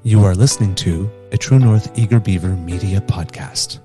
You are listening to a True North Eager Beaver Media Podcast.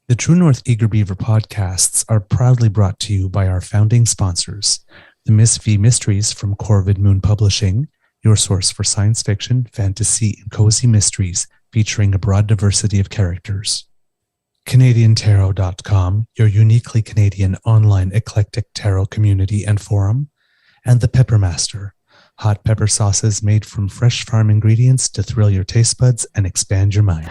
The True North Eager Beaver podcasts are proudly brought to you by our founding sponsors, the Miss V Mysteries from Corvid Moon Publishing, your source for science fiction, fantasy, and cozy mysteries featuring a broad diversity of characters. CanadianTarot.com, your uniquely Canadian online eclectic tarot community and forum, and The Peppermaster, hot pepper sauces made from fresh farm ingredients to thrill your taste buds and expand your mind.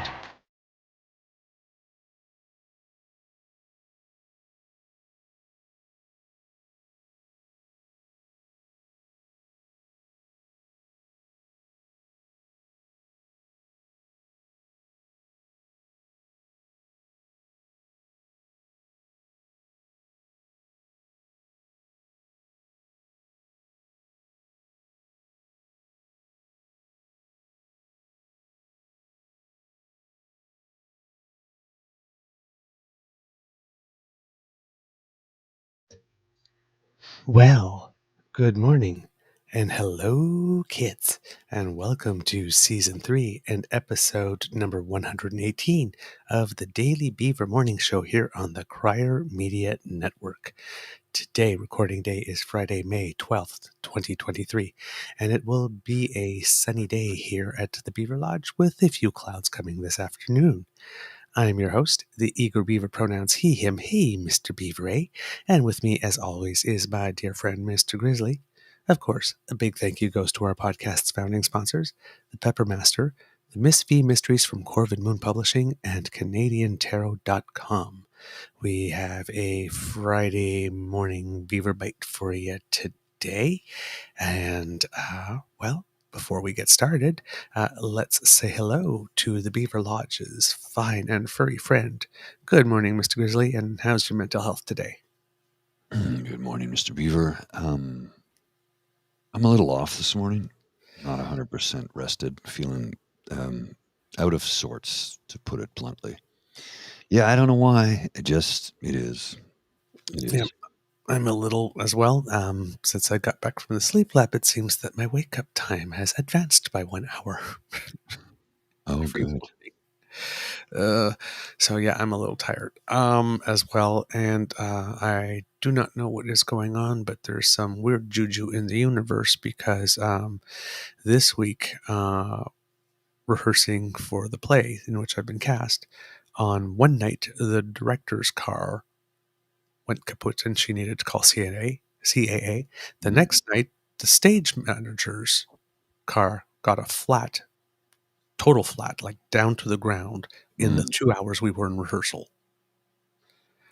Well, good morning, and hello, kids, and welcome to Season 3 and Episode number 118 of the Daily Beaver Morning Show here on the Crier Media Network. Today, recording day is Friday, May 12th, 2023, and it will be a sunny day here at the Beaver Lodge with a few clouds coming this afternoon. I am your host, the Eager Beaver, pronouns he, him, he, Mr. Beaver, and with me, as always, is my dear friend, Mr. Grizzly. Of course, a big thank you goes to our podcast's founding sponsors, the Peppermaster, the Miss V Mysteries from Corvid Moon Publishing, and CanadianTarot.com. We have a Friday morning Beaver Bite for you today, and, before we get started, let's say hello to the Beaver Lodge's fine and furry friend. Good morning, Mr. Grizzly, and how's your mental health today? Good morning, Mr. Beaver. I'm a little off this morning, not 100% rested, feeling out of sorts, to put it bluntly. Yeah, I don't know why. It is. It is. Yeah, I'm a little as well. Since I got back from the sleep lab, it seems that my wake-up time has advanced by 1 hour. Oh, good. So yeah, I'm a little tired as well, and I do not know what is going on, but there's some weird juju in the universe because this week, rehearsing for the play in which I've been cast, on one night the director's car went kaput and she needed to call CAA. The next night, the stage manager's car got a total flat, like down to the ground in the 2 hours we were in rehearsal.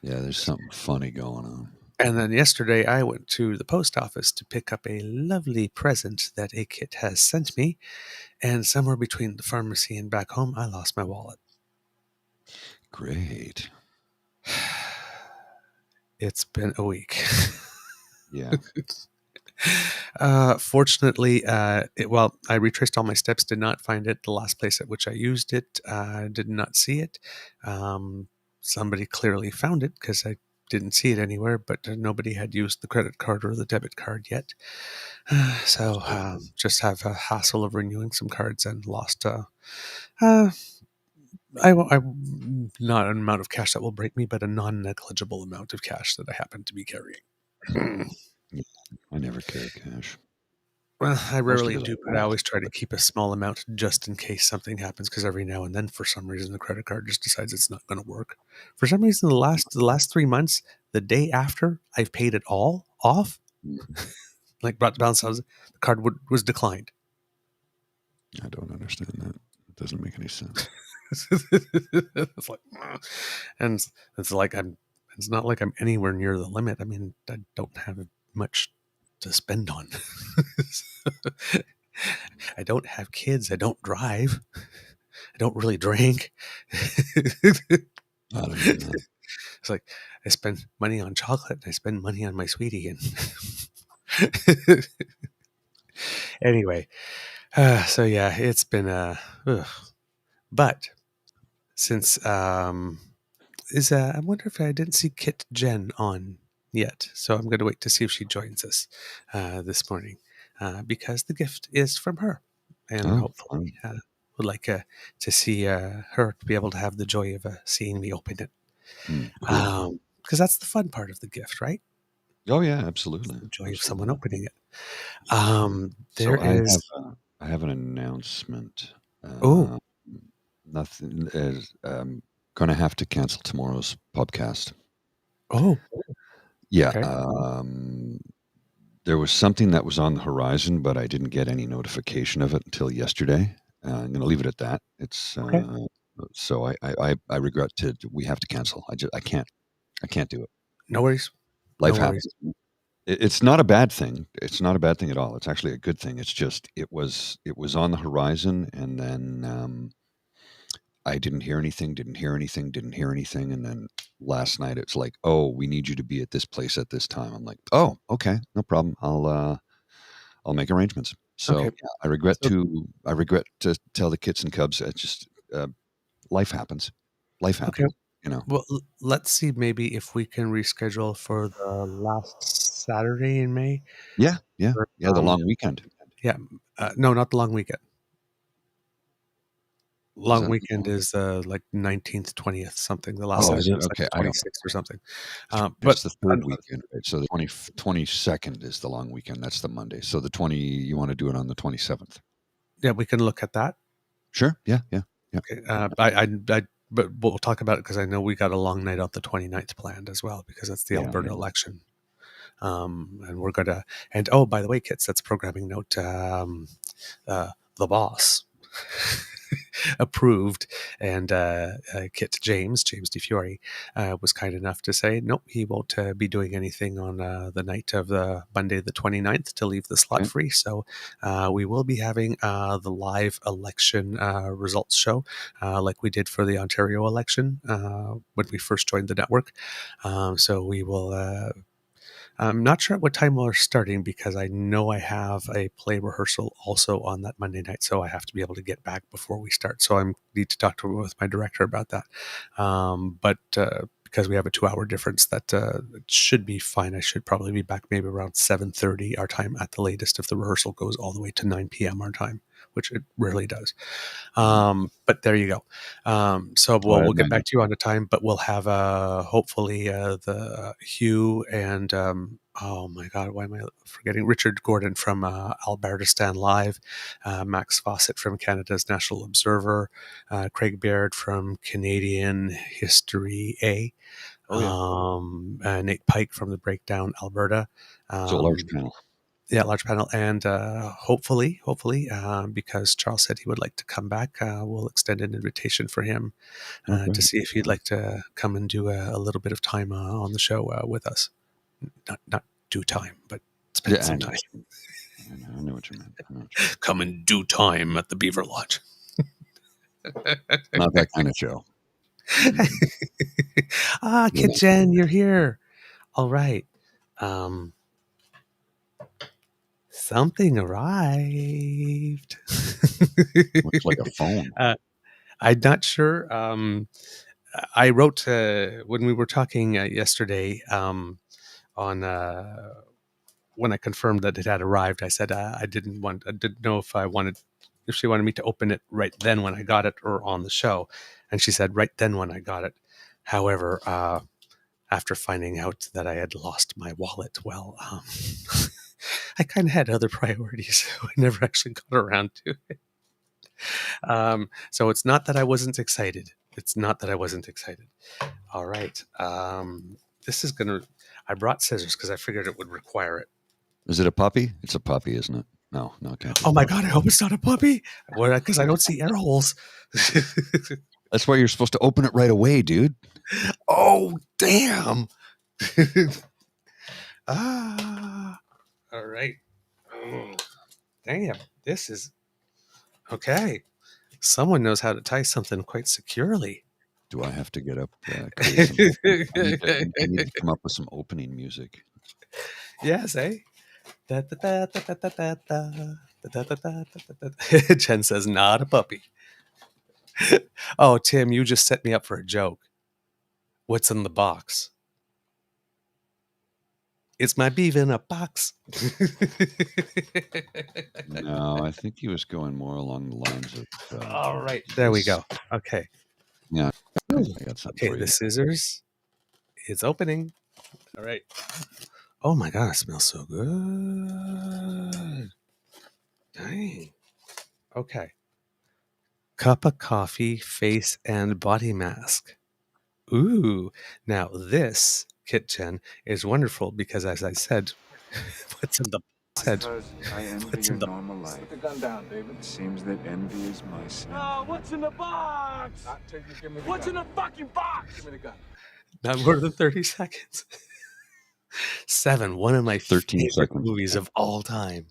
Yeah, there's something funny going on. And then yesterday I went to the post office to pick up a lovely present that a kit has sent me, and somewhere between the pharmacy and back home, I lost my wallet. Great. It's been a week. Yeah. Fortunately, I retraced all my steps, did not find it. The last place at which I used it, did not see it. Somebody clearly found it because I didn't see it anywhere, but nobody had used the credit card or the debit card yet. So just have a hassle of renewing some cards and lost not an amount of cash that will break me, but a non-negligible amount of cash that I happen to be carrying. I never carry cash. Well, I Most of rarely it do, I but I always try have, to but keep a small amount just in case something happens. Because every now and then, for some reason, the credit card just decides it's not going to work. For some reason, the last 3 months, the day after I've paid it all off, Mhm. like brought the balance, the card was declined. I don't understand that. It doesn't make any sense. It's like, and it's like I'm. It's not like I'm anywhere near the limit. I mean, I don't have much to spend on. I don't have kids. I don't drive. I don't really drink. It's Not even that. like I spend money on chocolate and I spend money on my sweetie. And anyway, so yeah, it's been but since I wonder if I didn't see Kit Jen on yet, so I'm going to wait to see if she joins us this morning because the gift is from her, and Oh, hopefully fun. would like to see her to be able to have the joy of seeing me open it, Cool. because that's the fun part of the gift, right? Oh yeah, It's absolutely, the joy of someone absolutely. opening it. There So is. I have an announcement. Oh, Uh, Nothing is going to have to cancel tomorrow's podcast. oh, Yeah, okay, there was something that was on the horizon, but I didn't get any notification of it until yesterday. I'm going to leave it at that. It's okay. so I regret to we have to cancel. I can't do it. No worries, no Life worries. happens. It's not a bad thing. It's not a bad thing at all. It's actually a good thing. It's just it was on the horizon, and then I didn't hear anything, didn't hear anything, didn't hear anything, and then last night it's like, oh, we need you to be at this place at this time. I'm like, oh, okay, no problem. I'll make arrangements. Okay, So yeah, so I regret to tell the kits and cubs. It's just life happens. Life okay. happens. You know. Well, let's see maybe if we can reschedule for the last Saturday in May. Yeah, yeah, Or, yeah. The long weekend. yeah, no, not the long weekend. Is Long that? weekend is like 19th, 20th, something. The last Oh, is Saturday it? is like Okay, the I don't. 26th or something. But It's the third weekend, right? So the 22nd is the long weekend. That's the Monday. So the 20, you want to do it on the 27th? yeah, we can look at that. Sure. Yeah, yeah, yeah, Okay. But we'll talk about it because I know we got a long night on the 29th planned as well because that's the yeah, Alberta yeah. election. And we're gonna. And oh, by the way, kids, that's programming note. The boss approved, and Kit James DeFiore, was kind enough to say, nope, he won't be doing anything on the night of the Monday the 29th to leave the slot Okay, free. So we will be having the live election results show like we did for the Ontario election when we first joined the network. So we will I'm not sure at what time we're starting because I know I have a play rehearsal also on that Monday night, so I have to be able to get back before we start. So I need to talk with my director about that. But because we have a 2 hour difference, that it should be fine. I should probably be back maybe around 7:30 our time at the latest if the rehearsal goes all the way to 9 p.m. our time, which it rarely does. all right. But there you go. So So I we'll have get back nine. to you on the time, but we'll have hopefully the Hugh and oh my God, why am I forgetting Richard Gordon from Alberta Live, Max Fawcett from Canada's National Observer, Craig Baird from Canadian History A, Oh yeah. Nate Pike from the Breakdown Alberta. So a large Um, panel. yeah, large panel, and hopefully, because Charles said he would like to come back, we'll extend an invitation for him Oh to great. see if he'd like to come and do a little bit of time on the show with us. Not do time, but spend Yeah, some time. I know what you meant. I know what you meant. Come and do time at the Beaver Lodge. Not that kind of show. Mm-mm. Kit Yeah, Jen, you're here. All right. Um, Something arrived. looks like a phone. uh, I'm not sure. I wrote when we were talking yesterday on when I confirmed that it had arrived. I said I didn't know if she wanted me to open it right then when I got it or on the show, and she said right then when I got it. However, after finding out that I had lost my wallet, well, I kind of had other priorities, so I never actually got around to it. So it's not that I wasn't excited. It's not that I wasn't excited. All right. This is going to, I brought scissors because I figured it would require it. Is it a puppy? It's a puppy, isn't it? No, it can't be. Oh my God, I hope it's not a puppy. Because I don't see air holes. That's why you're supposed to open it right away, dude. Oh, damn. All right. Oh, damn. This is okay. Someone knows how to tie something quite securely. Do I have to get up? Create some I need to come up with some opening music. Yes, eh? Jen says, not a puppy. Oh, Tim, you just set me up for a joke. What's in the box? It's my beef in a box. No, I think he was going more along the lines of. All right, there we go. Okay. Yeah, I got something Okay, for the you. scissors. It's opening. All right. Oh my God, it smells so good. Dang. Okay. Cup of coffee, face and body mask. Ooh. Now this, Kit Jen, is wonderful because, as I said, what's in the what's in the normal life. Put the gun down, David. It seems that envy is my sin. What's in the box? Not till you give me the What's gun. in the fucking box? Give me the gun. not more than 30 seconds. 7, one of my 13 favorite seconds. movies of all time.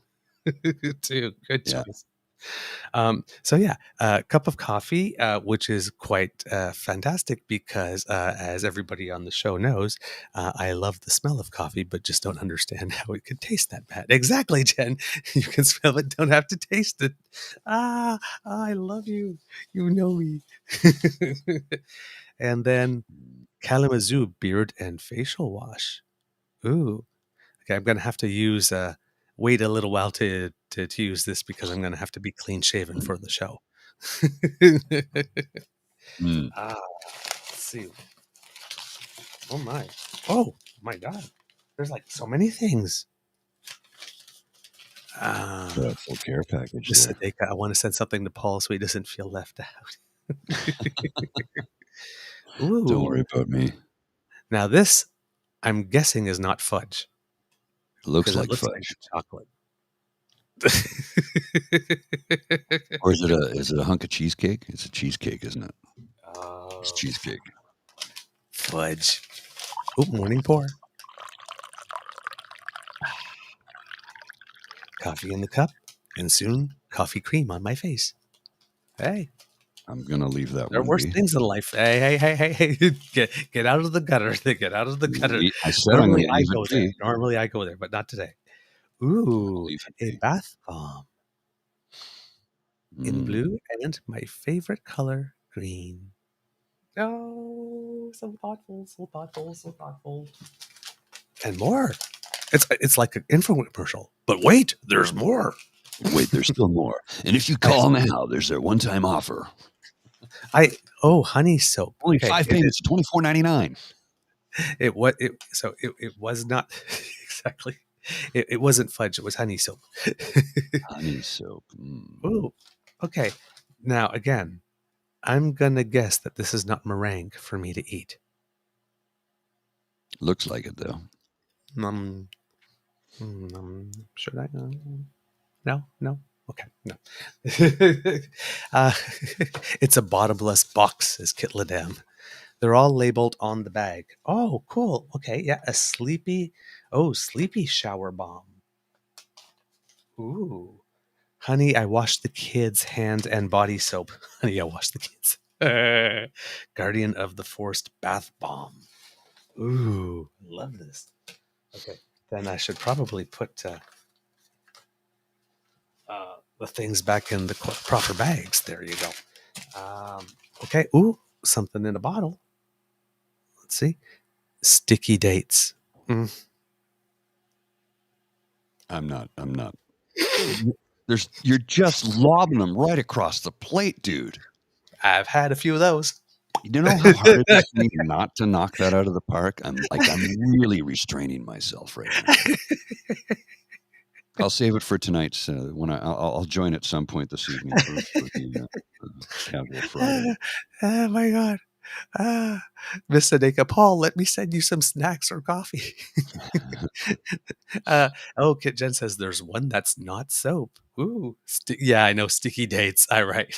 Too good Yeah. choice. So yeah, cup of coffee, which is quite fantastic because, as everybody on the show knows, I love the smell of coffee, but just don't understand how it could taste that bad. Exactly, Jen. You can smell it, don't have to taste it. I love you. You know me. And then Kalamazoo beard and facial wash. Ooh. Okay, I'm gonna have to use wait a little while to use this because I'm gonna have to be clean shaven for the show. Mm. Let's see. Oh my God. There's like so many things. Full care package Just there. Sadeka, I want to send something to Paul so he doesn't feel left out. Ooh. Don't worry about me. Now this, I'm guessing, is not fudge. It looks 'cause like it looks like fudge. chocolate. Or is it a hunk of cheesecake? It's a cheesecake, isn't it? It's cheesecake. Fudge. Oh, morning pour. Coffee in the cup, and soon coffee cream on my face. Hey, I'm gonna leave that there are one worse be. things in life. Hey. Get out of the gutter. Get out of the gutter. I said I'm Normally gonna I leave go it there. be. Normally I go there, but not today. I'm gonna Ooh, leave it a be. bath bomb in Mm. blue and my favorite color, green. Oh, so thoughtful, so thoughtful, so thoughtful. And more. It's like an infomercial. But wait, there's more. Wait, there's still more. And if you call now, there's a one-time offer. Honey soap. Only Okay, 5 payments, $24.99. It was not exactly. It wasn't fudge. It was honey soap. Honey soap. Mm. Ooh. Okay. Now again, I'm gonna guess that this is not meringue for me to eat. Looks like it though. Should I? No. Okay, no. It's a bottomless box, says Kit Ladam. They're all labeled on the bag. Oh, cool. Okay, yeah, sleepy shower bomb. Ooh. Honey, I washed the kids' hand and body soap. Honey, I washed the kids. Guardian of the Forest bath bomb. Ooh, love this. Okay, then I should probably put the things back in the proper bags. There you go. Okay, ooh, something in a bottle. Let's see. Sticky dates. I'm not. You're just lobbing them right across the plate, dude. I've had a few of those. You know how hard it is for me not to knock that out of the park? I'm really restraining myself right now. I'll save it for tonight's when I'll join at some point this evening for the casual Friday. Oh my God. Miss Sadeka, Paul, let me send you some snacks or coffee. Kit Jen says there's one that's not soap. Ooh, yeah, I know, sticky dates. I right.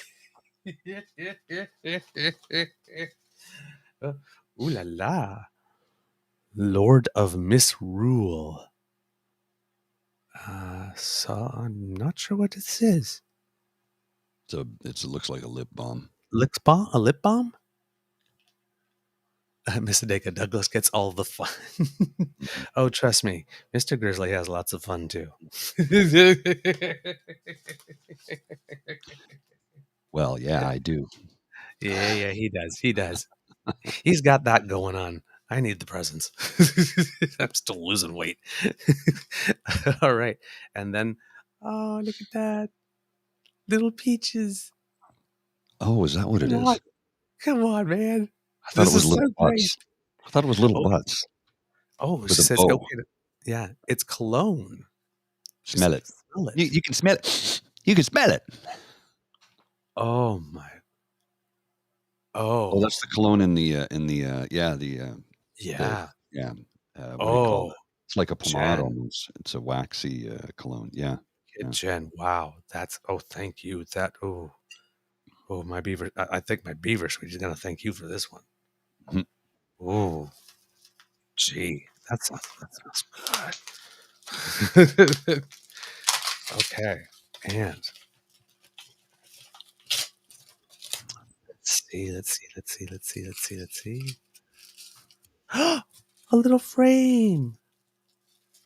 Ooh la la. Lord of Misrule. So I'm not sure what this is. So it looks like a lip balm. Lip balm? A lip balm? Miss Adeka, Douglas gets all the fun. Oh, trust me, Mr. Grizzly has lots of fun too. Well, yeah, I do. Yeah, he does. He does. He's got that going on. I need the presents. I'm still losing weight. All right. And then, oh, look at that. Little peaches. Oh, is that what it Come is? on. Come on, man. I thought This it was is so little great. butts. I thought it was little Oh, butts oh, she with a says, bow. okay. Yeah, it's cologne. She Smell said, it. smell it. You can smell it. You can smell it. Oh, my. Oh, Oh, that's the cologne in the yeah. What do you call Oh, it? It's like a pomade Jen. almost. It's a waxy cologne. Yeah. Jen, wow. Thank you. My beaver. I think my beaver sweet is going to thank you for this one. Mhm. Oh, gee. That sounds good. Okay. And let's see. A little frame.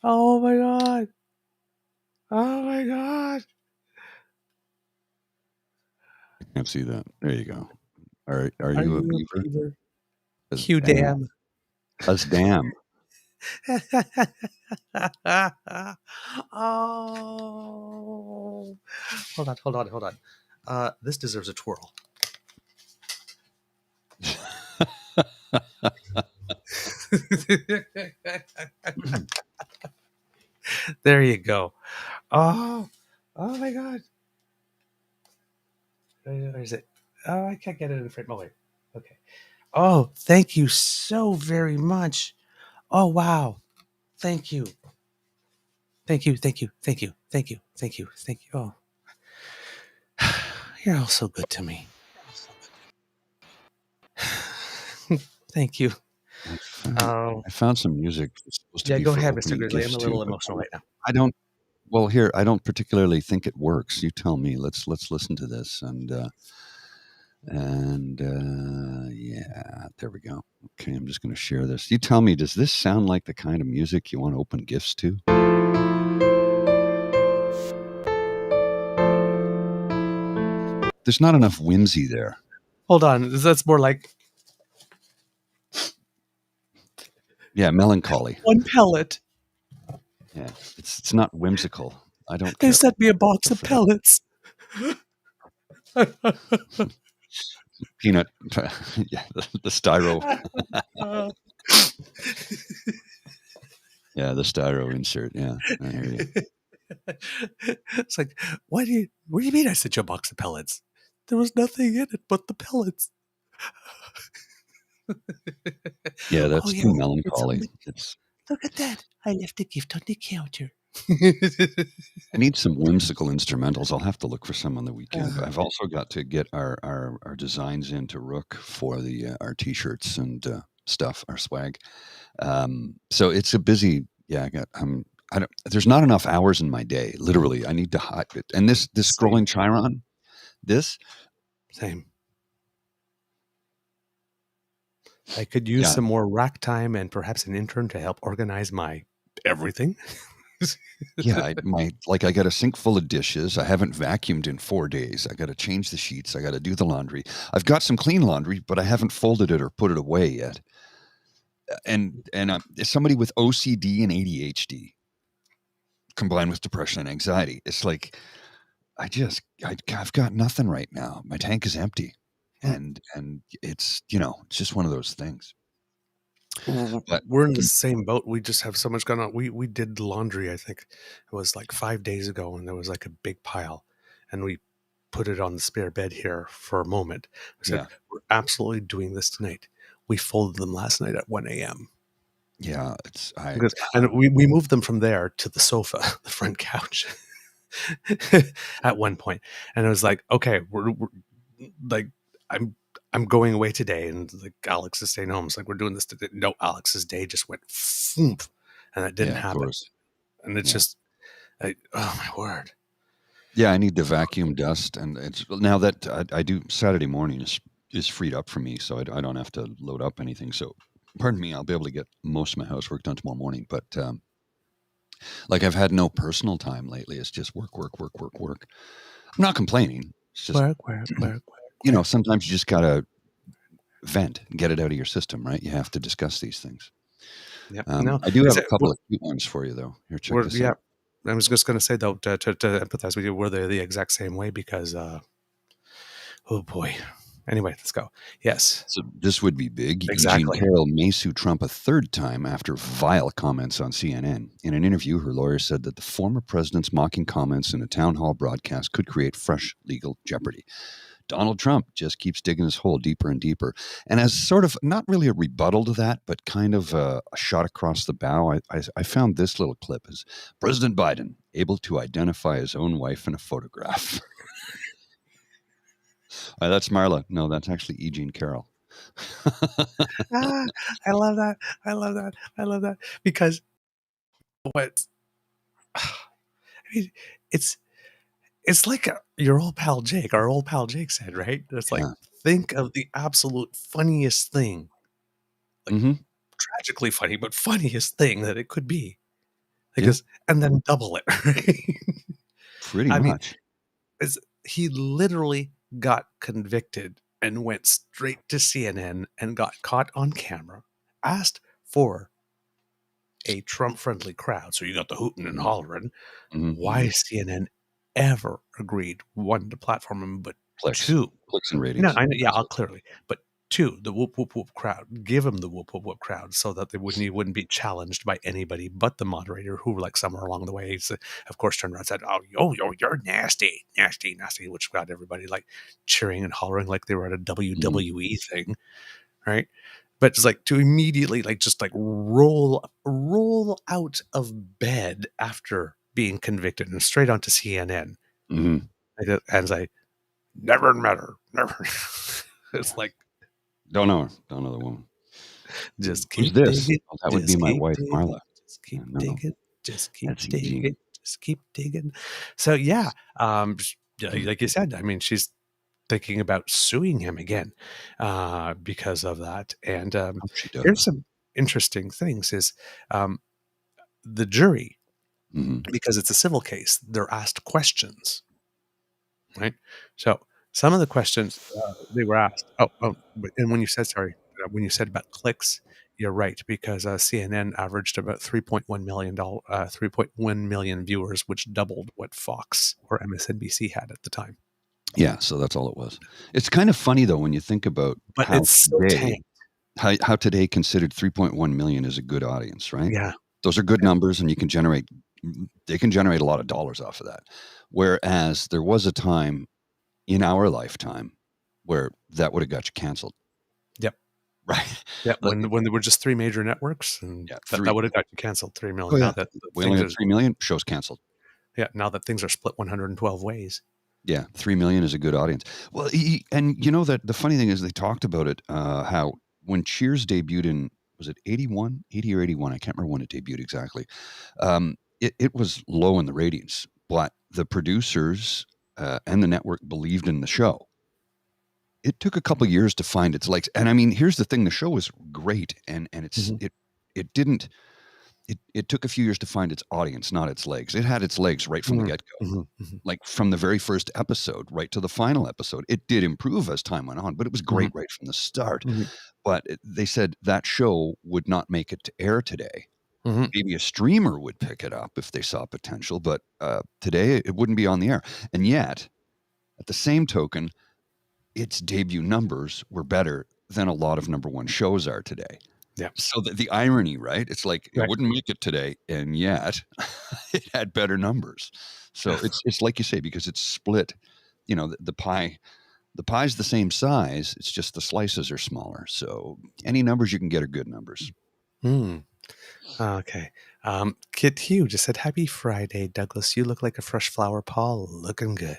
Oh my God. Oh my God. I can't see that. There you go. Are Are you a you a beaver? beaver? Q Damn. damn. Us damn. Oh. Hold on. This deserves a twirl. There you go. Oh my God. Where is it? Oh, I can't get it in frame. Oh, wait. Okay. Oh, thank you so very much. Oh, wow. Thank you. Thank you. Oh, you're all so good to me. Thank you. I found some music that's supposed to Yeah, be go for ahead, Mr. opening Grizzly. I'm gifts a too, little but emotional right now. I don't. Well, here I don't particularly think it works. You tell me. Let's listen to this and yeah, there we go. Okay, I'm just going to share this. You tell me, does this sound like the kind of music you want to open gifts to? There's not enough whimsy there. Hold on. That's more like Yeah, melancholy. one pellet. Yeah, it's not whimsical. I don't They care. sent me a box of For that. pellets. Peanut. Yeah, the styro. Yeah, the styro insert. Yeah, I hear you. It's like, what do you mean I sent you a box of pellets? There was nothing in it but the pellets. Yeah, Oh that's yeah, too it's melancholy. It's. look at that. I left a gift on the counter. I need some whimsical instrumentals. I'll have to look for some on the weekend. But I've also got to get our designs into Rook for the our t-shirts and stuff, our swag. So it's a busy. Yeah, I got. I don't. There's not enough hours in my day. Literally, I need to hide it. And this Same. scrolling Chiron, this. Same. I could use Yeah, some more rack time and perhaps an intern to help organize my everything. yeah. I got a sink full of dishes. I haven't vacuumed in 4 days. I got to change the sheets. I got to do the laundry. I've got some clean laundry, but I haven't folded it or put it away yet. And somebody with OCD and ADHD combined with depression and anxiety. It's like I've got nothing right now. My tank is empty, and it's it's just one of those things. But We're in the same boat. We just have so much going on. We did laundry, I think it was like 5 days ago, and there was like a big pile, and we put it on the spare bed here for a moment. I said, yeah, we're absolutely doing this tonight. We folded them last night at 1 a.m. yeah, And we moved them from there to the sofa, the front couch at one point. And it was like, okay, we're like, I'm going away today, and like Alex is staying home. It's like, we're doing this today. No, Alex's day just went foomp, and that didn't yeah, of happen. course. And it's Yeah. just like, oh my word. Yeah, I need the vacuum dust, and it's now that I do Saturday morning is freed up for me, so I don't have to load up anything. So, pardon me, I'll be able to get most of my housework done tomorrow morning. But like I've had no personal time lately. It's just work, work, work, work, work. I'm not complaining. It's just Work. sometimes you just gotta vent, get it out of your system, right? You have to discuss these things. Yeah. No, I do is have a it, couple of cute ones for you, though. Here, check this yeah. out. I was just going to say, though, to empathize with you, we're the exact same way because, oh boy. Anyway, let's go. Yes, So this would be big. Eugene exactly. Carroll may sue Trump a third time after vile comments on CNN. In an interview, her lawyer said that the former president's mocking comments in a town hall broadcast could create fresh legal jeopardy. Donald Trump just keeps digging his hole deeper and deeper. And as sort of not really a rebuttal to that, but kind of a shot across the bow, I found this little clip as President Biden able to identify his own wife in a photograph. That's Marla. No, that's actually Eugene Carroll. I love that. I love that. I love that because what I mean, it's like your old pal Jake. Our old pal Jake said, right? It's like, Yeah. think of the absolute funniest thing, like Mm-hmm. tragically funny, but funniest thing that it could be. Yeah. Because and then double it. Right? Pretty I mean, much. he literally got convicted and went straight to CNN and got caught on camera, asked for a Trump-friendly crowd. So you got the hooting and hollering. Mm-hmm. Why CNN ever agreed, one, to platform him, but Clicks two, and no, ratings. I know, yeah, I'll clearly, but two, the whoop whoop whoop crowd, give him the whoop whoop whoop crowd, so that he wouldn't be challenged by anybody but the moderator, who, like, somewhere along the way, of course, turned around and said, "Oh, you're nasty, nasty, nasty," which got everybody like cheering and hollering like they were at a WWE thing, right? But it's like to immediately just like roll out of bed after being convicted and straight onto CNN. Mm-hmm. And say, never met her, never. It's like, Don't know her. Don't know the woman. just Who's keep this? digging, Oh, that would be my wife, Marla. just keep No, digging, just keep that's digging, Eugene. just keep digging. So yeah, like you said, I mean, she's thinking about suing him again because of that. And She does. here's some interesting things: is the jury, because it's a civil case, they're asked questions, right? So some of the questions they were asked. And when you said when you said about clicks, you're right, because CNN averaged about 3.1 million viewers, which doubled what Fox or MSNBC had at the time. Yeah, so that's all it was. It's kind of funny though when you think about But how it's so today, tanked. how today considered 3.1 million is a good audience, right? Yeah. Those are good numbers, and they can generate a lot of dollars off of that. Whereas there was a time in our lifetime where that would have got you canceled. Yep. Right. Yeah. When there were just three major networks, and Yeah, that would have got you canceled 3 million. Oh, yeah. Now that We only have 3 million, shows canceled. Yeah. Now that things are split 112 ways. Yeah, 3 million is a good audience. Well, and you know that the funny thing is they talked about it, how when Cheers debuted in, was it 80 or 81? I can't remember when it debuted exactly. It was low in the ratings, but the producers and the network believed in the show. It took a couple years to find its legs. And I mean, here's the thing, the show is great, and it's it didn't it took a few years to find its audience, not its legs. It had its legs right from the get-go. Like from the very first episode right to the final episode. It did improve as time went on, but it was great right from the start. But they said that show would not make it to air today. Maybe a streamer would pick it up if they saw potential, but today it wouldn't be on the air. And yet, at the same token, its debut numbers were better than a lot of number one shows are today. Yeah. So the irony, right? It's like it Right. wouldn't make it today, and yet it had better numbers. So it's like you say, because it's split. The pie's the same size. It's just the slices are smaller. So any numbers you can get are good numbers. Okay. Kid Hugh just said, "Happy Friday, Douglas. You look like a fresh flower, Paul. Looking good."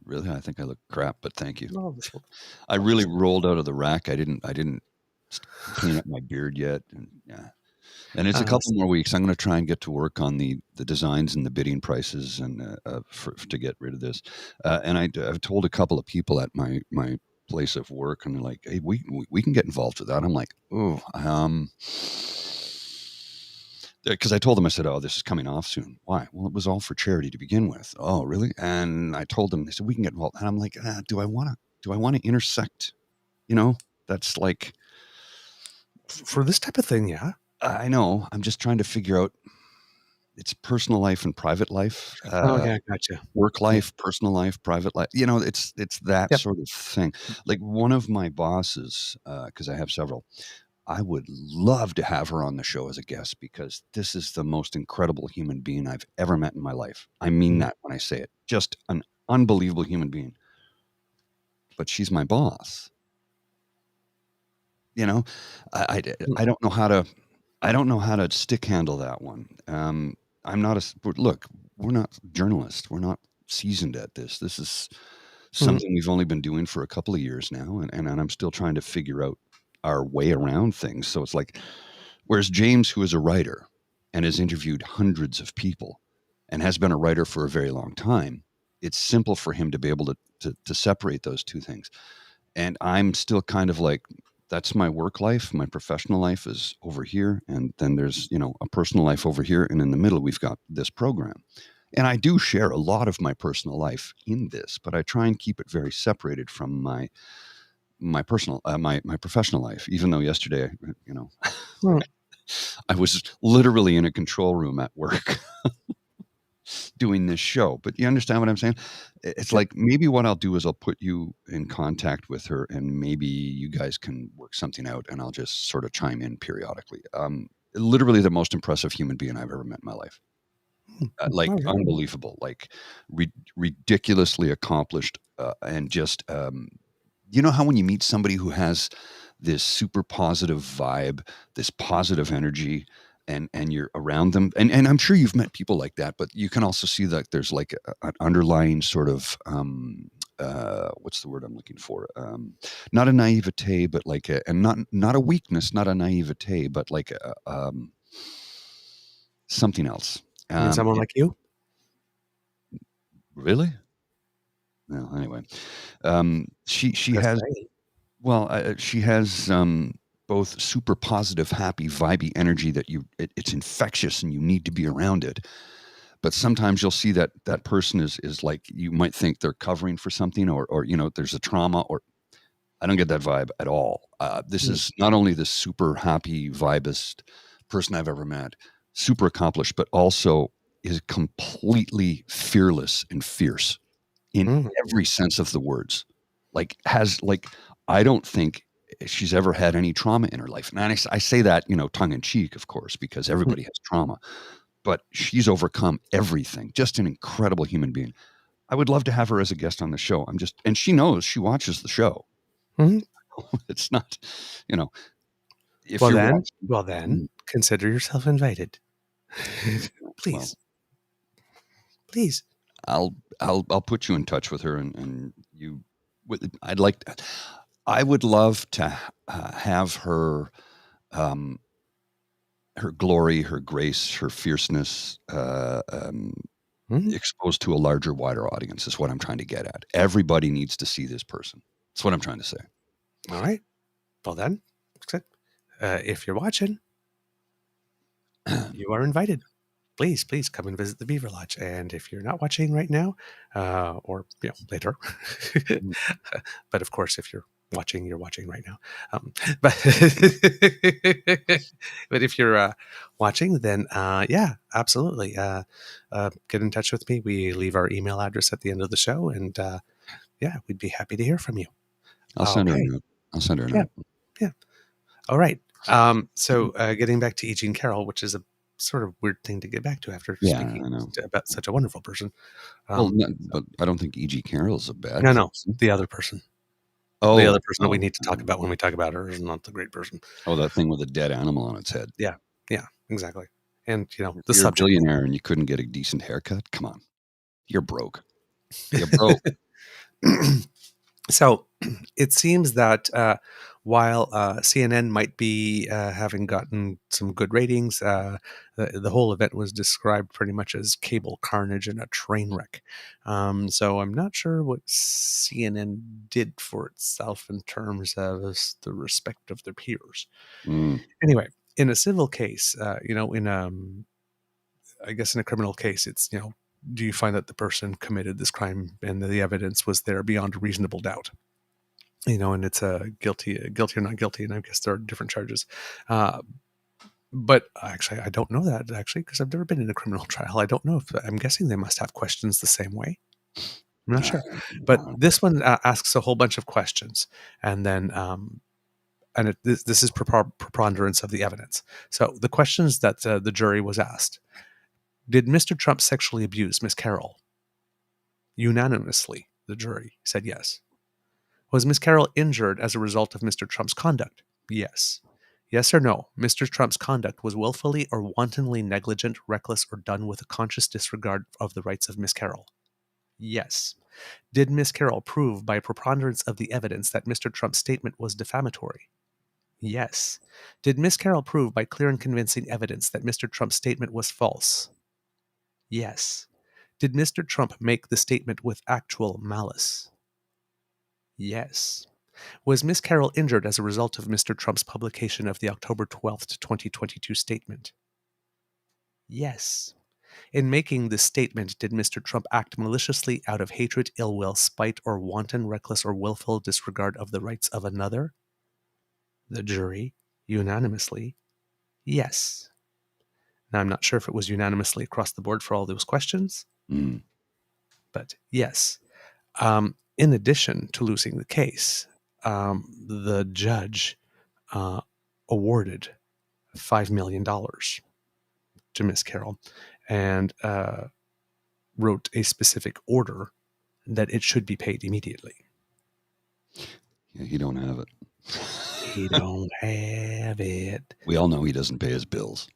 Really, I think I look crap, but thank you. No, this will- I really rolled out of the rack. I didn't clean up my beard yet, and yeah. And it's a couple more weeks. I'm going to try and get to work on the designs and the bidding prices, and to get rid of this. And I've told a couple of people at my place of work, and they're like, "Hey, we can get involved with that." I'm like, "Oh, because I told them, I said, 'Oh, this is coming off soon.' Why? Well, it was all for charity to begin with." "Oh, really?" And I told them, they said, "We can get involved." And I'm like, "Do I want to intersect? That's like." For this type of thing, yeah. I know. I'm just trying to figure out. It's personal life and private life, Okay, gotcha. work life, personal life, private life. It's that Yep. sort of thing. Like one of my bosses, because I have several, I would love to have her on the show as a guest, because this is the most incredible human being I've ever met in my life. I mean that when I say it. Just an unbelievable human being. But she's my boss. I don't know how to. I don't know how to stick handle that one. I'm not look. We're not journalists. We're not seasoned at this. This is something we've only been doing for a couple of years now, and I'm still trying to figure out our way around things. So it's like, whereas James, who is a writer and has interviewed hundreds of people and has been a writer for a very long time, it's simple for him to be able to separate those two things. And I'm still kind of like, that's my work life. My professional life is over here. And then there's, a personal life over here. And in the middle, we've got this program. And I do share a lot of my personal life in this, but I try and keep it very separated from my personal, my professional life, even though yesterday, I was literally in a control room at work doing this show. But you understand what I'm saying? It's like, maybe what I'll do is I'll put you in contact with her, and maybe you guys can work something out, and I'll just sort of chime in periodically. Literally the most impressive human being I've ever met in my life. Like All right. unbelievable, like ridiculously accomplished, and just how when you meet somebody who has this super positive vibe, this positive energy, and you're around them, and I'm sure you've met people like that, but you can also see that there's like an underlying sort of what's the word I'm looking for, not a naivete, but like and not a weakness, not a naivete, but like something else. You mean someone like you? Really? Well, anyway, she Just has saying. well, she has both super positive, happy, vibey energy that it's infectious and you need to be around it. But sometimes you'll see that that person is like, you might think they're covering for something, or there's a trauma, or I don't get that vibe at all. This is not only the super happy, vibest person I've ever met, super accomplished, but also is completely fearless and fierce in every sense of the words. I don't think she's ever had any trauma in her life. And I say that, tongue in cheek, of course, because everybody has trauma, but she's overcome everything. Just an incredible human being. I would love to have her as a guest on the show. And she knows, she watches the show. It's not, if Well you're then, watching, consider yourself invited. Please. Please. I'll put you in touch with her, and I would love to have her, her glory, her grace, her fierceness, exposed to a larger, wider audience is what I'm trying to get at. Everybody needs to see this person. That's what I'm trying to say. All right. Well then, if you're watching, you are invited. Please come and visit the Beaver Lodge. And if you're not watching right now, or later, but of course, if you're watching right now. But but if you're watching, then yeah, absolutely. Get in touch with me. We leave our email address at the end of the show, and yeah, we'd be happy to hear from you. I'll send her a note. I'll send her a note. Yeah. All right. So getting back to E. Jean Carroll, which is a sort of weird thing to get back to after Yeah, speaking I know. about such a wonderful person. Well, but I don't think E.G. Carroll's a bad No, person. the other person. Oh, The other person that we need to talk about when we talk about her is not the great person. Oh, that thing with a dead animal on its head. Yeah, exactly. And the You're subject. a billionaire and you couldn't get a decent haircut? Come on. You're broke. You're broke. So it seems that while CNN might be having gotten some good ratings, the whole event was described pretty much as cable carnage and a train wreck. So I'm not sure what CNN did for itself in terms of the respect of their peers. Anyway, in a civil case, I guess in a criminal case, it's, do you find that the person committed this crime and the evidence was there beyond a reasonable doubt? And it's a guilty or not guilty, and I guess there are different charges. But actually, I don't know that because I've never been in a criminal trial. I don't know if I'm guessing they must have questions the same way. I'm not sure, but this one asks a whole bunch of questions, and then this is preponderance of the evidence. So the questions that the jury was asked: did Mr. Trump sexually abuse Miss Carroll? Unanimously, the jury said yes. Was Miss Carroll injured as a result of Mr. Trump's conduct? Yes. Yes or no, Mr. Trump's conduct was willfully or wantonly negligent, reckless, or done with a conscious disregard of the rights of Miss Carroll? Yes. Did Miss Carroll prove by preponderance of the evidence that Mr. Trump's statement was defamatory? Yes. Did Miss Carroll prove by clear and convincing evidence that Mr. Trump's statement was false? Yes. Did Mr. Trump make the statement with actual malice? Yes. Was Miss Carroll injured as a result of Mr. Trump's publication of the October 12th, 2022 statement? Yes. In making this statement, did Mr. Trump act maliciously out of hatred, ill will, spite, or wanton, reckless, or willful disregard of the rights of another? The jury, unanimously, yes. Now, I'm not sure if it was unanimously across the board for all those questions, but yes. In addition to losing the case, the judge awarded $5 million to Miss Carroll and wrote a specific order that it should be paid immediately. Yeah, he don't have it. He don't have it. We all know he doesn't pay his bills.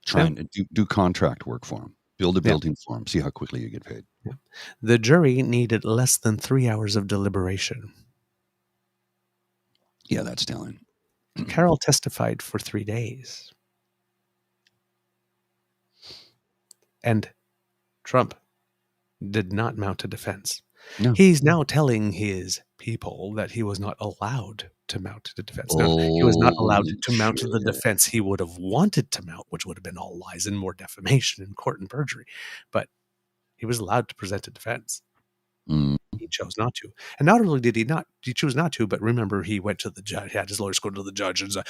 Try and do contract work for him. Build a building for him. See how quickly you get paid. Yeah. The jury needed less than 3 hours of deliberation. Yeah, that's telling. Carroll testified for 3 days. And Trump did not mount a defense. No. He's now telling his people that he was not allowed to mount the defense. No, he was not allowed to mount the defense he would have wanted to mount, which would have been all lies and more defamation in court and perjury. But he was allowed to present a defense. He chose not to. And not only did he choose not to, but remember, he went to the judge. He had his lawyers go to the judge and say,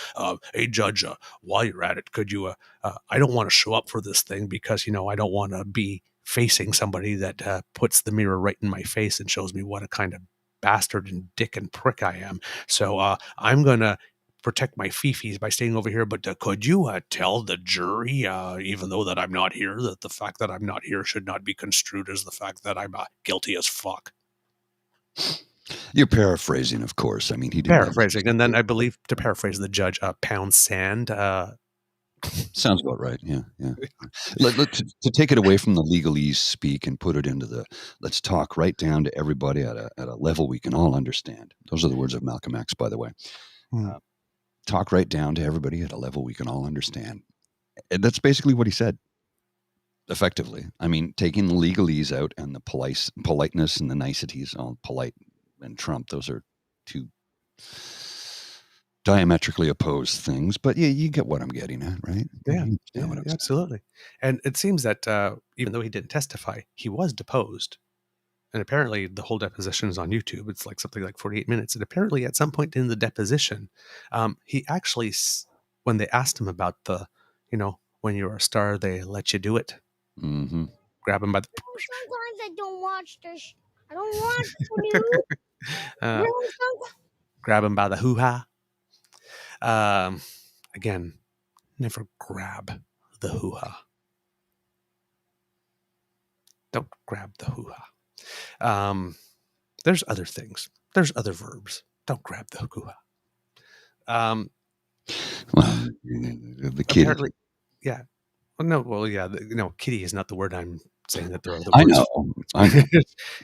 hey, judge, while you're at it, could you, I don't want to show up for this thing because, I don't want to be facing somebody that puts the mirror right in my face and shows me what a kind of bastard and dick and prick I am. So I'm going to protect my fifis by staying over here. But could you tell the jury, even though that I'm not here, that the fact that I'm not here should not be construed as the fact that I'm guilty as fuck? You're paraphrasing, of course. I mean, he did paraphrasing, and then I believe, to paraphrase the judge, pound sand. Sounds about right. Yeah. To take it away from the legalese speak and put it into the let's talk right down to everybody at a level we can all understand. Those are the words of Malcolm X, by the way. Talk right down to everybody at a level we can all understand. And that's basically what he said. Effectively, I mean, taking the legalese out and the politeness and the niceties, all polite and Trump, those are two diametrically opposed things, but yeah, you get what I'm getting at, right? Yeah, absolutely. And it seems that even though he didn't testify, he was deposed. And apparently the whole deposition is on YouTube. It's like something like 48 minutes. And apparently at some point in the deposition, he actually, when they asked him about the, when you're a star, they let you do it. Mm-hmm. Grab him by the... Sometimes I don't watch this. I don't watch the news. Grab him by the hoo-ha. again, never grab the hoo-ha. Don't grab the hoo-ha. There's other things. There's other verbs. Don't grab the hoo-ha. Well, the kitty. Apparently, yeah. Well, no, well, yeah. No, kitty is not the word I'm saying that there are other I words. know.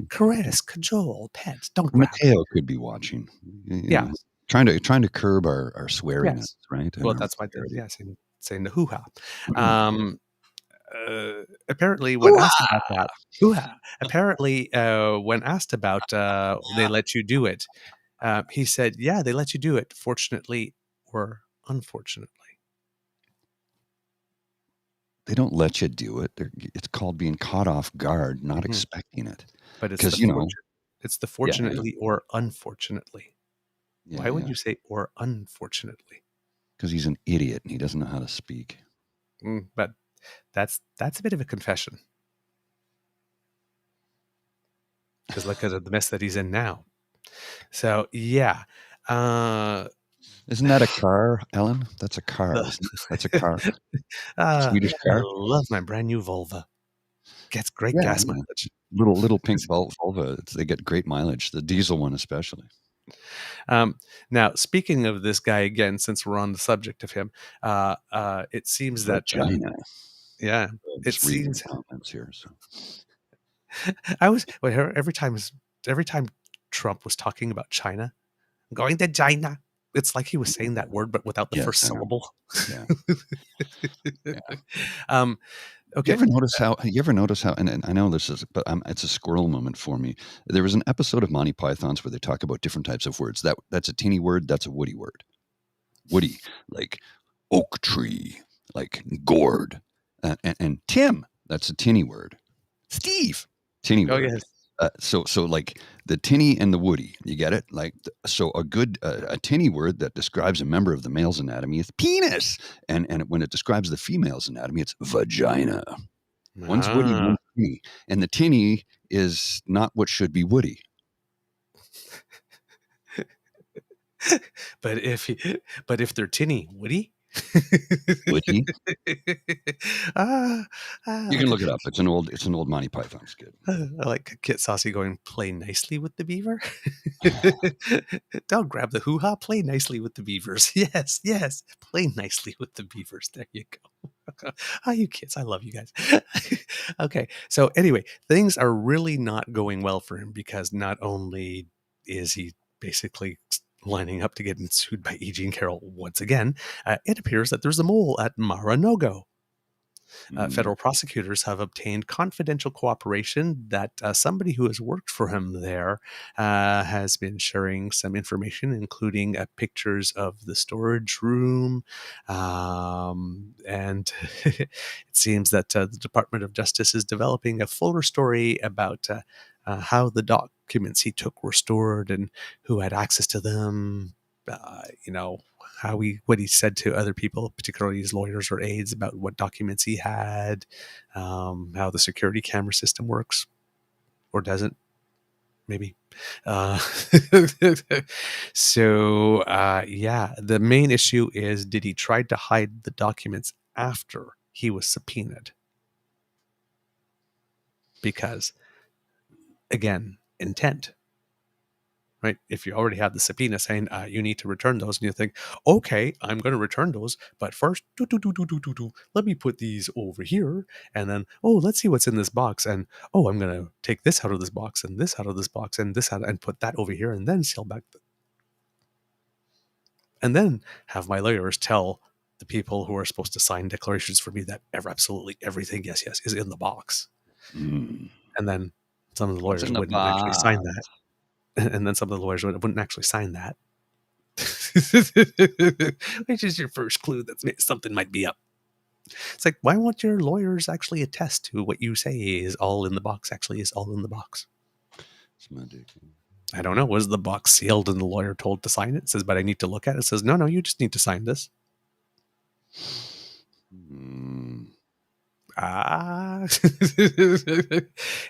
Caress, cajole, pet. Don't grab. Mateo could be watching. Yeah. Trying to curb our sweariness, Yes. right? Well, And that's my theory. Yeah, saying the hoo-ha. Mhm. Apparently, when asked about that, hoo-ha. Apparently, when asked about they let you do it, he said, "Yeah, they let you do it. Fortunately or unfortunately." They don't let you do it. It's called being caught off guard, not Mhm. expecting it. But it's Because it's the fortunately or unfortunately. Why would yeah, you say or unfortunately? because he's an idiot and he doesn't know how to speak. But that's a bit of a confession. Because look at the mess that he's in now. So yeah. Isn't that a car, Ellen? That's a car. The- Isn't it? That's a car. Swedish I car. love my brand new Volvo. Gets great Yeah, gas yeah. mileage. Little pink Volvo. They get great mileage. The diesel one especially. Now, speaking of this guy again, since we're on the subject of him, it seems that Vagina. yeah, I'm it just reading the seems comments here. So every time Trump was talking about China, going to China, it's like he was saying that word but without the yes, first I know. syllable. Yeah. Okay. You ever notice how? And I know this is, but it's a squirrel moment for me. There was an episode of Monty Python's where they talk about different types of words. That's a tinny word. That's a woody word. Woody, like oak tree, like gourd, and Tim. That's a tinny word. Steve, tinny Oh word. yes. So like the tinny and the woody, you get it? Like so a good a tinny word that describes a member of the male's anatomy is penis, and when it describes the female's anatomy, it's vagina. One's woody, one's tinny, and the tinny is not what should be woody. But if they're tinny, woody. Woody. ah, You like can look it up. It's an old Monty Python skit. I like Kit Saucy going, play nicely with the beaver. Don't grab the hoo-ha, play nicely with the beavers. Yes, play nicely with the beavers. There you go. You kids, I love you guys. Okay, so anyway, things are really not going well for him because not only is he basically lining up to get sued by E.G. and Carroll once again, it appears that there's a mole at Maranogo. Federal prosecutors have obtained confidential cooperation that somebody who has worked for him there has been sharing some information, including pictures of the storage room. And it seems that the Department of Justice is developing a fuller story about how the documents he took were stored and who had access to them. What he said to other people, particularly his lawyers or aides, about what documents he had, how the security camera system works or doesn't, maybe. So the main issue is, did he try to hide the documents after he was subpoenaed? Because, again, intent. Right? If you already have the subpoena saying you need to return those, and you think, okay, I'm going to return those, but first, let me put these over here, and then, let's see what's in this box, and I'm going to take this out of this box, and this out of this box, and this out, and put that over here, and then seal back, and then have my lawyers tell the people who are supposed to sign declarations for me that absolutely everything, yes, is in the box, and then some of the lawyers wouldn't actually sign that. And then some of the lawyers wouldn't actually sign that. Which is your first clue that something might be up. It's like, why won't your lawyers actually attest to what you say is all in the box actually is all in the box? I don't know. Was the box sealed and the lawyer told to sign it? It says, but I need to look at it. It says, no, you just need to sign this.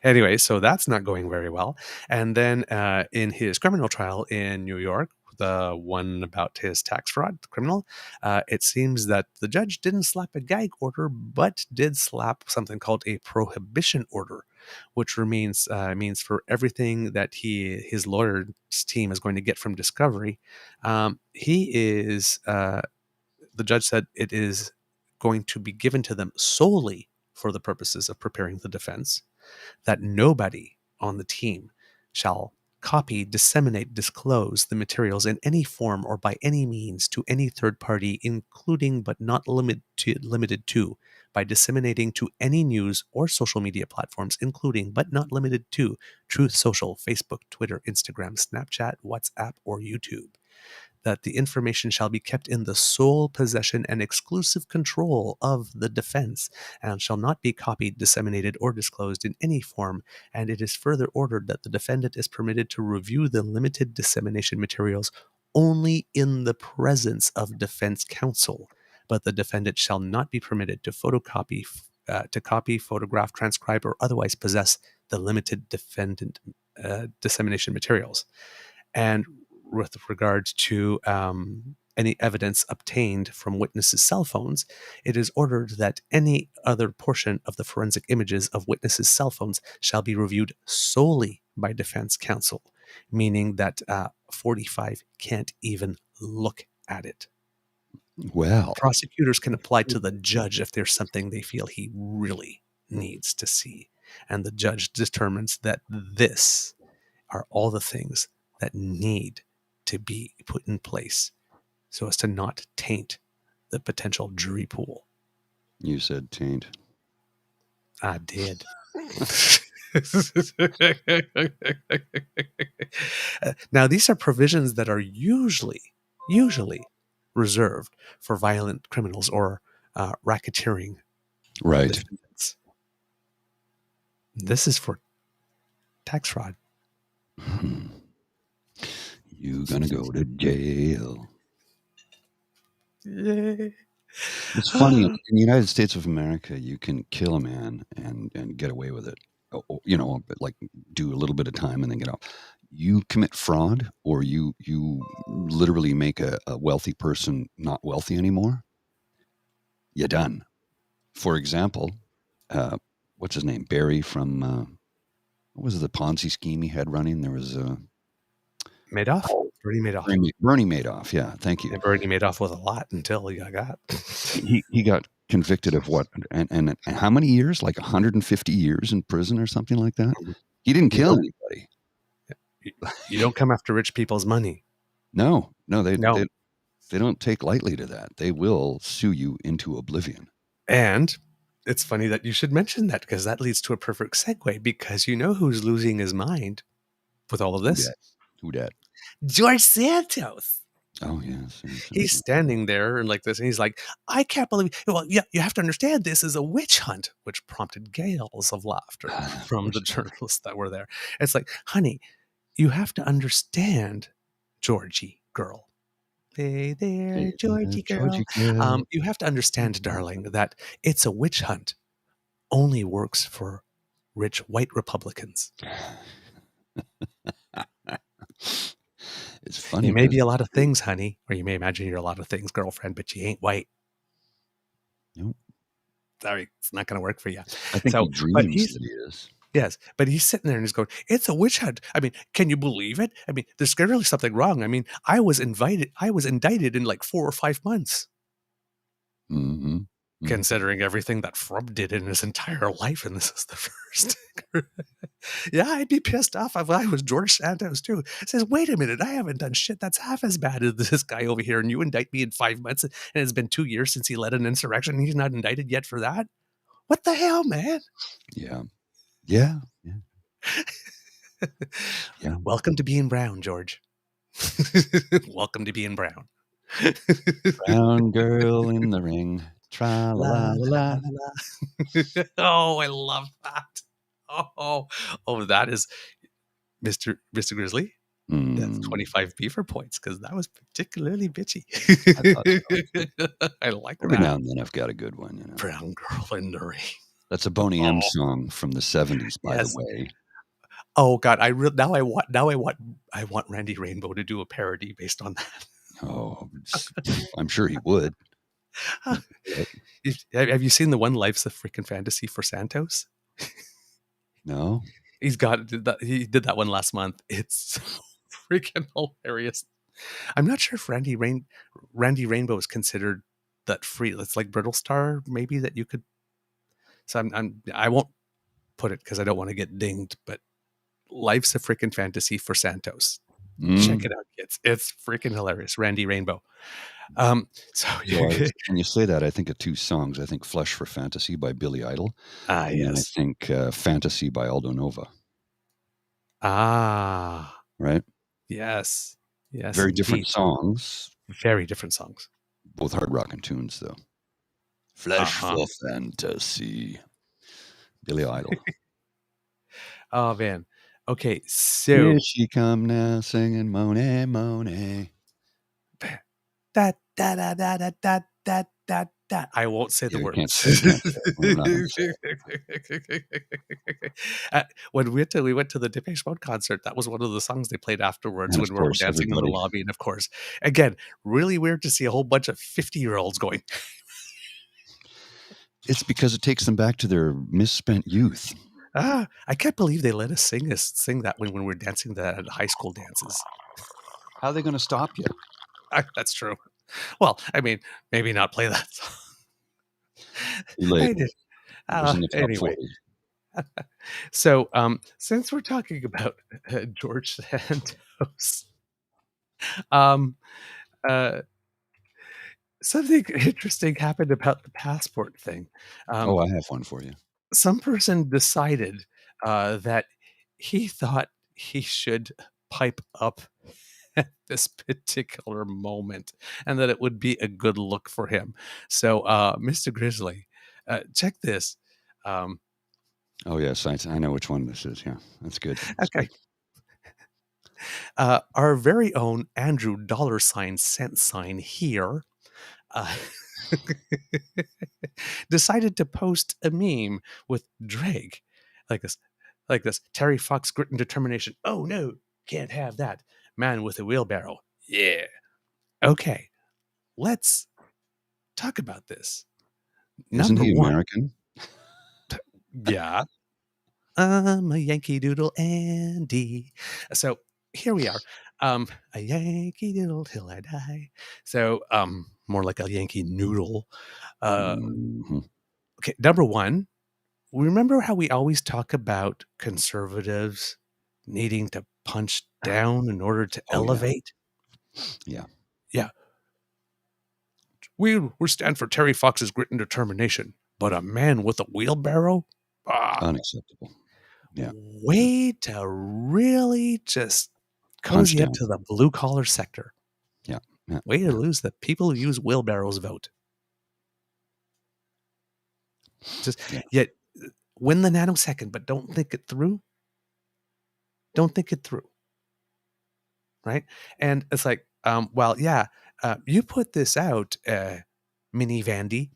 Anyway, so that's not going very well. And then in his criminal trial in New York, the one about his tax fraud criminal, it seems that the judge didn't slap a gag order, but did slap something called a prohibition order, which means for everything that his lawyer's team is going to get from discovery, the judge said it is going to be given to them solely for the purposes of preparing the defense, that nobody on the team shall copy, disseminate, disclose the materials in any form or by any means to any third party, including but not limited to by disseminating to any news or social media platforms, including but not limited to Truth Social, Facebook, Twitter, Instagram, Snapchat, WhatsApp, or YouTube. That the information shall be kept in the sole possession and exclusive control of the defense, and shall not be copied, disseminated, or disclosed in any form. And it is further ordered that the defendant is permitted to review the limited dissemination materials only in the presence of defense counsel, but the defendant shall not be permitted to photocopy, copy, photograph, transcribe, or otherwise possess the limited defendant dissemination materials. And with regards to any evidence obtained from witnesses' cell phones, it is ordered that any other portion of the forensic images of witnesses' cell phones shall be reviewed solely by defense counsel, meaning that 45 can't even look at it. Well, Prosecutors can apply to the judge if there's something they feel he really needs to see, and the judge determines that this are all the things that need to be put in place so as to not taint the potential jury pool. you said taint. I did. Now, these are provisions that are usually reserved for violent criminals or racketeering Right. defendants. This is for tax fraud. You gonna go to jail. Yay. It's funny, in the United States of America, you can kill a man and get away with it. You know, but like do a little bit of time and then get off. You commit fraud, or you literally make a wealthy person not wealthy anymore, you're done. For example, what's his name? Barry from what was the Ponzi scheme he had running? There was Madoff? Bernie Madoff. Bernie Madoff. Yeah, thank you. And Bernie Madoff was a lot until he got. He got convicted of what? And how many years? Like 150 years in prison or something like that? He didn't kill anybody. You don't come after rich people's money. No, they don't take lightly to that. They will sue you into oblivion. And it's funny that you should mention that, because that leads to a perfect segue, because you know who's losing his mind with all of this? Who dat? George Santos. Oh, yes. He's standing there and like this, and he's like, I can't believe, well, yeah, you have to understand this is a witch hunt, which prompted gales of laughter from the journalists that were there. It's like, honey, you have to understand, Georgie girl. Hey there, Georgie girl. You have to understand, darling, that it's a witch hunt only works for rich white Republicans. It's funny. You may be a lot of things, honey, or you may imagine you're a lot of things, girlfriend, but you ain't white. Nope. Sorry, it's not going to work for you. I think he dreams that he is. Yes, but he's sitting there and he's going, it's a witch hunt. I mean, can you believe it? I mean, there's clearly something wrong. I mean, I was indicted in like 4 or 5 months. Mm-hmm. Considering everything that Frub did in his entire life, and this is the first. Yeah, I'd be pissed off if I was George Santos too. It says, wait a minute, I haven't done shit that's half as bad as this guy over here, and you indict me in 5 months, and it's been 2 years since he led an insurrection, and he's not indicted yet for that? What the hell, man? Yeah. Welcome to being brown, George. Welcome to being brown. Brown girl in the ring. Tra la la la. Oh, I love that. Oh, that is Mr. Grizzly. That's 25 beaver points, because that was particularly bitchy. I like that. Every now and then I've got a good one. You know? Brown girl in the ring. That's a Boney M song from the 70s, by the way. Oh God, now I want Randy Rainbow to do a parody based on that. Oh, I'm sure he would. Have you seen the one Life's a Freaking Fantasy for Santos? No? He did that one last month. It's so freaking hilarious. I'm not sure if Randy Rainbow is considered that free. It's like Brittle Star, maybe, that you could. So I won't put it because I don't want to get dinged. But Life's a Freaking Fantasy for Santos. Check it out, kids. It's freaking hilarious. Randy Rainbow. So Can you say that? I think of two songs. I think "Flesh for Fantasy" by Billy Idol, and then I yes. think "Fantasy" by Aldo Nova. Right? Yes. Yes. Very indeed. different songs. Very different songs. Both hard rocking tunes, though. Flesh for Fantasy. Billy Idol. Oh man. Okay, so Here she come now, singing Monet, Monet. Da, da, da, da, da, da, da, da, da. I won't say the Yeah, words. can't say it. We're not gonna say it. When we went to the Depeche Mode concert, that was one of the songs they played afterwards And when of we were course, dancing in the everybody. lobby. And of course, again, really weird to see a whole bunch of 50-year-olds going. It's because it takes them back to their misspent youth. I can't believe they let us sing that when we were dancing at high school dances. How are they going to stop you? That's true. Well, I mean, maybe not play that song. It was in the top Anyway. 40. So, since we're talking about George Santos, something interesting happened about the passport thing. I have one for you. Some person decided that he thought he should pipe up at this particular moment and that it would be a good look for him. So, Mr. Grizzly, check this. Oh, yes. I know which one this is. Yeah, that's good. Okay. Our very own Andrew $cent here decided to post a meme with Drake like this Terry Fox grit and determination. Oh no, can't have that. Man with a wheelbarrow. Yeah. Okay, let's talk about this. Isn't Number he one. American? Yeah. I'm a Yankee Doodle Andy. So here we are. A Yankee Doodle till I die. So more like a Yankee Noodle. Okay, number one. Remember how we always talk about conservatives needing to punch down in order to elevate? Yeah. Yeah. We stand for Terry Fox's grit and determination, but a man with a wheelbarrow? Unacceptable. Yeah. Way to really just cozy up to the blue collar sector. Yeah. Way to lose the people who use wheelbarrows vote. Yet win the nanosecond, but don't think it through. Don't think it through. Right? And it's like, well, yeah, you put this out, Mini Vandy,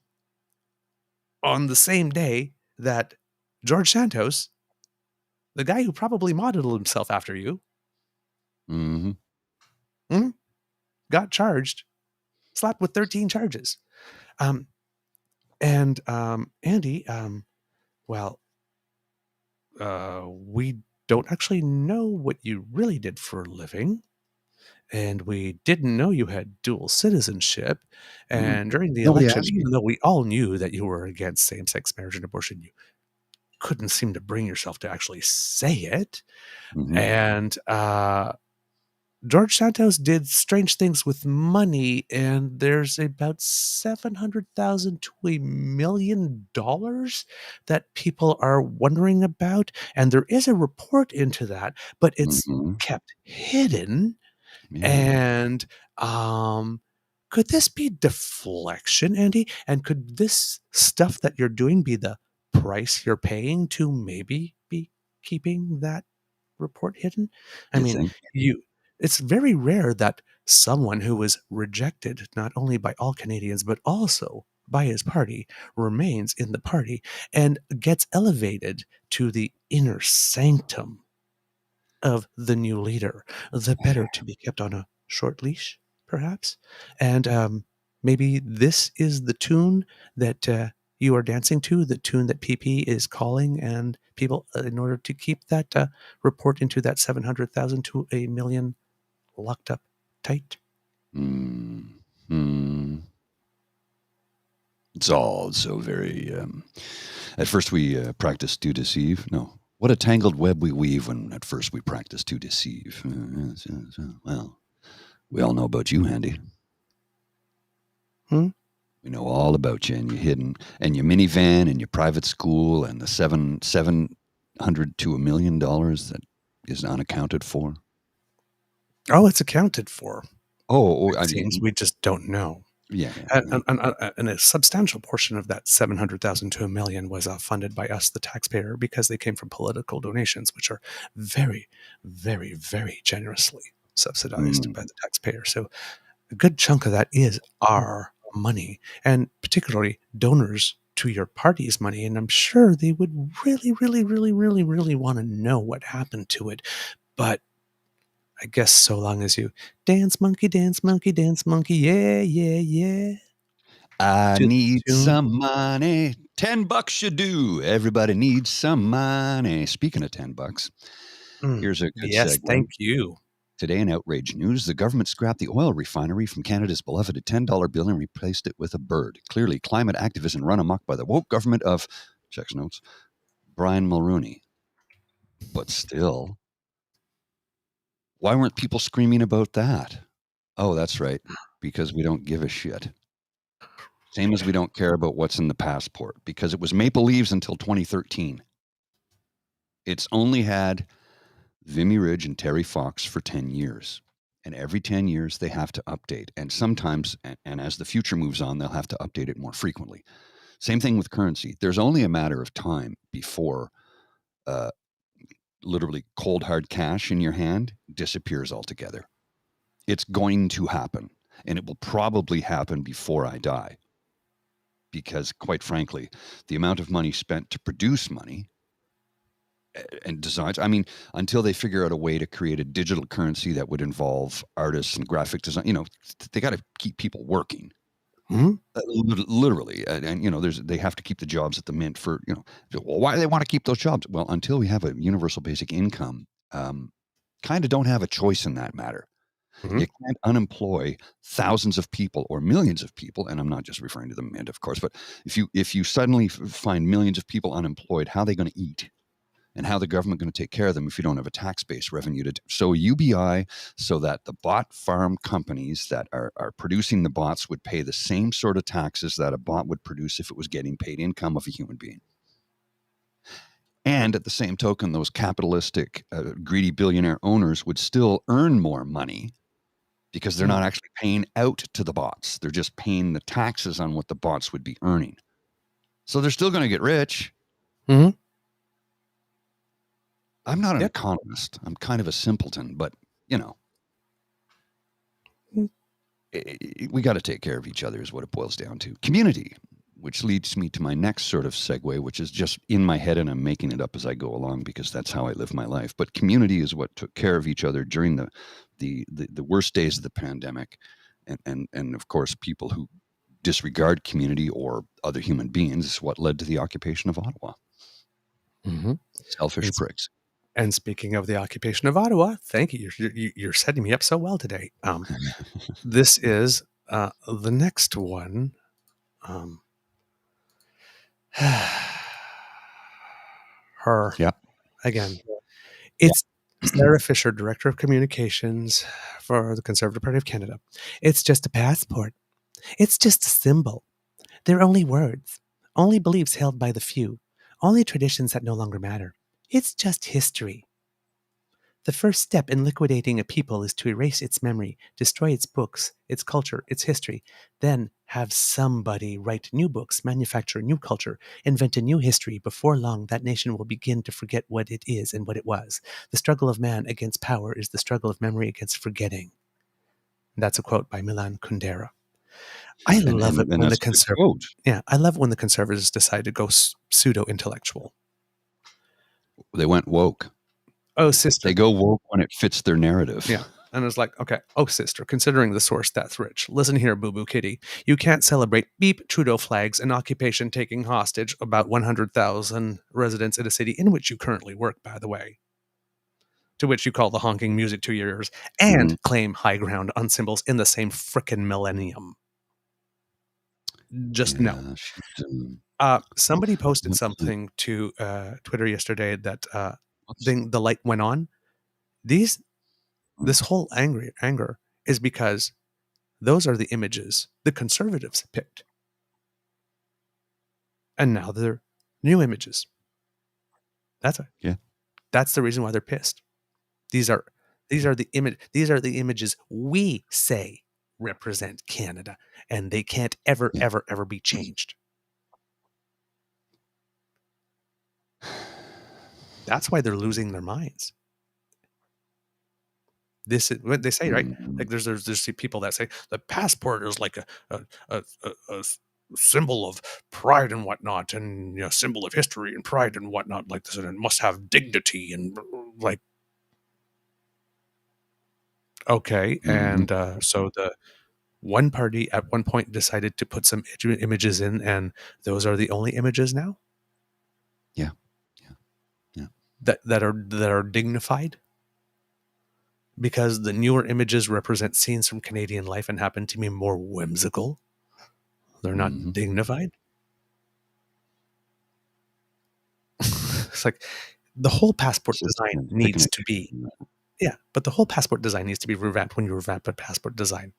on the same day that George Santos, the guy who probably modeled himself after you, got charged, slapped with 13 charges. And Andy, well, we don't actually know what you really did for a living. And we didn't know you had dual citizenship. And during the election, even though we all knew that you were against same-sex marriage and abortion, you couldn't seem to bring yourself to actually say it. And George Santos did strange things with money, and there's about $700,000 to $1 million that people are wondering about. And there is a report into that, but it's kept hidden. And could this be deflection, Andy? And could this stuff that you're doing be the price you're paying to maybe be keeping that report hidden? I mean, it's very rare that someone who was rejected not only by all Canadians, but also by his party remains in the party and gets elevated to the inner sanctum of the new leader, the better to be kept on a short leash, perhaps. And maybe this is the tune that you are dancing to, the tune that PP is calling, and people, in order to keep that report into that 700,000 to a million locked up tight. It's all so very. At first, we practice to deceive. No, what a tangled web we weave when at first we practice to deceive. Well, we all know about you, Handy. Hmm? We know all about you and your hidden and your minivan and your private school and the $700 to $1 million that is unaccounted for. Oh, it's accounted for. Oh, It seems we just don't know. Yeah. And a substantial portion of that 700,000 to $1 million was funded by us, the taxpayer, because they came from political donations, which are very, very, very generously subsidized by the taxpayer. So a good chunk of that is our money, and particularly donors to your party's money. And I'm sure they would really, really, really, really, really want to know what happened to it. But I guess so long as you dance monkey, dance monkey, dance monkey, yeah, yeah, yeah. I To the need tune. some money. $10 should do. Everybody needs some money. Speaking of $10, here's a good Yes, segue. thank you. Today in outrage news, the government scrapped the oil refinery from Canada's beloved $10 bill and replaced it with a bird. Clearly, climate activism run amok by the woke government of, checks notes, Brian Mulroney. But still, why weren't people screaming about that? Oh, that's right, because we don't give a shit. Same as we don't care about what's in the passport, because it was maple leaves until 2013. It's only had Vimy Ridge and Terry Fox for 10 years. And every 10 years, they have to update. And sometimes, and as the future moves on, they'll have to update it more frequently. Same thing with currency. There's only a matter of time before literally cold, hard cash in your hand disappears altogether. It's going to happen. And it will probably happen before I die. Because, quite frankly, the amount of money spent to produce money and designs, I mean, until they figure out a way to create a digital currency that would involve artists and graphic design, they got to keep people working. Literally. And they have to keep the jobs at the mint for, well, why do they want to keep those jobs? Well, until we have a universal basic income, kind of don't have a choice in that matter. You can't unemploy thousands of people or millions of people, and I'm not just referring to the mint, of course, but if you suddenly find millions of people unemployed, how are they going to eat? And how the government going to take care of them if you don't have a tax-based revenue to so UBI, so that the bot farm companies that are producing the bots would pay the same sort of taxes that a bot would produce if it was getting paid income of a human being. And at the same token, those capitalistic, greedy billionaire owners would still earn more money because they're not actually paying out to the bots. They're just paying the taxes on what the bots would be earning. So they're still going to get rich. I'm not an economist. I'm kind of a simpleton, but, we got to take care of each other is what it boils down to. Community, which leads me to my next sort of segue, which is just in my head and I'm making it up as I go along because that's how I live my life. But community is what took care of each other during the worst days of the pandemic. And of course, people who disregard community or other human beings is what led to the occupation of Ottawa. Selfish pricks. And speaking of the occupation of Ottawa, thank you. You're setting me up so well today. This is the next one. Her. Yeah. Again. It's Sarah Fisher, Director of Communications for the Conservative Party of Canada. It's just a passport. It's just a symbol. They're only words, only beliefs held by the few, only traditions that no longer matter. It's just history. The first step in liquidating a people is to erase its memory, destroy its books, its culture, its history, then have somebody write new books, manufacture a new culture, invent a new history. Before long, that nation will begin to forget what it is and what it was. The struggle of man against power is the struggle of memory against forgetting. That's a quote by Milan Kundera. I love it when the conservatives. Yeah, I love when the conservatives decide to go pseudo-intellectual. They went woke. oh, sister. They go woke when it fits their narrative. Yeah. And it's like, okay, oh, sister, considering the source that's rich, listen here, boo boo kitty. You can't celebrate beep Trudeau flags and occupation taking hostage about 100,000 residents in a city in which you currently work, by the way, to which you call the honking music to your ears, and claim high ground on symbols in the same frickin' millennium. Just no. Somebody posted something to Twitter yesterday that the light went on. This whole anger is because those are the images the conservatives picked, and now they're new images. That's the reason why they're pissed. These are the images we say represent Canada, and they can't ever be changed. That's why they're losing their minds. This is what they say, right? Like there's people that say the passport is like a symbol of pride and whatnot, and symbol of history and pride and whatnot, like this, and it must have dignity and like. Okay, and so the one party at one point decided to put some images in, and those are the only images now. Yeah. That are dignified. Because the newer images represent scenes from Canadian life and happen to be more whimsical. They're not dignified. It's like the whole passport design needs to be, but the whole passport design needs to be revamped when you revamp a passport design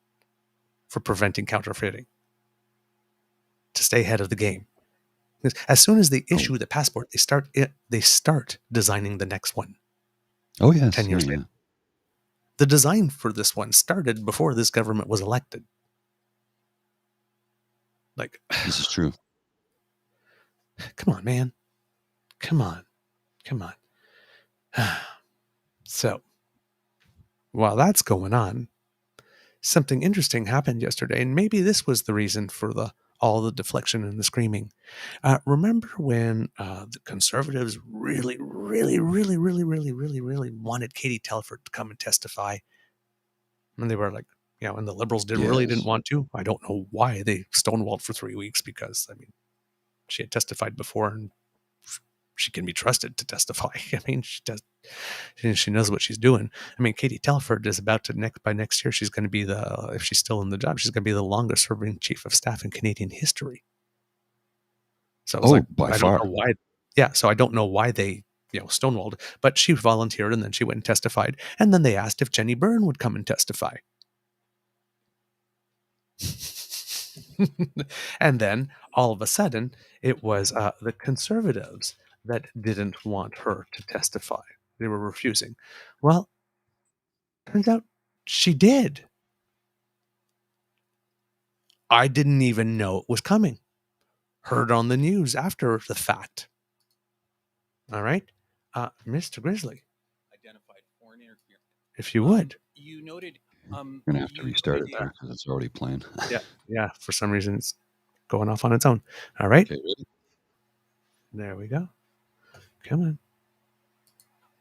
for preventing counterfeiting, to stay ahead of the game. Because as soon as they issue the passport, they start designing the next one. Oh yes, 10 years later. The design for this one started before this government was elected. Like, this is true. Come on, man. Come on. So, while that's going on, something interesting happened yesterday, and maybe this was the reason for all the deflection and the screaming. Remember when the Conservatives really wanted Katie Telford to come and testify? And they were like, and the Liberals really didn't want to. I don't know why they stonewalled for 3 weeks, because, I mean, she had testified before, and she can be trusted to testify. I mean, she does. She knows what she's doing. I mean, Katie Telford is about to by next year, she's going to be if she's still in the job, she's going to be the longest serving chief of staff in Canadian history. So by I far. don't know why. Yeah. So I don't know why they, stonewalled, but she volunteered, and then she went and testified. And then they asked if Jenny Byrne would come and testify. And then all of a sudden it was the Conservatives that didn't want her to testify. They were refusing. Well, turns out she did. I didn't even know it was coming. Heard on the news after the fact. All right. Mr. Grizzly. Identified foreign interference. If you would. You noted... You're going to have to restart it there because it's already playing. Yeah. For some reason, it's going off on its own. All right. Okay, ready? There we go. Come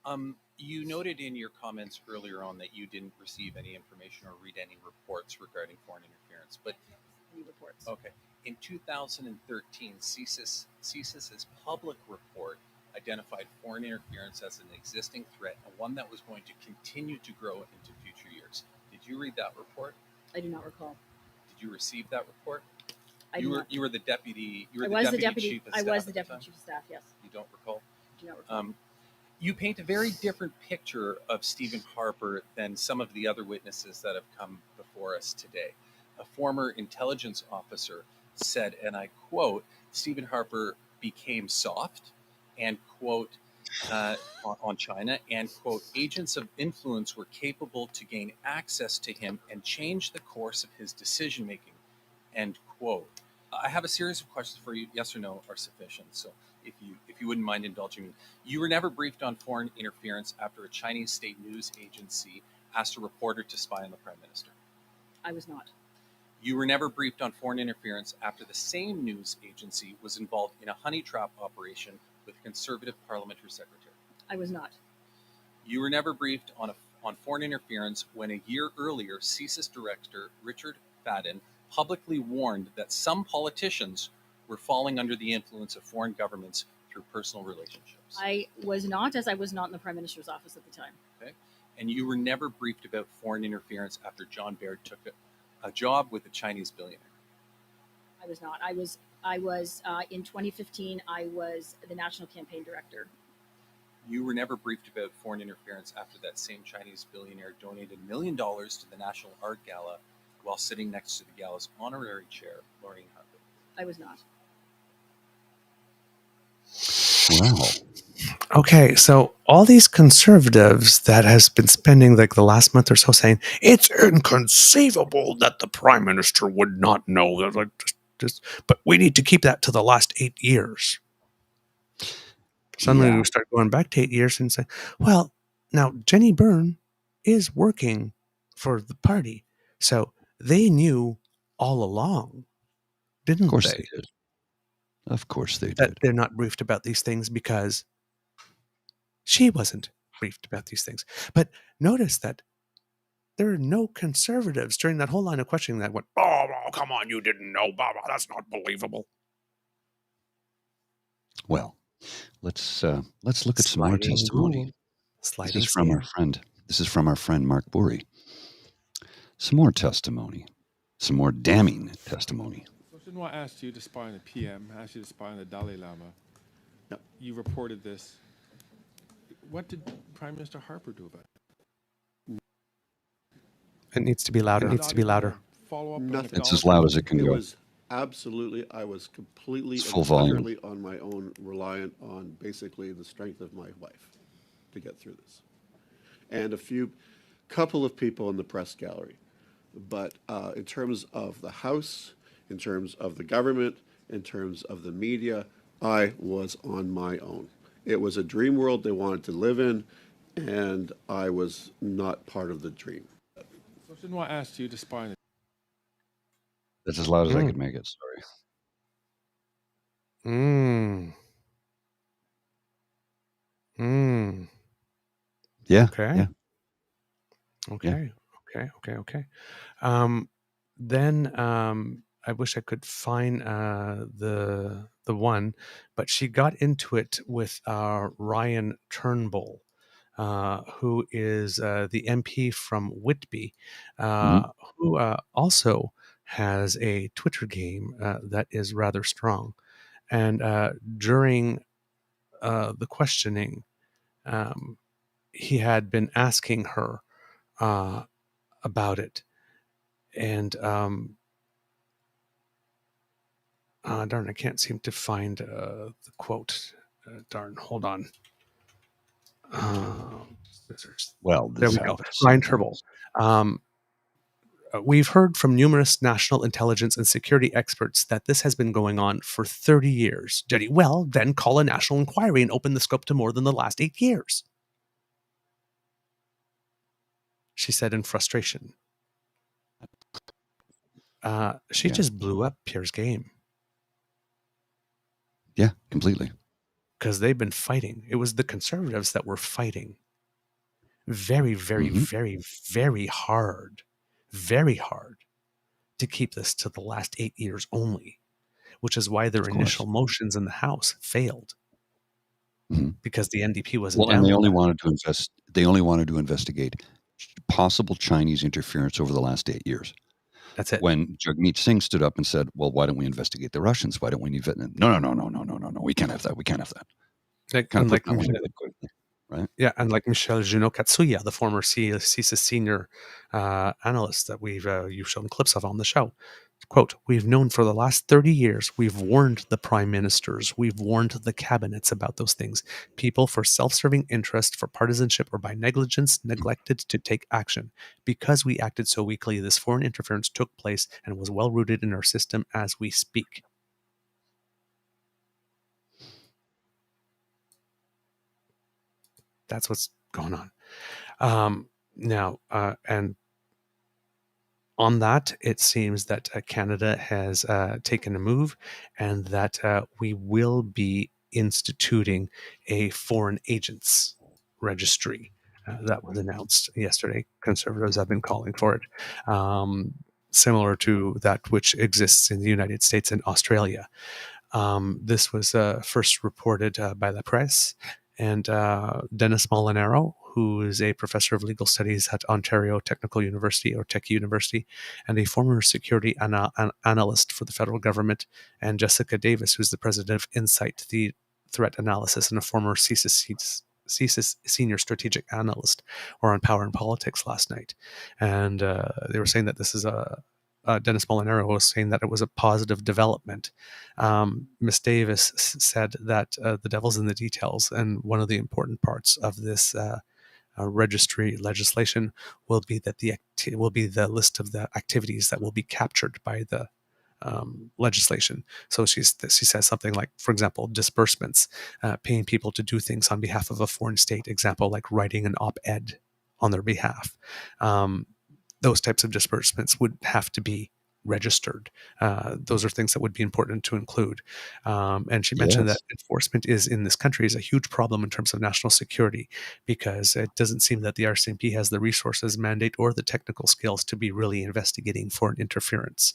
on. You noted in your comments earlier on that you didn't receive any information or read any reports regarding foreign interference, but... Any reports? Okay. In 2013, CSIS's public report identified foreign interference as an existing threat and one that was going to continue to grow into future years. Did you read that report? I do not recall. Did you receive that report? You were the deputy. I was the deputy chief of staff. Yes. You don't recall? I do not recall. You paint a very different picture of Stephen Harper than some of the other witnesses that have come before us today. A former intelligence officer said, and I quote, Stephen Harper became soft, and quote, on China, and quote, agents of influence were capable to gain access to him and change the course of his decision making, end quote. I have a series of questions for you. Yes or no are sufficient. So if you wouldn't mind indulging me. You were never briefed on foreign interference after a Chinese state news agency asked a reporter to spy on the Prime Minister. I was not. You were never briefed on foreign interference after the same news agency was involved in a honey trap operation with Conservative Parliamentary Secretary. I was not. You were never briefed on foreign interference when a year earlier, CSIS director Richard Fadden publicly warned that some politicians were falling under the influence of foreign governments through personal relationships. I was not, as I was not in the Prime Minister's office at the time. Okay. And you were never briefed about foreign interference after John Baird took a job with a Chinese billionaire. I was not. I was in 2015. I was the national campaign director. You were never briefed about foreign interference after that same Chinese billionaire donated $1 million to the National Art Gala while sitting next to the gala's honorary chair, Maureen Harper. I was not. Wow. Okay, so all these conservatives that has been spending like the last month or so saying it's inconceivable that the prime minister would not know that, like, but we need to keep that to the last 8 years. Suddenly we start going back to 8 years and say, well, now Jenny Byrne is working for the party, so they knew all along, didn't they? Of course they did. Of course they That did. they're not briefed about these things because she wasn't briefed about these things. But notice that there are no conservatives during that whole line of questioning that went, oh, come on, you didn't know, that's not believable. Well, let's look at some more testimony. This is from our friend Mark Burry. Some more testimony. Some more damning testimony. I asked you to spy on the PM, asked you to spy on the Dalai Lama. Now, you reported this. What did Prime Minister Harper do about it? It needs to be louder. It needs to be louder. Follow up. Nothing. It's as loud as it can go. I was completely It's full volume. on my own, reliant on basically the strength of my wife to get through this. And couple of people in the press gallery. But in terms of the House, in terms of the government, in terms of the media, I was on my own. It was a dream world they wanted to live in, and I was not part of the dream. So shouldn't I ask you to spy on it? That's as loud as I could make it. Sorry. Yeah. Okay. Yeah. Okay. Yeah. Okay. Then I wish I could find the one, but she got into it with Ryan Turnbull, who is the MP from Whitby, who also has a Twitter game that is rather strong. And during the questioning, he had been asking her about it. And darn, I can't seem to find the quote. Darn, hold on. Well, there we go. Ryan Turnbull. We've heard from numerous national intelligence and security experts that this has been going on for 30 years. Jenny, well, then call a national inquiry and open the scope to more than the last 8 years, she said in frustration. She just blew up Pierre's game. Yeah, completely. Because they've been fighting. It was the conservatives that were fighting very, very, very, very hard to keep this to the last 8 years only, which is why their initial motions in the House failed. Because the NDP wasn't down. And they only wanted to invest. They only wanted to investigate possible Chinese interference over the last 8 years. That's it. When Jagmeet Singh stood up and said, "Well, why don't we investigate the Russians? Why don't we need No. We can't have that. We can't have that." Right? Yeah, and like Michel Junot-Katsuya, the former CSIS senior analyst that you've shown clips of on the show. Quote, "We've known for the last 30 years, we've warned the prime ministers, we've warned the cabinets about those things. People for self-serving interest, for partisanship, or by negligence neglected to take action. Because we acted so weakly, this foreign interference took place and was well rooted in our system as we speak." That's what's going on. Now, and on that, it seems that Canada has taken a move, and that we will be instituting a foreign agents registry that was announced yesterday. Conservatives have been calling for it, similar to that which exists in the United States and Australia. This was first reported by the press, and Dennis Molinaro, who is a professor of legal studies at Ontario Technical University, or Tech University, and a former security analyst for the federal government, and Jessica Davis, who's the president of Insight, the threat analysis, and a former CSIS senior strategic analyst, were on Power and Politics last night. And they were saying that this is Dennis Molinaro was saying that it was a positive development. Ms. Davis said that the devil's in the details, and one of the important parts of this registry legislation will be that will be the list of the activities that will be captured by the legislation. So she says something like, for example, disbursements, paying people to do things on behalf of a foreign state. Example, like writing an op-ed on their behalf. Those types of disbursements would have to be registered. Those are things that would be important to include. And she mentioned that enforcement is in this country is a huge problem in terms of national security, because it doesn't seem that the RCMP has the resources, mandate, or the technical skills to be really investigating foreign interference.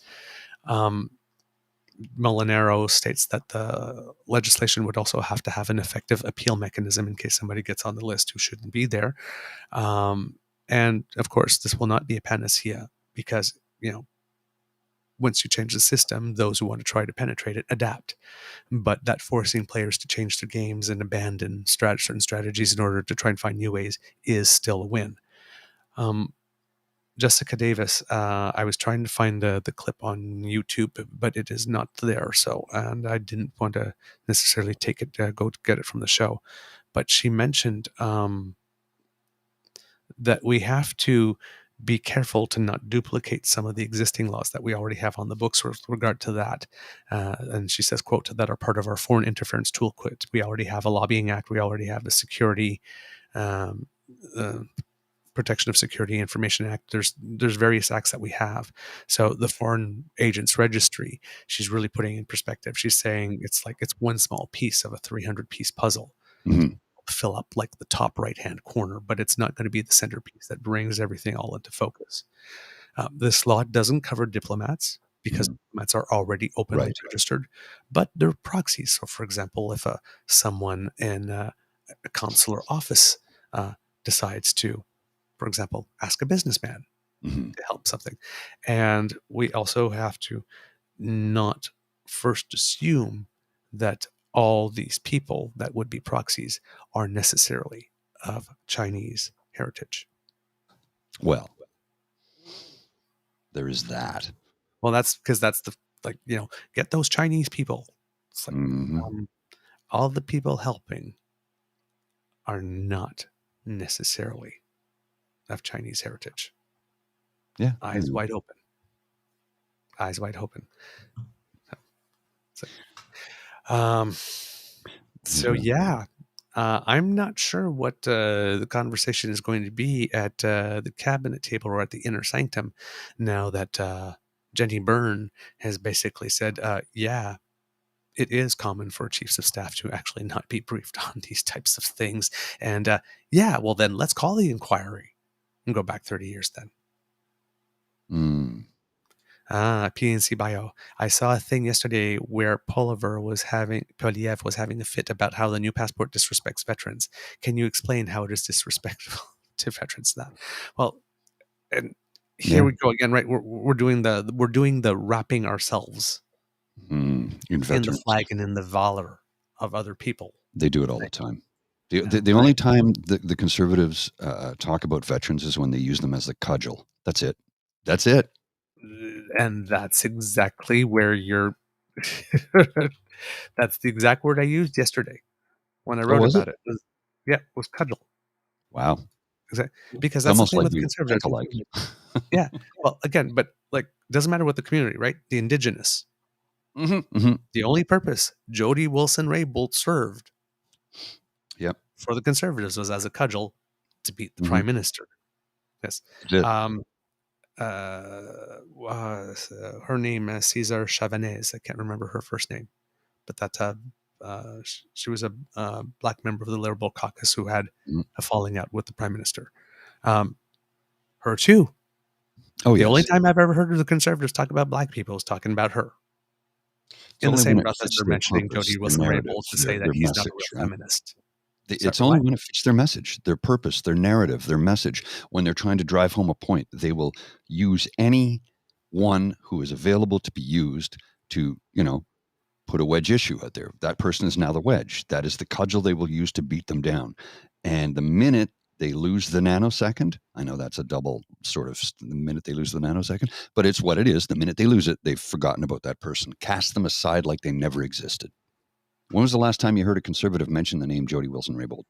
Molinaro states that the legislation would also have to have an effective appeal mechanism in case somebody gets on the list who shouldn't be there. And of course, this will not be a panacea, because, once you change the system, those who want to try to penetrate it adapt. But that forcing players to change their games and abandon certain strategies in order to try and find new ways is still a win. Jessica Davis, I was trying to find the clip on YouTube, but it is not there. And I didn't want to necessarily take it, go to get it from the show. But she mentioned that we have to be careful to not duplicate some of the existing laws that we already have on the books with regard to that. And she says, quote, that are part of our foreign interference toolkit. We already have a lobbying act. We already have the security, Protection of Security Information Act. There's various acts that we have. So the Foreign Agents Registry, she's really putting in perspective. She's saying it's one small piece of a 300-piece puzzle. Mm-hmm. Fill up like the top right-hand corner, but it's not going to be the centerpiece that brings everything all into focus. This law doesn't cover diplomats, because diplomats are already openly registered, but they're proxies. So, for example, if someone in a consular office decides to, for example, ask a businessman to help something, and we also have to not first assume that all these people that would be proxies are necessarily of Chinese heritage. Well, there is that. Well, that's because that's get those Chinese people. It's like, all the people helping are not necessarily of Chinese heritage. Yeah. Eyes wide open. Eyes wide open. So yeah, I'm not sure what the conversation is going to be at the cabinet table or at the inner sanctum, now that Jenny Byrne has basically said, yeah, it is common for chiefs of staff to actually not be briefed on these types of things. And yeah, well then let's call the inquiry and go back 30 years then. PNC bio. I saw a thing yesterday where Poilievre was having a fit about how the new passport disrespects veterans. Can you explain how it is disrespectful to veterans? That well, and here we go again. Right, we're doing the wrapping ourselves in the flag and in the valor of other people. They do it all the time. The only time the Conservatives talk about veterans is when they use them as a cudgel. That's it. That's it. And that's exactly where you're. That's the exact word I used yesterday when I wrote about it. It was cudgel. Wow. Exactly. Because that's almost the thing like with the Conservatives. Yeah. Well, again, but doesn't matter what the community, right? The indigenous. The only purpose Jody Wilson-Raybould served for the Conservatives was as a cudgel to beat the Prime Minister. Yes. Her name is Cesar Chavez. I can't remember her first name, but that's she was a black member of the Liberal caucus who had a falling out with the prime minister. Her too. Oh, The only yes. time I've ever heard the Conservatives talk about black people is talking about her. It's In the only same when it breath as fits they're their mentioning purpose, Jody their Wilson-Raybould narrative, to say that their he's not a message, real right? feminist. It's Sorry, only what? when it fits their message, their purpose, their narrative, their message. When they're trying to drive home a point, they will use anyone who is available to be used to, put a wedge issue out there. That person is now the wedge. That is the cudgel they will use to beat them down. And the minute they lose the nanosecond, I know that's a double sort of, the minute they lose the nanosecond, but it's what it is. The minute they lose it, they've forgotten about that person, cast them aside like they never existed. When was the last time you heard a Conservative mention the name Jody Wilson-Raybould?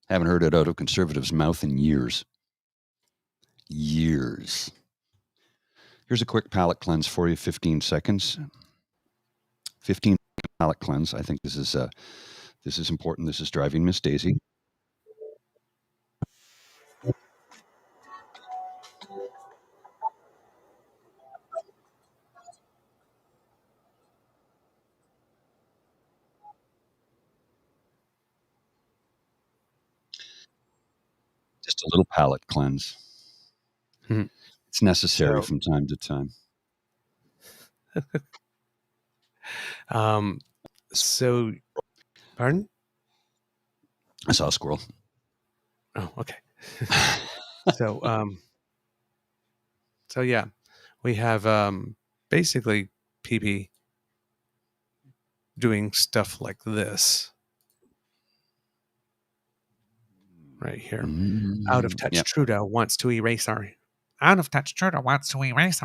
Haven't heard it out of Conservatives' mouth in years. Years. Here's a quick palate cleanse for you, 15 seconds. 15 palate cleanse. I think this is important. This is driving Miss Daisy. Just a little palate cleanse. Hmm. It's necessary So- from time to time. So, pardon? I saw a squirrel. Oh, okay. So, so yeah, we have basically PP doing stuff like this right here. Out of touch Yep. Trudeau wants to erase our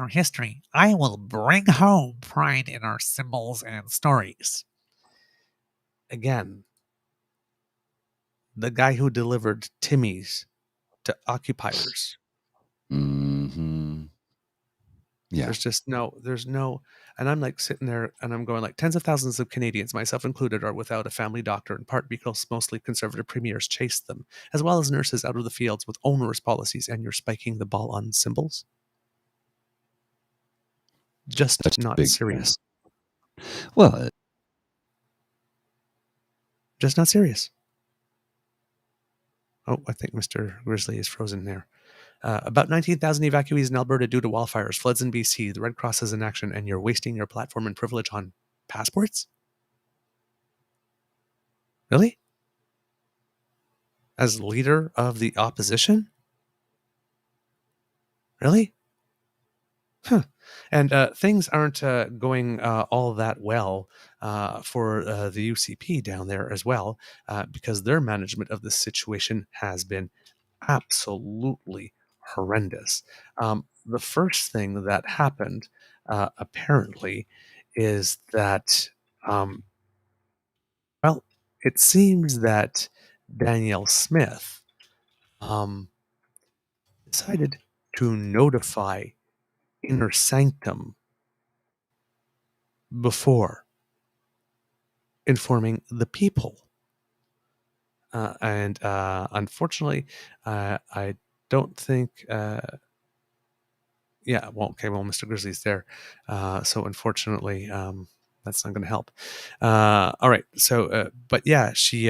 history. I will bring home pride in our symbols and stories. Again, the guy who delivered Timmy's to occupiers. Mm-hmm. Yeah. There's no, and I'm like sitting there and I'm going like tens of thousands of Canadians, myself included, are without a family doctor, in part because mostly Conservative premiers chased them, as well as nurses out of the fields with onerous policies, and you're spiking the ball on symbols? Just That's not big. serious. Well, Just not serious. Oh, I think Mr. Grizzly is frozen there. About 19,000 evacuees in Alberta due to wildfires, floods in BC, the Red Cross is in action, and you're wasting your platform and privilege on passports? Really? As leader of the opposition? Really? Huh. And things aren't going all that well for the UCP down there as well, because their management of this situation has been absolutely horrendous. The first thing that happened, apparently, is that, well, it seems that Danielle Smith decided to notify Inner Sanctum before informing the people. And unfortunately, I don't think... yeah, well, okay, well, Mr. Grizzly's there. So unfortunately, that's not going to help. All right, so, but yeah, she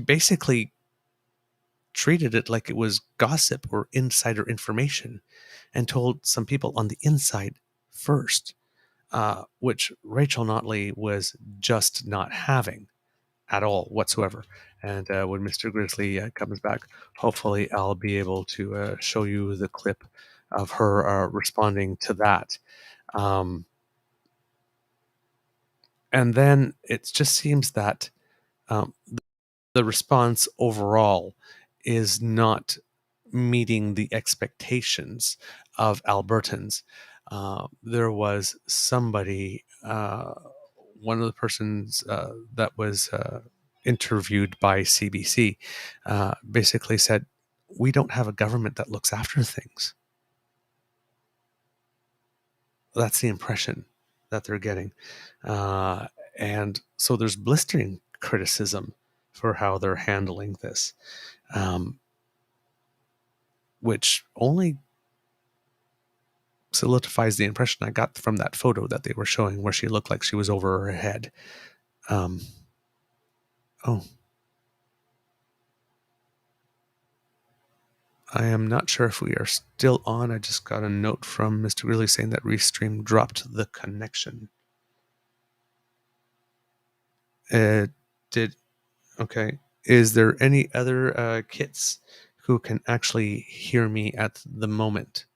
basically treated it like it was gossip or insider information and told some people on the inside first, which Rachel Notley was just not having at all whatsoever. And when Mr. Grizzly comes back, hopefully I'll be able to show you the clip of her responding to that. And then it just seems that the response overall is not meeting the expectations of Albertans. There was somebody, one of the persons that was interviewed by CBC, basically said, "We don't have a government that looks after things." That's the impression that they're getting. And so there's blistering criticism for how they're handling this, which only solidifies the impression I got from that photo that they were showing where she looked like she was over her head. Oh. I am not sure if we are still on. I just got a note from Mr. Greeley saying that Restream dropped the connection. Okay. Is there any other kits who can actually hear me at the moment?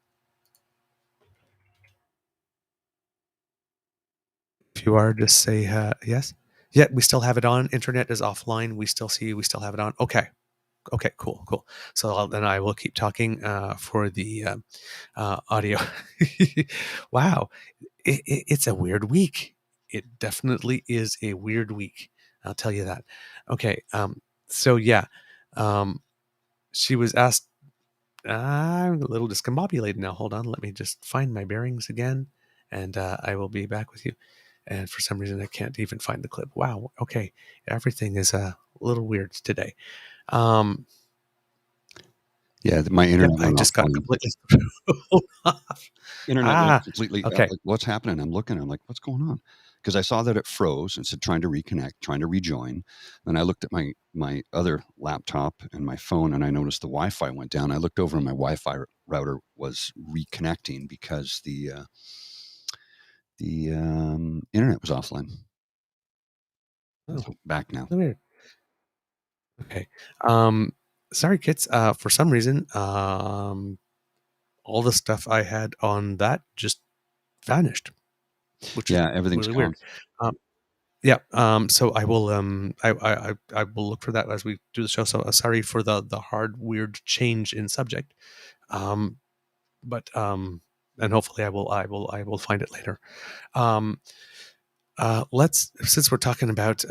If you are, just say yes. Yeah, we still have it on. Internet is offline. We still see you. We still have it on. Okay. Okay, cool. So then I will keep talking for the audio. Wow. It's a weird week. It definitely is a weird week. I'll tell you that. Okay. So yeah, she was asked, I'm a little discombobulated now. Hold on. Let me just find my bearings again, and I will be back with you. And for some reason, I can't even find the clip. Wow. Okay. Everything is a little weird today. Yeah, my internet I went just got offline. completely thrown off. Internet went completely. Okay. Like, what's happening? I'm looking. I'm like, what's going on? Because I saw that it froze and said trying to reconnect, trying to rejoin. Then I looked at my other laptop and my phone, and I noticed the Wi-Fi went down. I looked over, and my Wi-Fi router was reconnecting because the internet was offline. Oh, so back now. Weird. Okay. Sorry, kids. For some reason, all the stuff I had on that just vanished, which is everything's really gone. weird. Yeah. So I will I will look for that as we do the show. So sorry for the hard weird change in subject. But and hopefully I will find it later. Let's, since we're talking about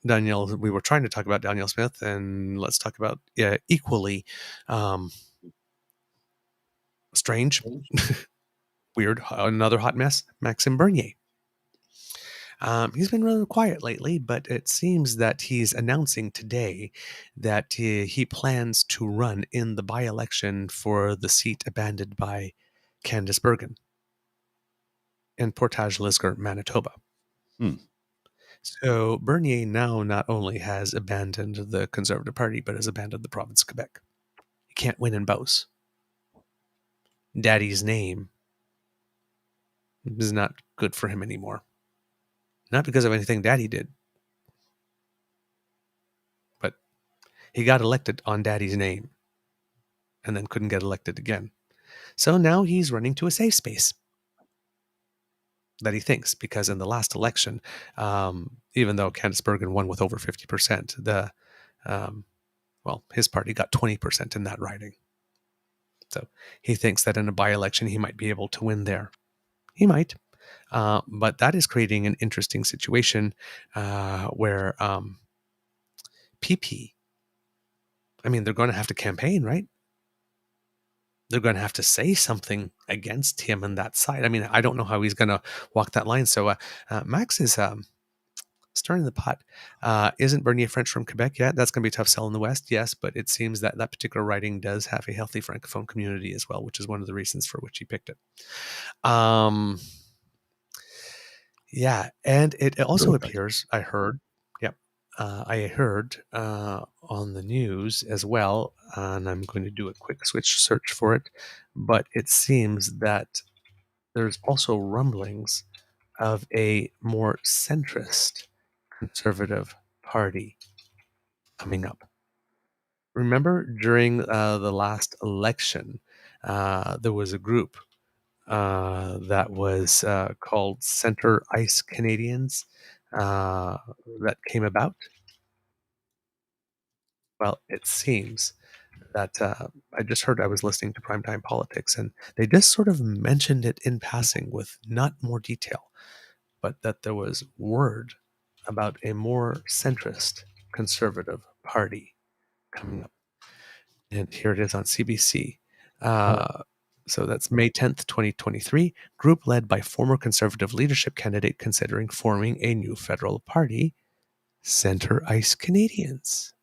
Danielle, we were trying to talk about Danielle Smith, and let's talk about equally strange, weird, another hot mess, Maxime Bernier. He's been rather quiet lately, but it seems that he's announcing today that he plans to run in the by-election for the seat abandoned by Candice Bergen in Portage Lisgar, Manitoba. So Bernier now not only has abandoned the Conservative Party, but has abandoned the province of Quebec. He can't win in Beauce. Daddy's name is not good for him anymore. Not because of anything Daddy did, but he got elected on Daddy's name and then couldn't get elected again. So now he's running to a safe space that he thinks, because in the last election, even though Candice Bergen won with over 50%, his party got 20% in that riding. So he thinks that in a by-election, he might be able to win there. He might. But that is creating an interesting situation where PP, I mean, they're going to have to campaign, right? They're going to have to say something against him on that side. I mean, I don't know how he's going to walk that line. So Max is stirring the pot. Isn't Bernier French from Quebec yet? That's going to be a tough sell in the West, yes, but it seems that that particular riding does have a healthy Francophone community as well, which is one of the reasons for which he picked it. Yeah, and it also appears, I heard, I heard on the news as well, and I'm going to do a quick switch search for it, but it seems that there's also rumblings of a more centrist Conservative Party coming up. Remember, during the last election, there was a group that was called Center Ice Canadians that came about. Well, it seems that I just heard, I was listening to Primetime Politics, and they just sort of mentioned it in passing with not more detail, but that there was word about a more centrist Conservative Party coming up. And here it is on CBC. So that's May 10th, 2023. Group led by former Conservative leadership candidate considering forming a new federal party, Center Ice Canadians.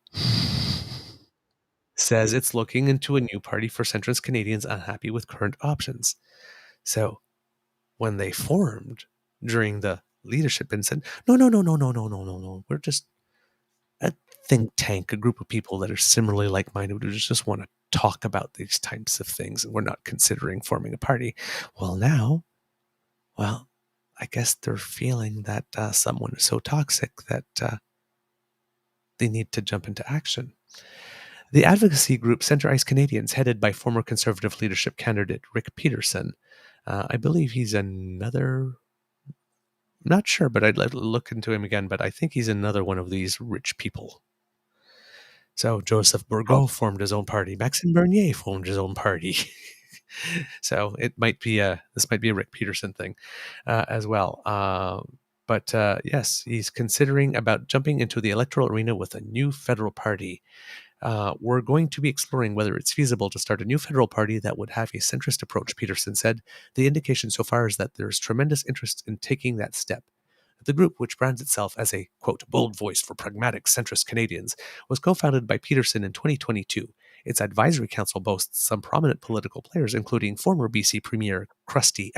Says it's looking into a new party for centrist Canadians unhappy with current options. So when they formed during the leadership and said, no, we're just a think tank, a group of people that are similarly like-minded who just want to talk about these types of things, and we're not considering forming a party. Well, now, I guess they're feeling that someone is so toxic that they need to jump into action. The advocacy group Centre Ice Canadians, headed by former Conservative leadership candidate Rick Peterson, I believe he's another, not sure, but I'd like to look into him again, but I think he's another one of these rich people. So Joseph Bourgault formed his own party. Maxime Bernier formed his own party. So it might be this might be a Rick Peterson thing as well. But yes, he's considering about jumping into the electoral arena with a new federal party. We're going to be exploring whether it's feasible to start a new federal party that would have a centrist approach, Peterson said. The indication so far is that there's tremendous interest in taking that step. The group, which brands itself as a, quote, bold voice for pragmatic centrist Canadians, was co-founded by Peterson in 2022. Its advisory council boasts some prominent political players, including former BC Premier Christy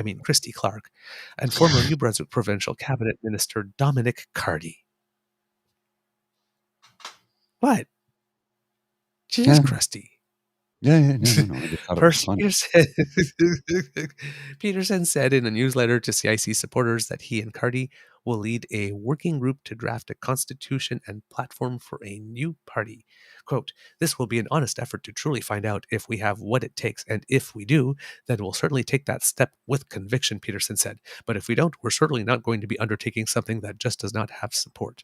Clark and former New Brunswick Provincial Cabinet Minister Dominic Cardy. What? She is crusty. Yeah. No. I just thought it was funny. Peterson said in a newsletter to CIC supporters that he and Cardy will lead a working group to draft a constitution and platform for a new party. Quote, this will be an honest effort to truly find out if we have what it takes, and if we do, then we'll certainly take that step with conviction, Peterson said. But if we don't, we're certainly not going to be undertaking something that just does not have support.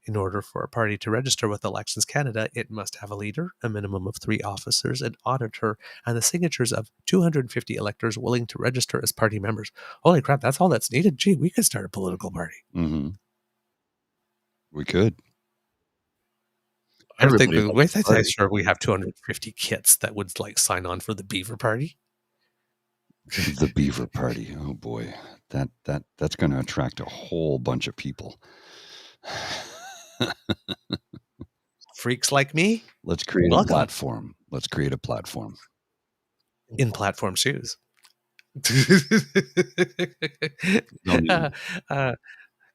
In order for a party to register with Elections Canada, it must have a leader, a minimum of 3 officers, an auditor, and the signatures of 250 electors willing to register as party members. Holy crap, that's all that's needed? Gee, we could start a political party. Mm-hmm. We could. I don't think I'm sure we have 250 kits that would sign on for the Beaver Party. The Beaver Party. Oh boy, that's going to attract a whole bunch of people. Freaks like me. Let's create a platform. In platform shoes.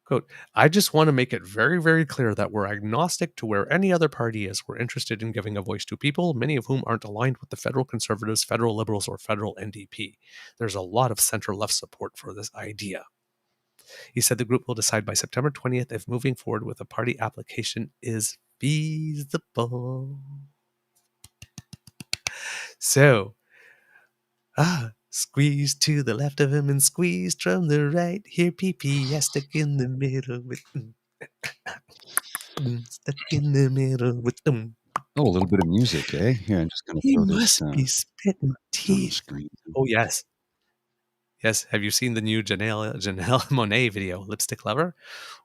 Quote, I just want to make it very, very clear that we're agnostic to where any other party is. We're interested in giving a voice to people, many of whom aren't aligned with the federal Conservatives, federal Liberals, or federal NDP. There's a lot of center-left support for this idea. He said the group will decide by September 20th if moving forward with a party application is feasible. So, squeeze to the left of him and squeeze from the right. Here, PP, stuck in the middle with stuck in the middle with them. Oh, a little bit of music, eh? Here, I'm just going to throw this. He must be spitting teeth. Screen. Oh, yes. Yes, have you seen the new Janelle Monáe video, Lipstick Lover?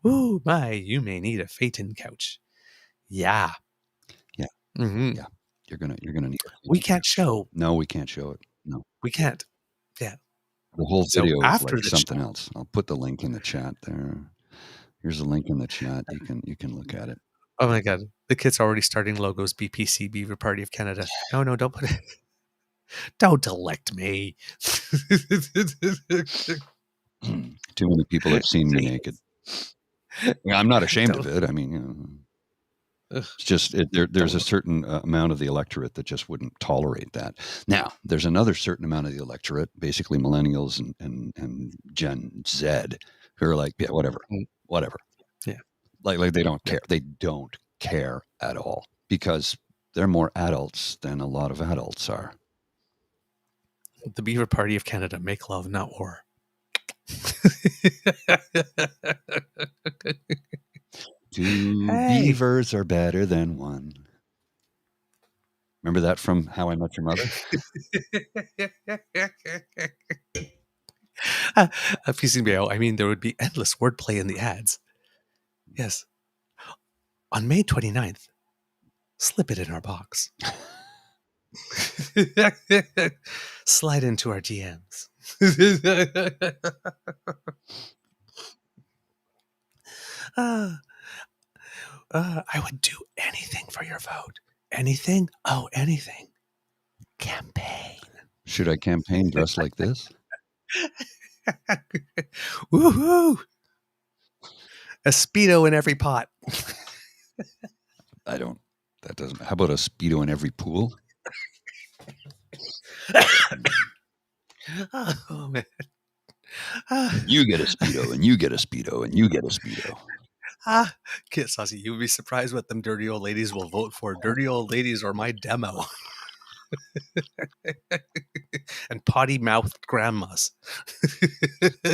Ooh, my, you may need a Phaeton couch. Yeah. Yeah. Mm-hmm. Yeah. You're gonna need it. We can't show. No, we can't show it. No. We can't. Yeah. The whole video after is like something else. I'll put the link in the chat there. Here's a link in the chat. You can look at it. Oh my God. The kit's already starting logos, BPC, Beaver Party of Canada. No, don't put it. Don't elect me. Too many people have seen me naked. I'm not ashamed of it. I mean, it's just there's a certain amount of the electorate that just wouldn't tolerate that. Now, there's another certain amount of the electorate, basically millennials and Gen Z, who are like, yeah, whatever. Yeah, like they don't care. They don't care at all because they're more adults than a lot of adults are. The Beaver Party of Canada, make love, not war. Two beavers are better than one. Remember that from How I Met Your Mother? PCBO, I mean, there would be endless wordplay in the ads. Yes. On May 29th, slip it in our box. Slide into our DMs. I would do anything for your vote. Anything? Oh, anything. Campaign. Should I campaign dressed like this? Woohoo! A Speedo in every pot. I don't. That doesn't. How about a Speedo in every pool? Oh, man. Ah, You get a Speedo, and you get a Speedo, and you get a Speedo. Kid Saucy, you would be surprised what them dirty old ladies will vote for. Dirty old ladies or my demo. And potty mouthed grandmas.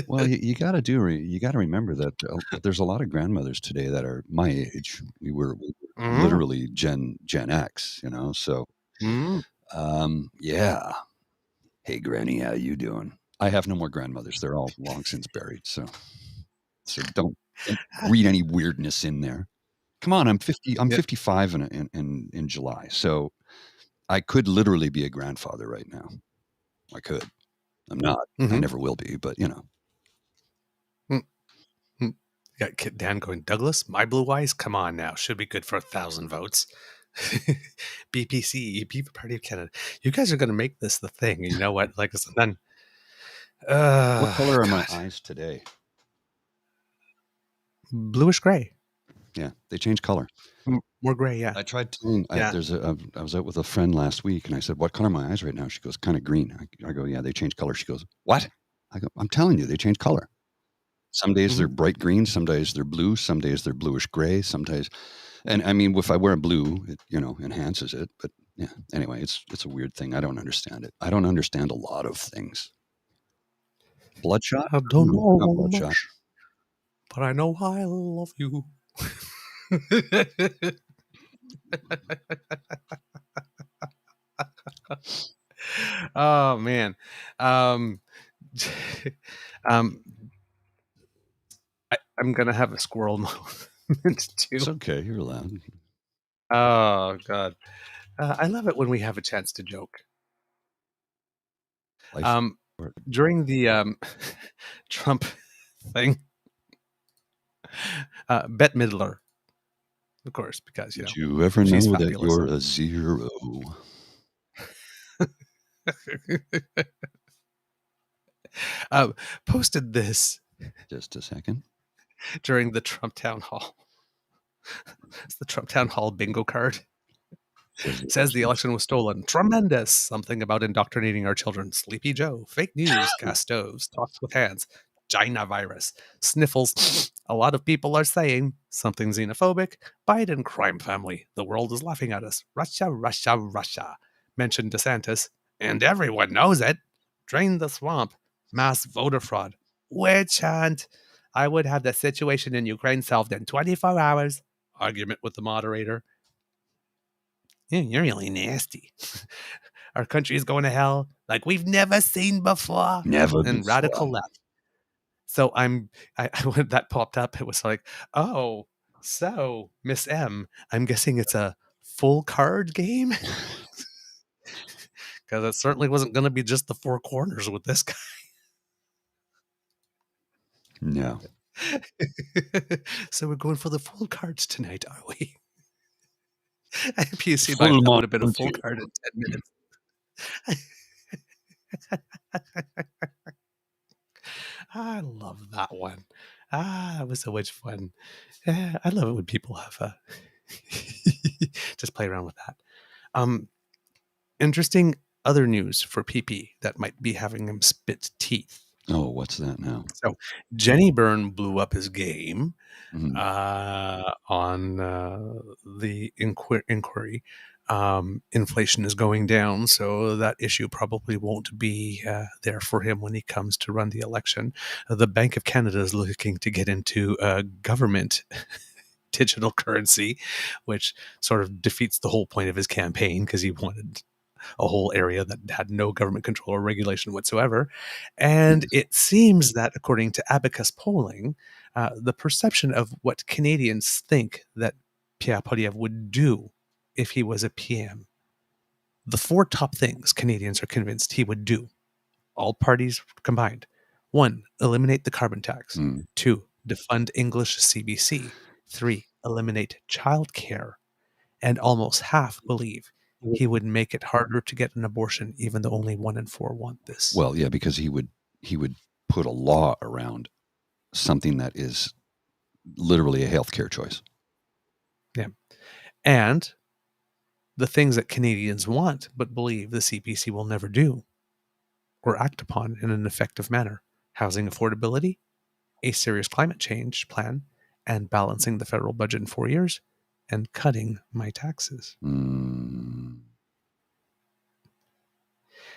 Well, you got to you got to remember that there's a lot of grandmothers today that are my age. We were literally Gen X, you know. So, yeah. Hey, Granny, how you doing? I have no more grandmothers. They're all long since buried. So don't read any weirdness in there. Come on, I'm 50. I'm 55 in July. So I could literally be a grandfather right now. I could. I'm not. I never will be, but you know. You got Kit Dan going, Douglas, my blue eyes? Come on now. Should be good for 1,000 votes. BPC, Beaver Party of Canada. You guys are going to make this the thing. You know what? Like, then. What color are my eyes today? Bluish gray. Yeah, they change color. More gray, yeah. I tried to. I was out with a friend last week, and I said, "What color are my eyes right now?" She goes, "Kind of green." I go, "Yeah, they change color." She goes, "What?" I go, "I'm telling you, they change color. Some days they're bright green, some days they're blue, some days they're bluish gray, sometimes." And I mean, if I wear blue, it enhances it. But yeah, anyway, it's a weird thing. I don't understand it. I don't understand a lot of things. Bloodshot? I don't know Bloodshot. much, but I know I love you. Oh man. I'm gonna have a squirrel moment too. It's okay, you're allowed. Oh god. I love it when we have a chance to joke. During the Trump thing, Bette Midler, of course, because Did you ever she's know that fabulous. you're a zero? Posted this. Just a second. During the Trump town hall. It's the Trump town hall bingo card. Says the election was stolen. Tremendous. Something about indoctrinating our children. Sleepy Joe. Fake news. Gas stoves. Talks with hands. China virus. Sniffles. A lot of people are saying something xenophobic. Biden crime family. The world is laughing at us. Russia, Russia, Russia. Mentioned DeSantis. And everyone knows it. Drain the swamp. Mass voter fraud. Witch hunt. I would have the situation in Ukraine solved in 24 hours. Argument with the moderator. Yeah, you're really nasty. Our country is going to hell like we've never seen before. And radical left. So when that popped up, it was like, oh, so Miss M, I'm guessing it's a full card game. Because it certainly wasn't going to be just the four corners with this guy. No. So we're going for the full cards tonight, are we? PUC that would have been a full card in 10 minutes. I love that one. That was so much fun. I love it when people have just play around with that. Interesting other news for PP that might be having him spit teeth. Oh, what's that now? So Jenny Byrne blew up his game on the inquiry. Inflation is going down, so that issue probably won't be there for him when he comes to run the election. The Bank of Canada is looking to get into government digital currency, which sort of defeats the whole point of his campaign because he wanted a whole area that had no government control or regulation whatsoever. And it seems that according to Abacus polling, the perception of what Canadians think that Pierre Poilievre would do if he was a PM, the four top things Canadians are convinced he would do, all parties combined. 1, eliminate the carbon tax. 2, defund English CBC. 3, eliminate childcare. And almost half believe he would make it harder to get an abortion, even though only 1 in 4 want this. Well, yeah, because he would he would put a law around something that is literally a healthcare choice. Yeah. And the things that Canadians want but believe the CPC will never do or act upon in an effective manner: housing affordability, a serious climate change plan, and balancing the federal budget in 4 years, and cutting my taxes. Mm.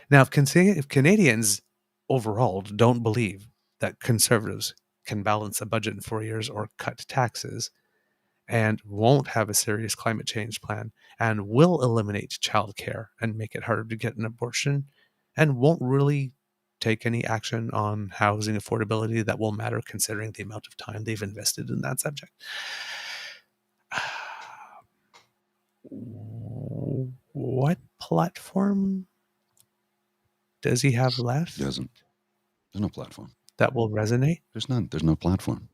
Now, if Canadians overall don't believe that Conservatives can balance a budget in 4 years or cut taxes, and won't have a serious climate change plan, and will eliminate childcare and make it harder to get an abortion, and won't really take any action on housing affordability that will matter considering the amount of time they've invested in that subject, what platform does he have left Doesn't. There's no platform. that will resonate? There's none. There's no platform.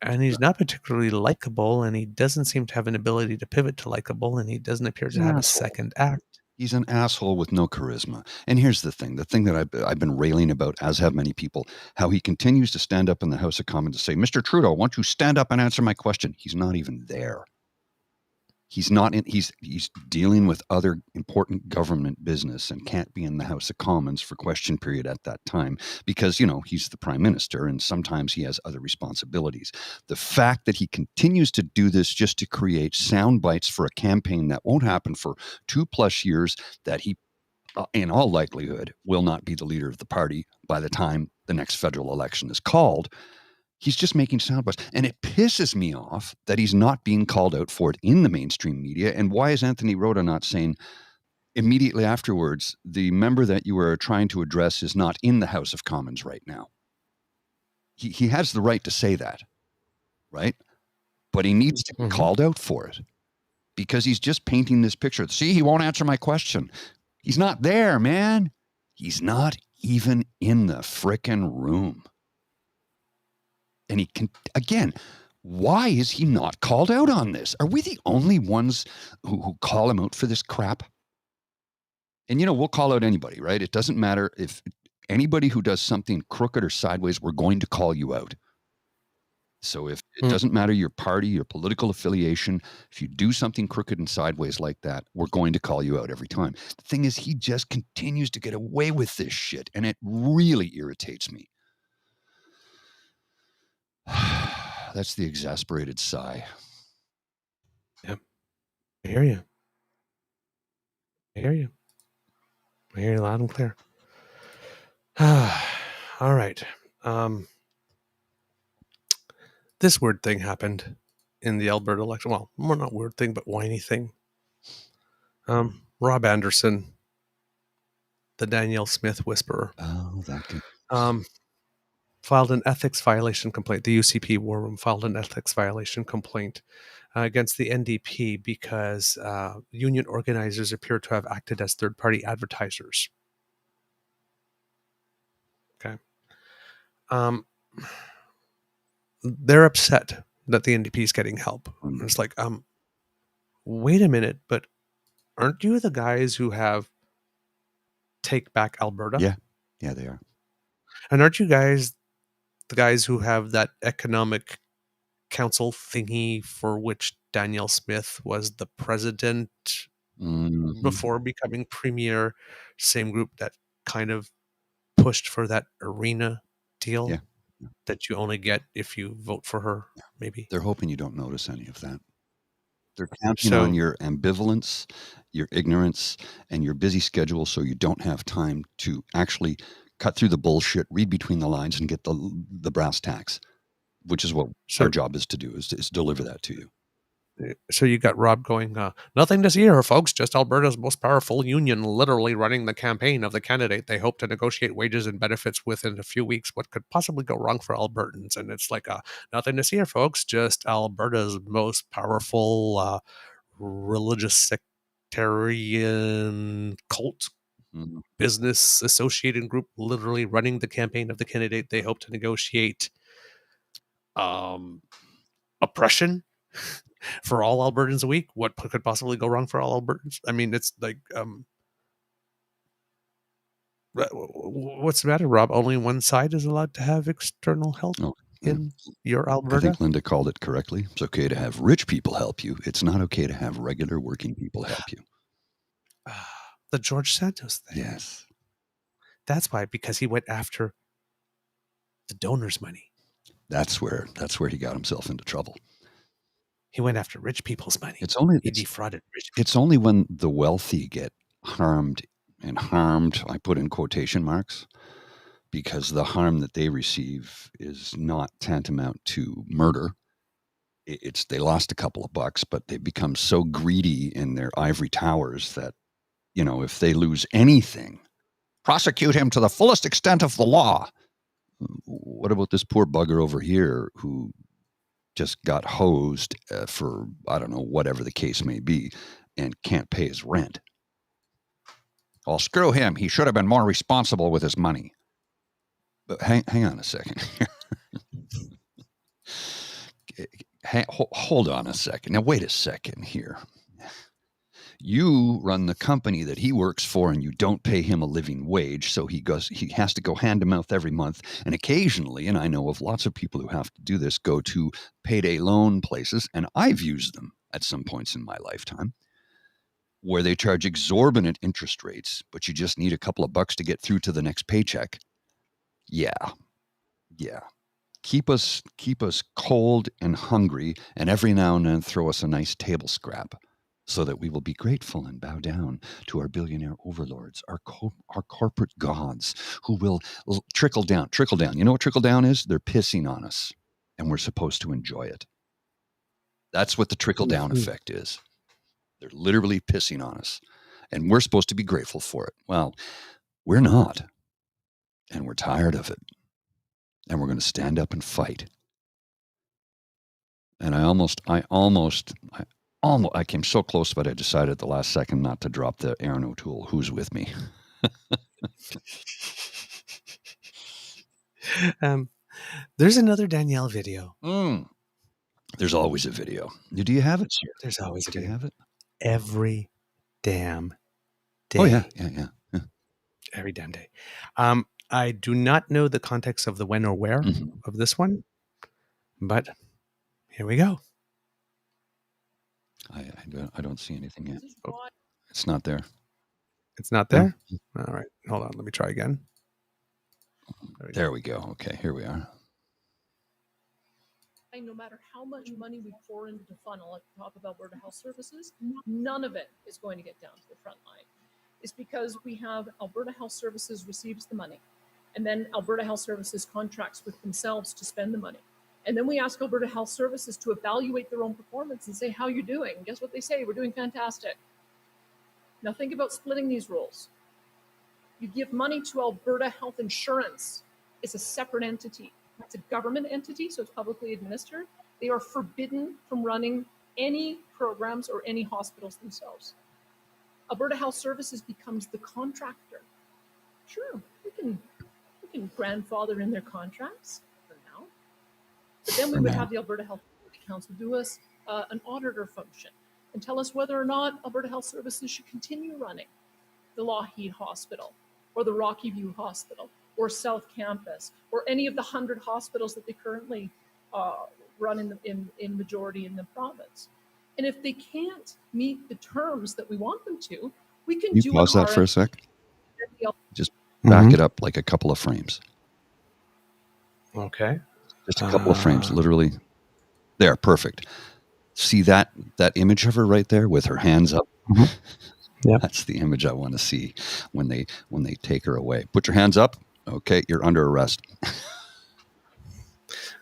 And he's not particularly likable, and he doesn't seem to have an ability to pivot to likable, and he doesn't appear to have a second act. He's an asshole with no charisma. And here's the thing that I've been railing about, as have many people, how he continues to stand up in the House of Commons to say, Mr. Trudeau, won't you stand up and answer my question? He's not even there. He's not in, he's dealing with other important government business and can't be in the House of Commons for question period at that time because, he's the prime minister and sometimes he has other responsibilities. The fact that he continues to do this just to create sound bites for a campaign that won't happen for 2+ years, that he, in all likelihood, will not be the leader of the party by the time the next federal election is called. He's just making sound bites. And it pisses me off that he's not being called out for it in the mainstream media. And why is Anthony Rota not saying immediately afterwards, the member that you are trying to address is not in the House of Commons right now? He has the right to say that, right? But he needs to be called out for it because he's just painting this picture. See, he won't answer my question. He's not there, man. He's not even in the frickin' room. And he can, again, why is he not called out on this? Are we the only ones who call him out for this crap? And, we'll call out anybody, right? It doesn't matter if anybody who does something crooked or sideways, we're going to call you out. So if it doesn't matter your party, your political affiliation, if you do something crooked and sideways like that, we're going to call you out every time. The thing is, he just continues to get away with this shit, and it really irritates me. That's the exasperated sigh. Yep. I hear you. I hear you loud and clear. All right. This weird thing happened in the Alberta election. Well, more not weird thing, but whiny thing. Rob Anderson, the Danielle Smith whisperer. Oh, that could... filed an ethics violation complaint. The UCP War Room filed an ethics violation complaint against the NDP because union organizers appear to have acted as third-party advertisers. Okay. They're upset that the NDP is getting help. It's like, wait a minute, but aren't you the guys who have Take Back Alberta? Yeah, they are. And aren't you guys the guys who have that economic council thingy for which Danielle Smith was the president before becoming premier? Same group that kind of pushed for that arena deal that you only get if you vote for her, maybe. They're hoping you don't notice any of that. They're counting on your ambivalence, your ignorance, and your busy schedule so you don't have time to actually cut through the bullshit, read between the lines, and get the brass tacks, which is what our job is to do, is deliver that to you. So you got Rob going, nothing to see here, folks, just Alberta's most powerful union literally running the campaign of the candidate. They hope to negotiate wages and benefits within a few weeks. What could possibly go wrong for Albertans? And it's like, nothing to see here, folks, just Alberta's most powerful religious sectarian cult business associated group literally running the campaign of the candidate. They hope to negotiate oppression for all Albertans a week. What could possibly go wrong for all Albertans? I mean, it's like What's the matter, Rob? Only one side is allowed to have external help Oh, in your I Alberta? think Linda called it correctly. It's okay to have rich people help you. It's not okay to have regular working people help you. The George Santos thing. Yes. That's why, because he went after the donors' money. That's where he got himself into trouble. He went after rich people's money. He defrauded rich people. It's only when the wealthy get harmed, and harmed, I put in quotation marks, because the harm that they receive is not tantamount to murder. They lost a couple of bucks, but they become so greedy in their ivory towers that, if they lose anything, prosecute him to the fullest extent of the law. What about this poor bugger over here who just got hosed for, I don't know, whatever the case may be, and can't pay his rent? Well, screw him. He should have been more responsible with his money. But hang on a second here. Hold on a second. Now, wait a second here. You run the company that he works for, and you don't pay him a living wage, so he has to go hand to mouth every month. And occasionally, and I know of lots of people who have to do this, go to payday loan places, and I've used them at some points in my lifetime, where they charge exorbitant interest rates, but you just need a couple of bucks to get through to the next paycheck. Yeah. Keep us cold and hungry, and every now and then throw us a nice table scrap, so that we will be grateful and bow down to our billionaire overlords, our corporate gods, who will trickle down. Trickle down. You know what trickle down is? They're pissing on us, and we're supposed to enjoy it. That's what the trickle down effect is. They're literally pissing on us, and we're supposed to be grateful for it. Well, we're not, and we're tired of it, and we're going to stand up and fight. And I came so close, but I decided at the last second not to drop the Aaron O'Toole, who's with me. There's another Danielle video. There's always a video. Do you have it, sir? There's always a video. Do you have it? Every damn day. Oh, yeah. Every damn day. I do not know the context of the when or where of this one, but here we go. I don't see anything yet. Oh, it's not there. It's not there? All right. Hold on. Let me try again. There we go. Okay, here we are. No matter how much money we pour into the funnel at the top of Alberta Health Services, none of it is going to get down to the front line. It's because we have Alberta Health Services receives the money, and then Alberta Health Services contracts with themselves to spend the money. And then we ask Alberta Health Services to evaluate their own performance and say, how you're doing. And guess what they say? We're doing fantastic. Now think about splitting these roles. You give money to Alberta Health Insurance. It's a separate entity. It's a government entity, so it's publicly administered. They are forbidden from running any programs or any hospitals themselves. Alberta Health Services becomes the contractor. Sure, we can grandfather in their contracts for now. But then we would have the Alberta Health Council do us an auditor function and tell us whether or not Alberta Health Services should continue running the Lougheed Hospital or the Rocky View Hospital or South Campus or any of the 100 hospitals that they currently run in majority in the province. And if they can't meet the terms that we want them to, we can do pause that for a sec. Just back it up like a couple of frames. Okay. Just a couple of frames, literally. There, perfect. See that image of her right there with her hands up? Yeah. That's the image I want to see when they take her away. Put your hands up. Okay, you're under arrest.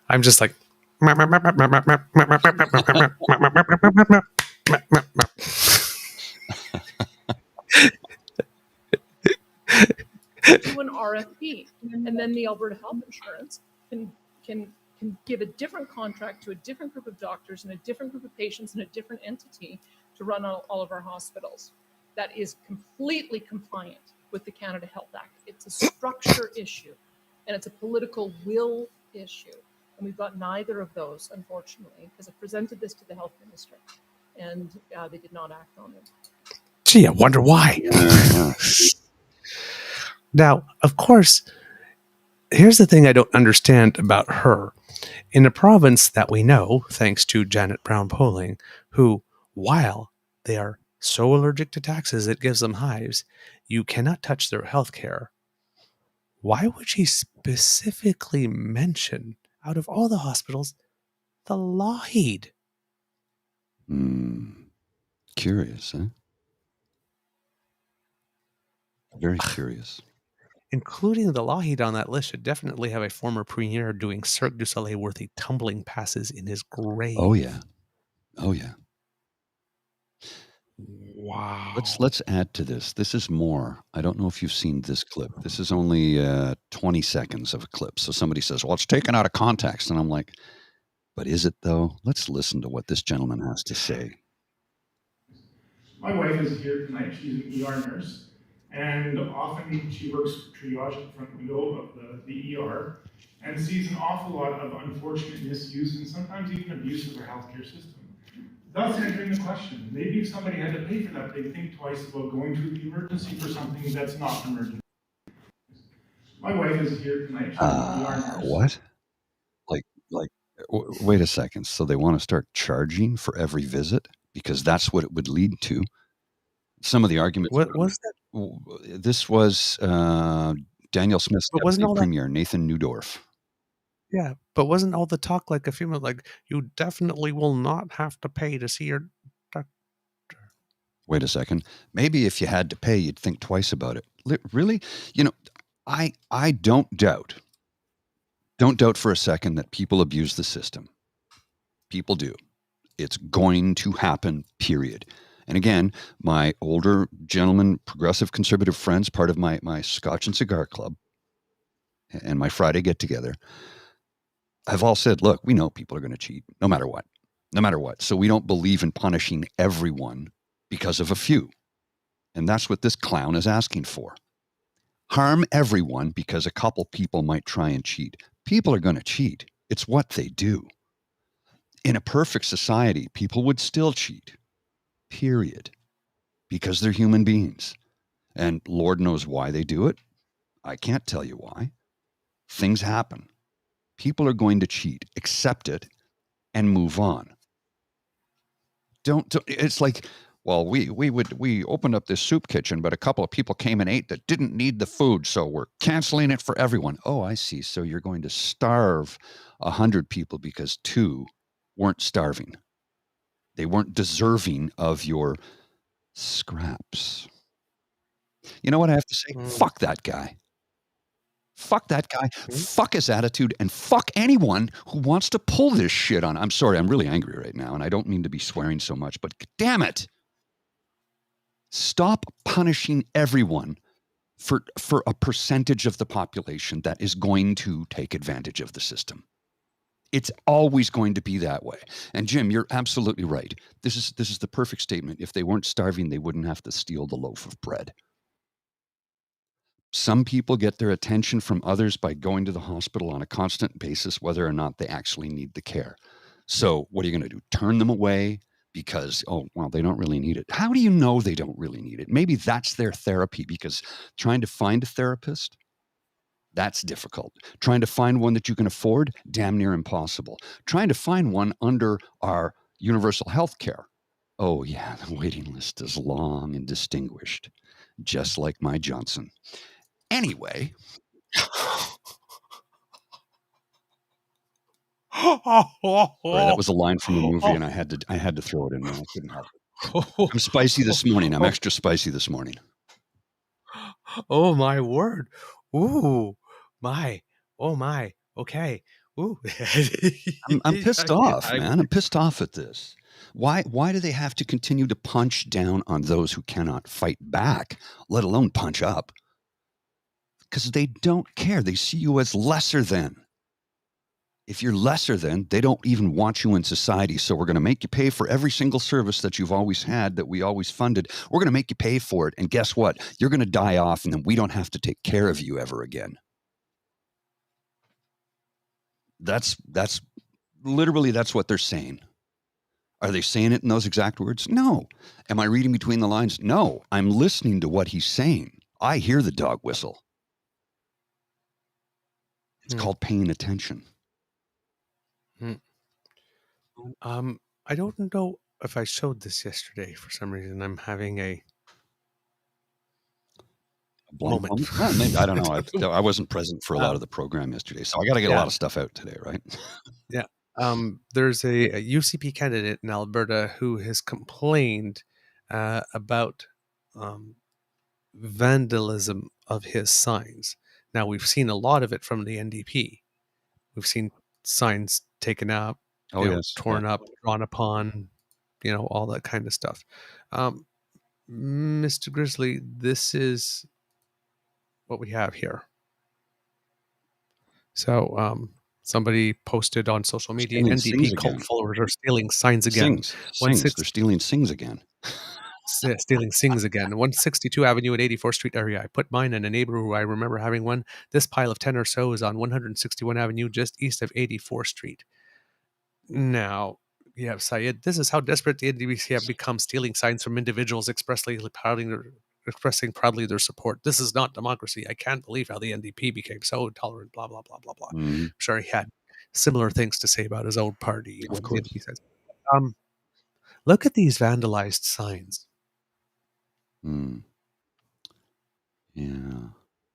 I'm just like do an RFP, and then the Alberta Health Insurance can give a different contract to a different group of doctors and a different group of patients and a different entity to run all of our hospitals. That is completely compliant with the Canada Health Act. It's a structure issue, and it's a political will issue. And we've got neither of those, unfortunately, because I presented this to the health minister, and they did not act on it. Gee, I wonder why. Now, of course, here's the thing I don't understand about her. In a province that we know, thanks to Janet Brown polling, who, while they are so allergic to taxes it gives them hives, you cannot touch their health care. Why would she specifically mention, out of all the hospitals, the Lougheed? Curious, huh? Very curious. Including the Lougheed on that list should definitely have a former premier doing Cirque du Soleil worthy tumbling passes in his grave. Oh yeah. Oh yeah. Wow. Let's add to this. This is more. I don't know if you've seen this clip. This is only 20 seconds of a clip. So somebody says, well, it's taken out of context. And I'm like, but is it though? Let's listen to what this gentleman has to say. My wife is here tonight. She's an ER nurse. And often she works triage at the front window of the ER and sees an awful lot of unfortunate misuse and sometimes even abuse of our healthcare system. Thus entering the question, maybe if somebody had to pay for that, they'd think twice about going to the emergency for something that's not an emergency. My wife is here tonight. She's an ER nurse. What? Wait a second. So they want to start charging for every visit because that's what it would lead to. Some of the arguments. What was that? This was Daniel Smith's deputy premier, Nathan Newdorf. Yeah, but wasn't all the talk like a few months like, you definitely will not have to pay to see your doctor? Wait a second. Maybe if you had to pay, you'd think twice about it. Really? You know, I don't doubt for a second that people abuse the system. People do. It's going to happen, period. And again, my older gentleman, progressive conservative friends, part of my Scotch and Cigar Club and my Friday get together, have all said, look, we know people are going to cheat no matter what. So we don't believe in punishing everyone because of a few. And that's what this clown is asking for. Harm everyone because a couple people might try and cheat. People are going to cheat. It's what they do. In a perfect society, people would still cheat. Period. Because they're human beings. And Lord knows why they do it. I can't tell you why. Things happen. People are going to cheat. Accept it and move on. Don't it's like, well, we opened up this soup kitchen, but a couple of people came and ate that didn't need the food, so we're canceling it for everyone. Oh, I see. So you're going to starve 100 people because 2 weren't starving. They weren't deserving of your scraps. You know what I have to say? Fuck that guy. Fuck that guy. Fuck his attitude, and fuck anyone who wants to pull this shit on. I'm sorry, I'm really angry right now, and I don't mean to be swearing so much, but damn it. Stop punishing everyone for a percentage of the population that is going to take advantage of the system. It's always going to be that way. And Jim, you're absolutely right. This is the perfect statement. If they weren't starving, they wouldn't have to steal the loaf of bread. Some people get their attention from others by going to the hospital on a constant basis, whether or not they actually need the care. So what are you going to do? Turn them away because, oh, well, they don't really need it. How do you know they don't really need it? Maybe that's their therapy, because trying to find a therapist, that's difficult. Trying to find one that you can afford, damn near impossible. Trying to find one under our universal health care. Oh, yeah, the waiting list is long and distinguished, just like my Johnson. Anyway. Sorry, that was a line from the movie, and I had to throw it in there. I couldn't help it. I'm spicy this morning. I'm extra spicy this morning. Oh, my word. Ooh, my. Oh, my. Okay. Ooh. I'm pissed off, man. I'm pissed off at this. Why do they have to continue to punch down on those who cannot fight back, let alone punch up? Because they don't care. They see you as lesser than. If you're lesser than, they don't even want you in society. So we're going to make you pay for every single service that you've always had, that we always funded. We're going to make you pay for it. And guess what? You're going to die off, and then we don't have to take care of you ever again. That's literally, that's what they're saying. Are they saying it in those exact words? No. Am I reading between the lines? No. I'm listening to what he's saying. I hear the dog whistle. It's called paying attention. I don't know if I showed this yesterday. For some reason, I'm having a Blank moment. Well, maybe, I don't know. I wasn't present for a lot of the program yesterday, so I got to get a lot of stuff out today, right? Yeah. There's a UCP candidate in Alberta who has complained about vandalism of his signs. Now, we've seen a lot of it from the NDP. We've seen signs taken out, torn up, drawn upon, all that kind of stuff. Mr. Grizzly, this is what we have here. So, somebody posted on social media, NDP cult followers are stealing signs again. Sings. They're stealing sings again. Stealing sings again. 162 Avenue at 84th Street area. I put mine and a neighbor who I remember having one. This pile of 10 or so is on 161 Avenue, just east of 84th Street. Now, Syed, this is how desperate the NDP have become, stealing signs from individuals expressing proudly their support. This is not democracy. I can't believe how the NDP became so intolerant, blah, blah, blah, blah, blah. I'm sure he had similar things to say about his own party. Of course. Look at these vandalized signs. Yeah.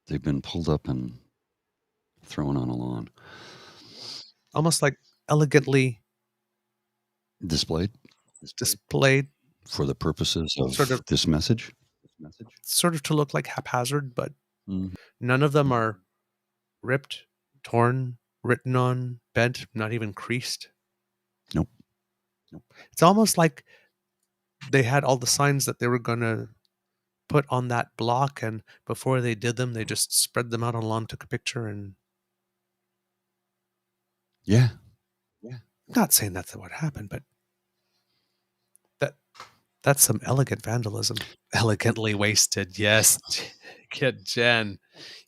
They've been pulled up and thrown on a lawn. Almost like elegantly displayed for the purposes of this message. Sort of to look like haphazard, but none of them are ripped, torn, written on, bent, not even creased. Nope. It's almost like they had all the signs that they were going to put on that block, and before they did them, they just spread them out on lawn, took a picture, and I'm not saying that's what happened, but that's some elegant vandalism. Elegantly wasted, yes. Kid Jen,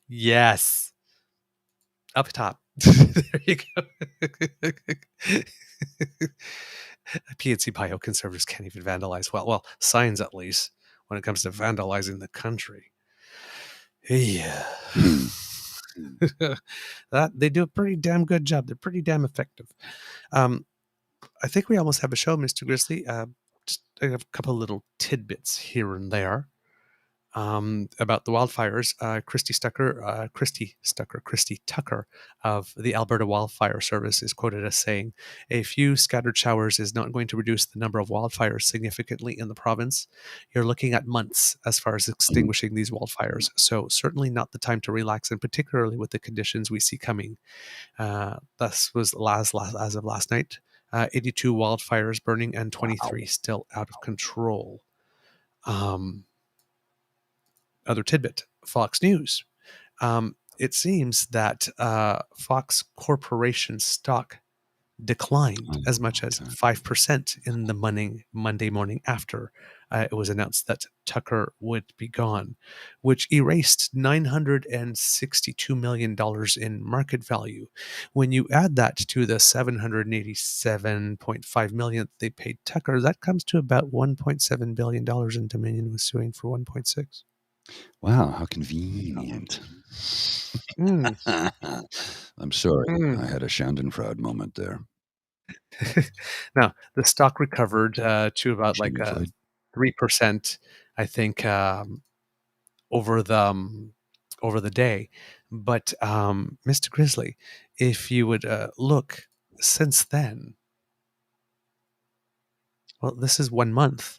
yes. Up top. There you go. PNC bioconservatives can't even vandalize well, signs at least, when it comes to vandalizing the country. Yeah. That they do a pretty damn good job. They're pretty damn effective. I think we almost have a show, Mr. Grizzly. Just I have a couple of little tidbits here and there about the wildfires. Christy Tucker of the Alberta Wildfire Service is quoted as saying, "A few scattered showers is not going to reduce the number of wildfires significantly in the province. You're looking at months as far as extinguishing these wildfires. So certainly not the time to relax, and particularly with the conditions we see coming." This was as of last night. 82 wildfires burning and 23 still out of control. Other tidbit, Fox News. It seems that Fox Corporation stock declined as much as 5% in the Monday morning after it was announced that Tucker would be gone, which erased $962 million in market value. When you add that to the $787.5 million they paid Tucker, that comes to about $1.7 billion, and Dominion was suing for $1.6. Wow, how convenient. I'm sorry. I had a Schadenfreude moment there. Now, the stock recovered to about 3%, I think, over the day. But Mr. Grizzly, if you would look since then, well, this is 1 month.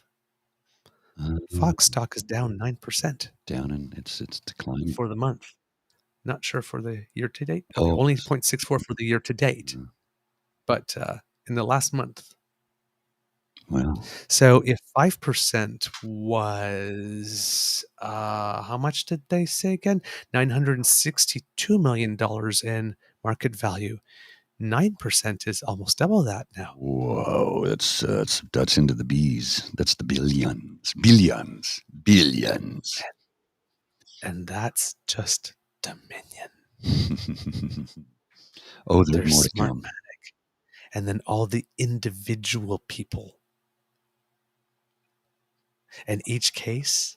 Fox stock is down 9%. Down, and it's declining for the month. Not sure for the year to date. Okay, only 0.64 for the year to date, but in the last month. Well, so if 5% was how much did they say again? $962 million in market value. 9% is almost double that now. Whoa, that's into the B's. That's the billions. And that's just Dominion. Oh, there's more to come. Smartmatic. And then all the individual people. And each case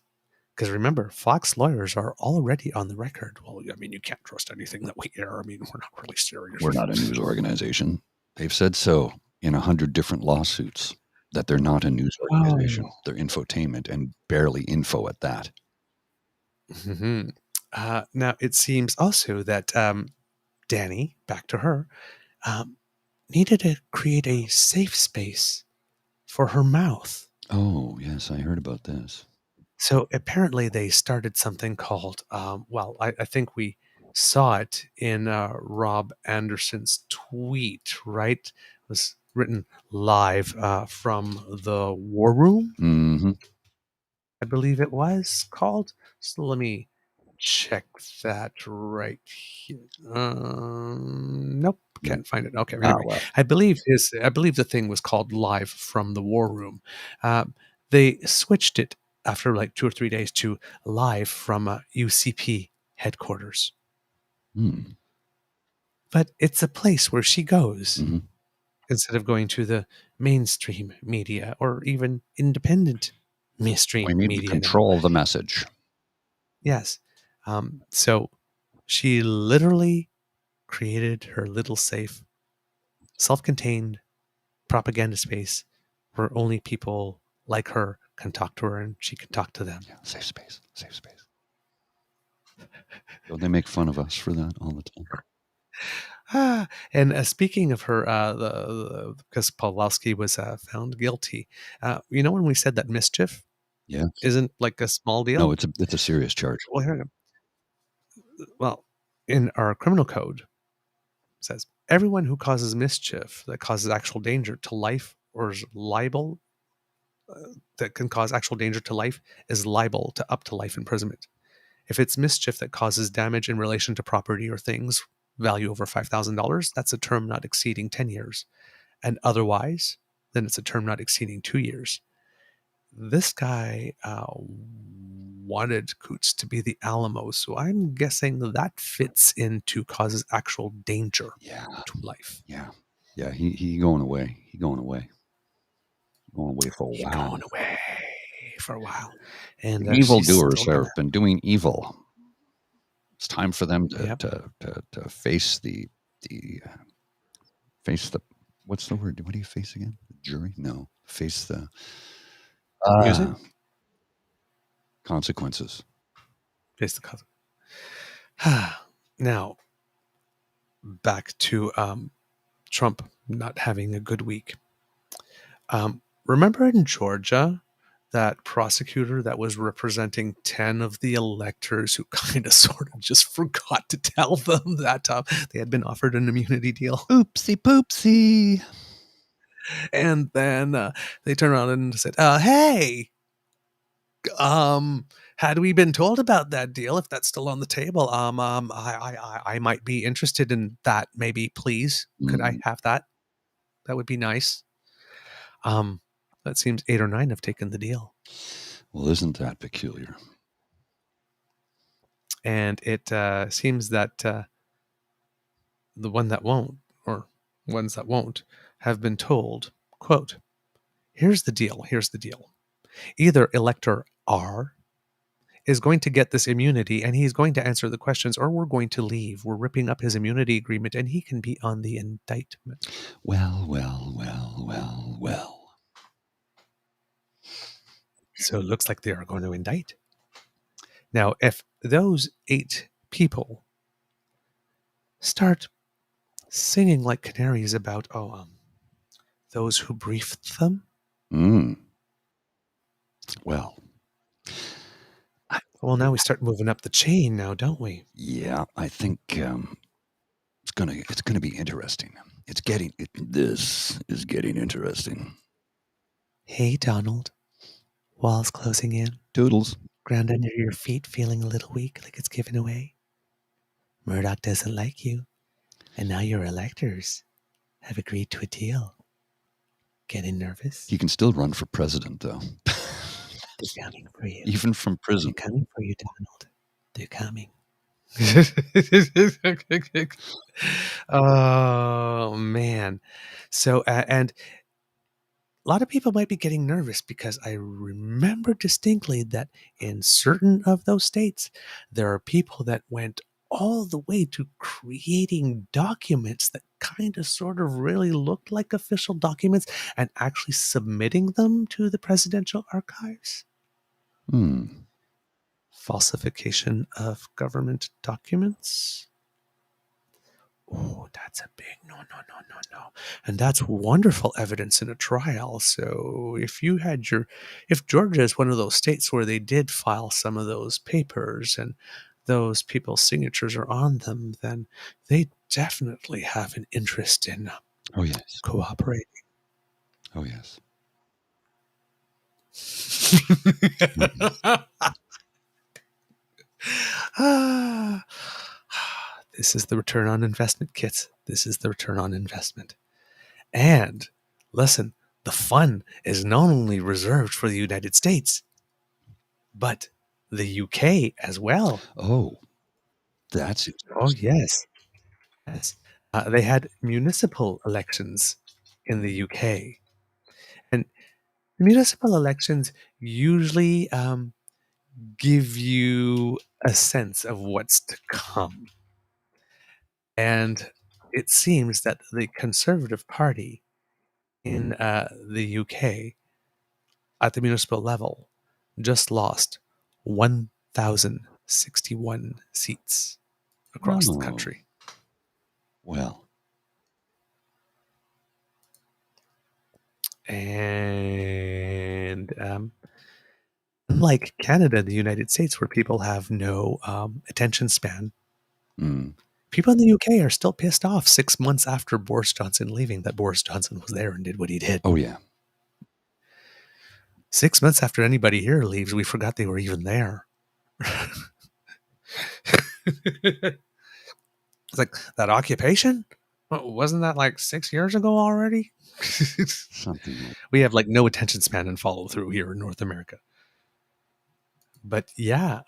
Because remember, Fox lawyers are already on the record. Well, I mean, you can't trust anything that we air. I mean, we're not really serious. We're not a news organization. They've said so in 100 different lawsuits that they're not a news organization. Oh. They're infotainment and barely info at that. Mm-hmm. Now, it seems also that Danny, back to her, needed to create a safe space for her mouth. Oh, yes, I heard about this. So apparently they started something called, I think we saw it in Rob Anderson's tweet, right? It was written live from the War Room, Mm-hmm. I believe it was called. So let me check that right here. Nope, can't find it. Okay, anyway, well. I believe the thing was called Live from the War Room. They switched it after like 2 or 3 days to Live from UCP headquarters. Mm. But it's a place where she goes Mm-hmm. instead of going to the mainstream media or even independent mainstream We need media. to control the message. Yes. So she literally created her little safe, self-contained propaganda space where only people like her can talk to her and she can talk to them. Yeah, safe space. Safe space. Don't they make fun of us for that all the time? And speaking of her, because Pawlowski was found guilty, you know when we said that mischief Yes. isn't like a small deal? No, it's a serious charge. Well, here, in our criminal code, it says everyone who causes mischief that causes actual danger to life or is liable that can cause actual danger to life is liable to up to life imprisonment. If it's mischief that causes damage in relation to property or things value over $5,000, that's a term not exceeding 10 years. And otherwise, then it's a term not exceeding 2 years. This guy wanted Coots to be the Alamo, so I'm guessing that fits into causes actual danger to life. Yeah. Yeah, he going away. He going away. Going away for a while. Going away for a while. And evildoers have been doing evil. It's time for them to face the what's the word? What do you face again? The jury? No. Face the music? Consequences. Face the consequences. Now, back to Trump not having a good week. Remember in Georgia, that prosecutor that was representing 10 of the electors who kind of sort of just forgot to tell them that they had been offered an immunity deal? Oopsie poopsie. And then they turned around and said, hey, had we been told about that deal, if that's still on the table, I might be interested in that. Maybe, please, could I have that? That would be nice. That seems 8 or 9 have taken the deal. Well, isn't that peculiar? And it seems that the one that won't, or ones that won't, have been told, quote, here's the deal. Either Elector R is going to get this immunity and he's going to answer the questions, or we're going to leave. We're ripping up his immunity agreement and he can be on the indictment. Well. So it looks like they are going to indict. Now, if those 8 people start singing like canaries about, those who briefed them. Well, now we start moving up the chain now, don't we? Yeah, I think it's gonna be interesting. This is getting interesting. Hey, Donald. Walls closing in. Doodles. Ground under your feet, feeling a little weak, like it's giving away. Murdoch doesn't like you, and now your electors have agreed to a deal. Getting nervous? He can still run for president, though. They're coming for you. Even from prison. They're coming for you, Donald. They're coming. Oh, man. So, and a lot of people might be getting nervous because I remember distinctly that in certain of those states, there are people that went all the way to creating documents that kind of sort of really looked like official documents and actually submitting them to the presidential archives. Falsification of government documents. Oh, that's a big no. And that's wonderful evidence in a trial. So if Georgia is one of those states where they did file some of those papers and those people's signatures are on them, then they definitely have an interest in Oh, yes. cooperating. Oh, yes. This is the return on investment, kids. This is the return on investment. And listen, the fun is not only reserved for the United States, but the UK as well. Oh, that's interesting. Oh, yes. Yes. They had municipal elections in the UK. And municipal elections usually give you a sense of what's to come. And it seems that the Conservative Party in the UK at the municipal level just lost 1,061 seats across the country. Well. And unlike Canada and the United States, where people have no attention span, people in the UK are still pissed off 6 months after Boris Johnson leaving that Boris Johnson was there and did what he did. Oh, yeah. 6 months after anybody here leaves, we forgot they were even there. It's like, that occupation? Wasn't that like 6 years ago already? Something like we have like no attention span and follow through here in North America. But yeah,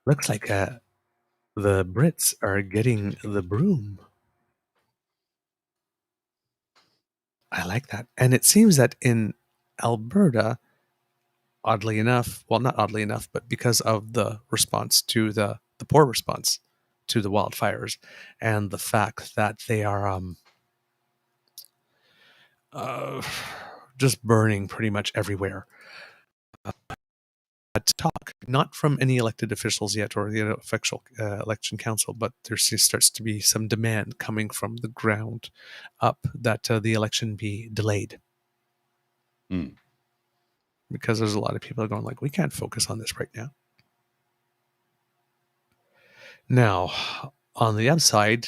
looks like the Brits are getting the broom. I like that. And it seems that in Alberta, oddly enough, well, not oddly enough, but because of the response to the poor response to the wildfires and the fact that they are just burning pretty much everywhere. Talk, not from any elected officials yet or the official election council, but there starts to be some demand coming from the ground up that the election be delayed. Because there's a lot of people going like, we can't focus on this right now. Now, on the other side,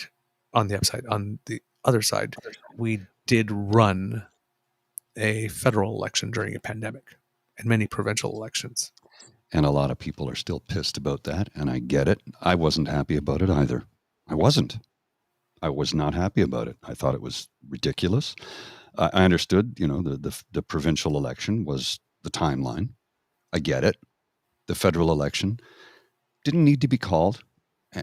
we did run a federal election during a pandemic and many provincial elections. And a lot of people are still pissed about that, and I get it. I wasn't happy about it either. I wasn't. I was not happy about it. I thought it was ridiculous. I understood, the provincial election was the timeline. I get it. The federal election didn't need to be called,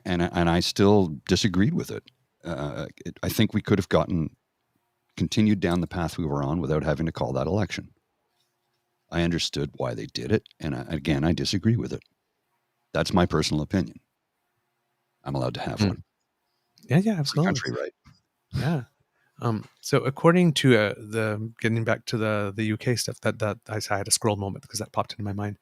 and I still disagreed with it. I think we could have continued down the path we were on without having to call that election. I understood why they did it, and I disagree with it. That's my personal opinion. I'm allowed to have one. Yeah, absolutely. Country right. Yeah. So according to getting back to the UK stuff, that I had a scroll moment because that popped into my mind.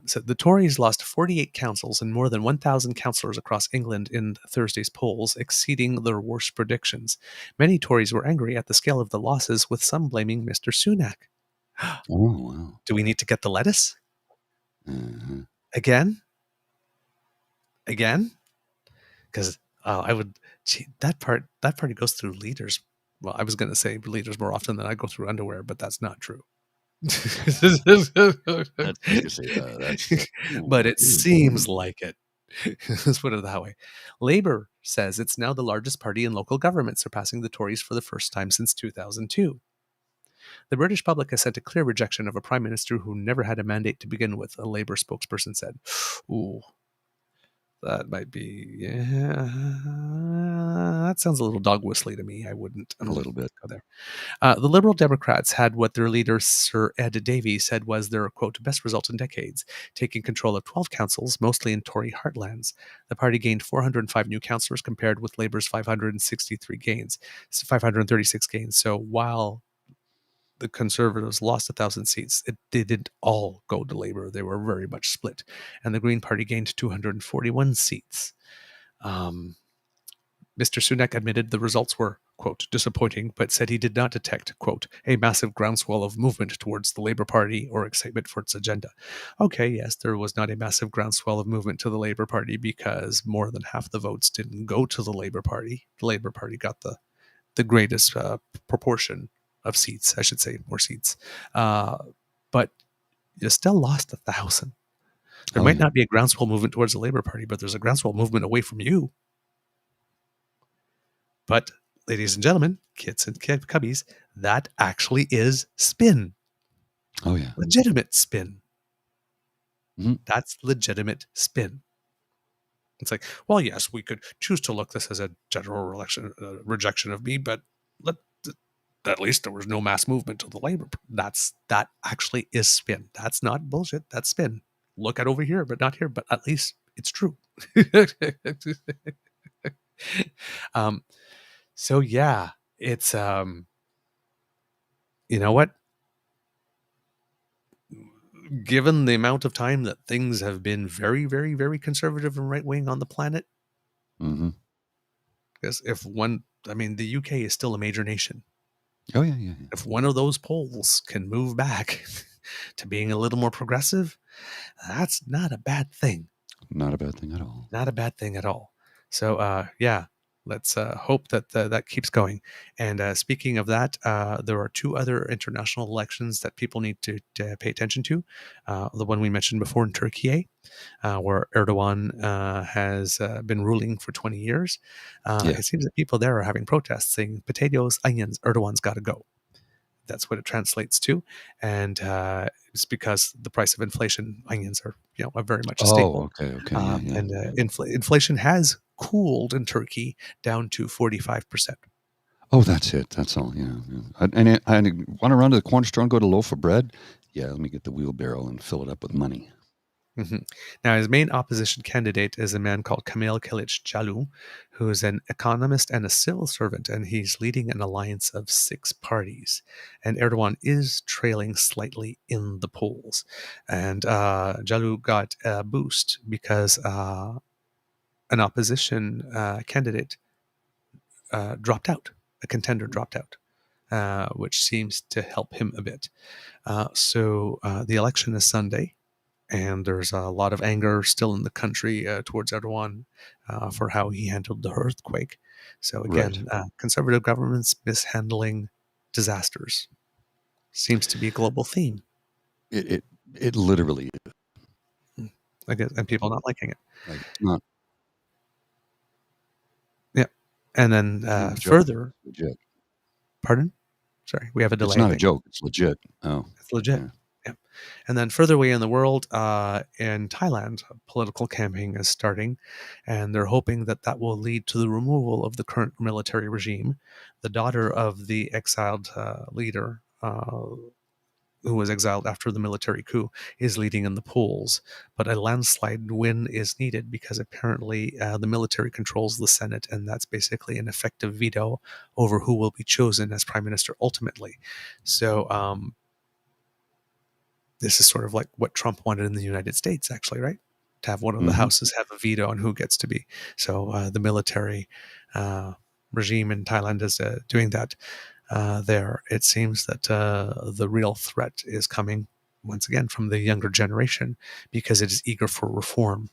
So the Tories lost 48 councils and more than 1,000 councillors across England in Thursday's polls, exceeding their worst predictions. Many Tories were angry at the scale of the losses, with some blaming Mr. Sunak. Oh, wow. Do we need to get the lettuce? Uh-huh. Again? Because that party goes through leaders. Well, I was going to say leaders more often than I go through underwear, but that's not true. But it seems like it. Let's put it that way. Labour says it's now the largest party in local government, surpassing the Tories for the first time since 2002. The British public has sent a clear rejection of a prime minister who never had a mandate to begin with, a Labour spokesperson said. Ooh, that might be, That sounds a little dog whistly to me. I wouldn't A little bit. go there. The Liberal Democrats had what their leader, Sir Ed Davey, said was their, quote, best result in decades, taking control of 12 councils, mostly in Tory heartlands. The party gained 405 new councillors compared with Labour's 536 gains. So while the Conservatives lost 1,000 seats, they didn't all go to Labour. They were very much split. And the Green Party gained 241 seats. Mr. Sunak admitted the results were, quote, disappointing, but said he did not detect, quote, a massive groundswell of movement towards the Labour Party or excitement for its agenda. Okay, yes, there was not a massive groundswell of movement to the Labour Party because more than half the votes didn't go to the Labour Party. The Labour Party got the greatest proportion of seats, I should say, more seats. But you still lost 1,000. There might not be a groundswell movement towards the Labour Party, but there's a groundswell movement away from you. But, ladies and gentlemen, kids and cubbies, that actually is spin. Oh, yeah. Legitimate spin. Mhm. That's legitimate spin. It's like, well, yes, we could choose to look this as a general rejection of me, but at least there was no mass movement to the Labour. That actually is spin. That's not bullshit. That's spin. Look at over here, but not here. But at least it's true. So yeah, it's you know what? Given the amount of time that things have been very, very, very conservative and right wing on the planet, because the UK is still a major nation. Oh, yeah. If one of those poles can move back to being a little more progressive, that's not a bad thing. Not a bad thing at all. Not a bad thing at all. So, yeah, let's hope that that keeps going. And speaking of that, there are two other international elections that people need to pay attention to. The one we mentioned before in Turkey, where Erdogan has been ruling for 20 years. It seems that people there are having protests saying, potatoes, onions, Erdogan's got to go. That's what it translates to. And it's because the price of inflation, onions are, very much a staple. Okay. And inflation has cooled in Turkey down to 45%. Oh, that's it. That's all. Yeah. And I want to run to the corner store and go to a loaf of bread. Yeah, let me get the wheelbarrow and fill it up with money. Mm-hmm. Now, his main opposition candidate is a man called Kamil Kılıçdaroğlu, who is an economist and a civil servant, and he's leading an alliance of 6 parties. And Erdogan is trailing slightly in the polls. And Calu got a boost because an opposition candidate dropped out. A contender dropped out, which seems to help him a bit. So the election is Sunday. And there's a lot of anger still in the country towards Erdogan for how he handled the earthquake. So again, conservative governments mishandling disasters seems to be a global theme. It literally is. I guess, and people not liking it. Not. Yeah, and then further. Legit. Pardon? Sorry, we have a delay. It's not a joke. It's legit. Oh, it's legit. Yeah. And then further away in the world, in Thailand, political campaign is starting, and they're hoping that that will lead to the removal of the current military regime. The daughter of the exiled leader, who was exiled after the military coup, is leading in the polls. But a landslide win is needed because apparently the military controls the Senate, and that's basically an effective veto over who will be chosen as prime minister ultimately. So, this is sort of like what Trump wanted in the United States, actually, right? To have one of the houses have a veto on who gets to be. So the military regime in Thailand is doing that there. It seems that the real threat is coming, once again, from the younger generation because it is eager for reform.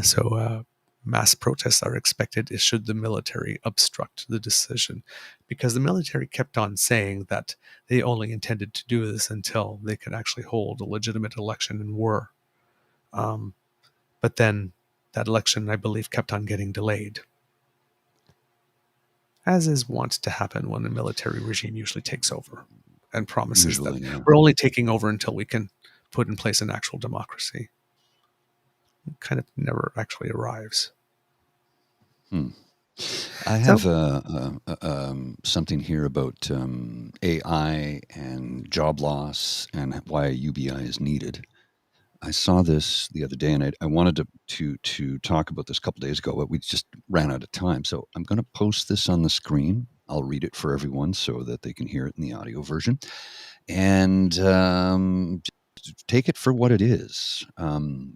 So mass protests are expected should the military obstruct the decision, because the military kept on saying that they only intended to do this until they could actually hold a legitimate election and were. But then that election, I believe, kept on getting delayed, as is wont to happen when a military regime usually takes over and promises that we're only taking over until we can put in place an actual democracy. It kind of never actually arrives. I So- have something here about AI and job loss and why a UBI is needed. I saw this the other day, and I wanted to talk about this a couple days ago, but we just ran out of time. So I'm going to post this on the screen. I'll read it for everyone so that they can hear it in the audio version, and just take it for what it is. Chonk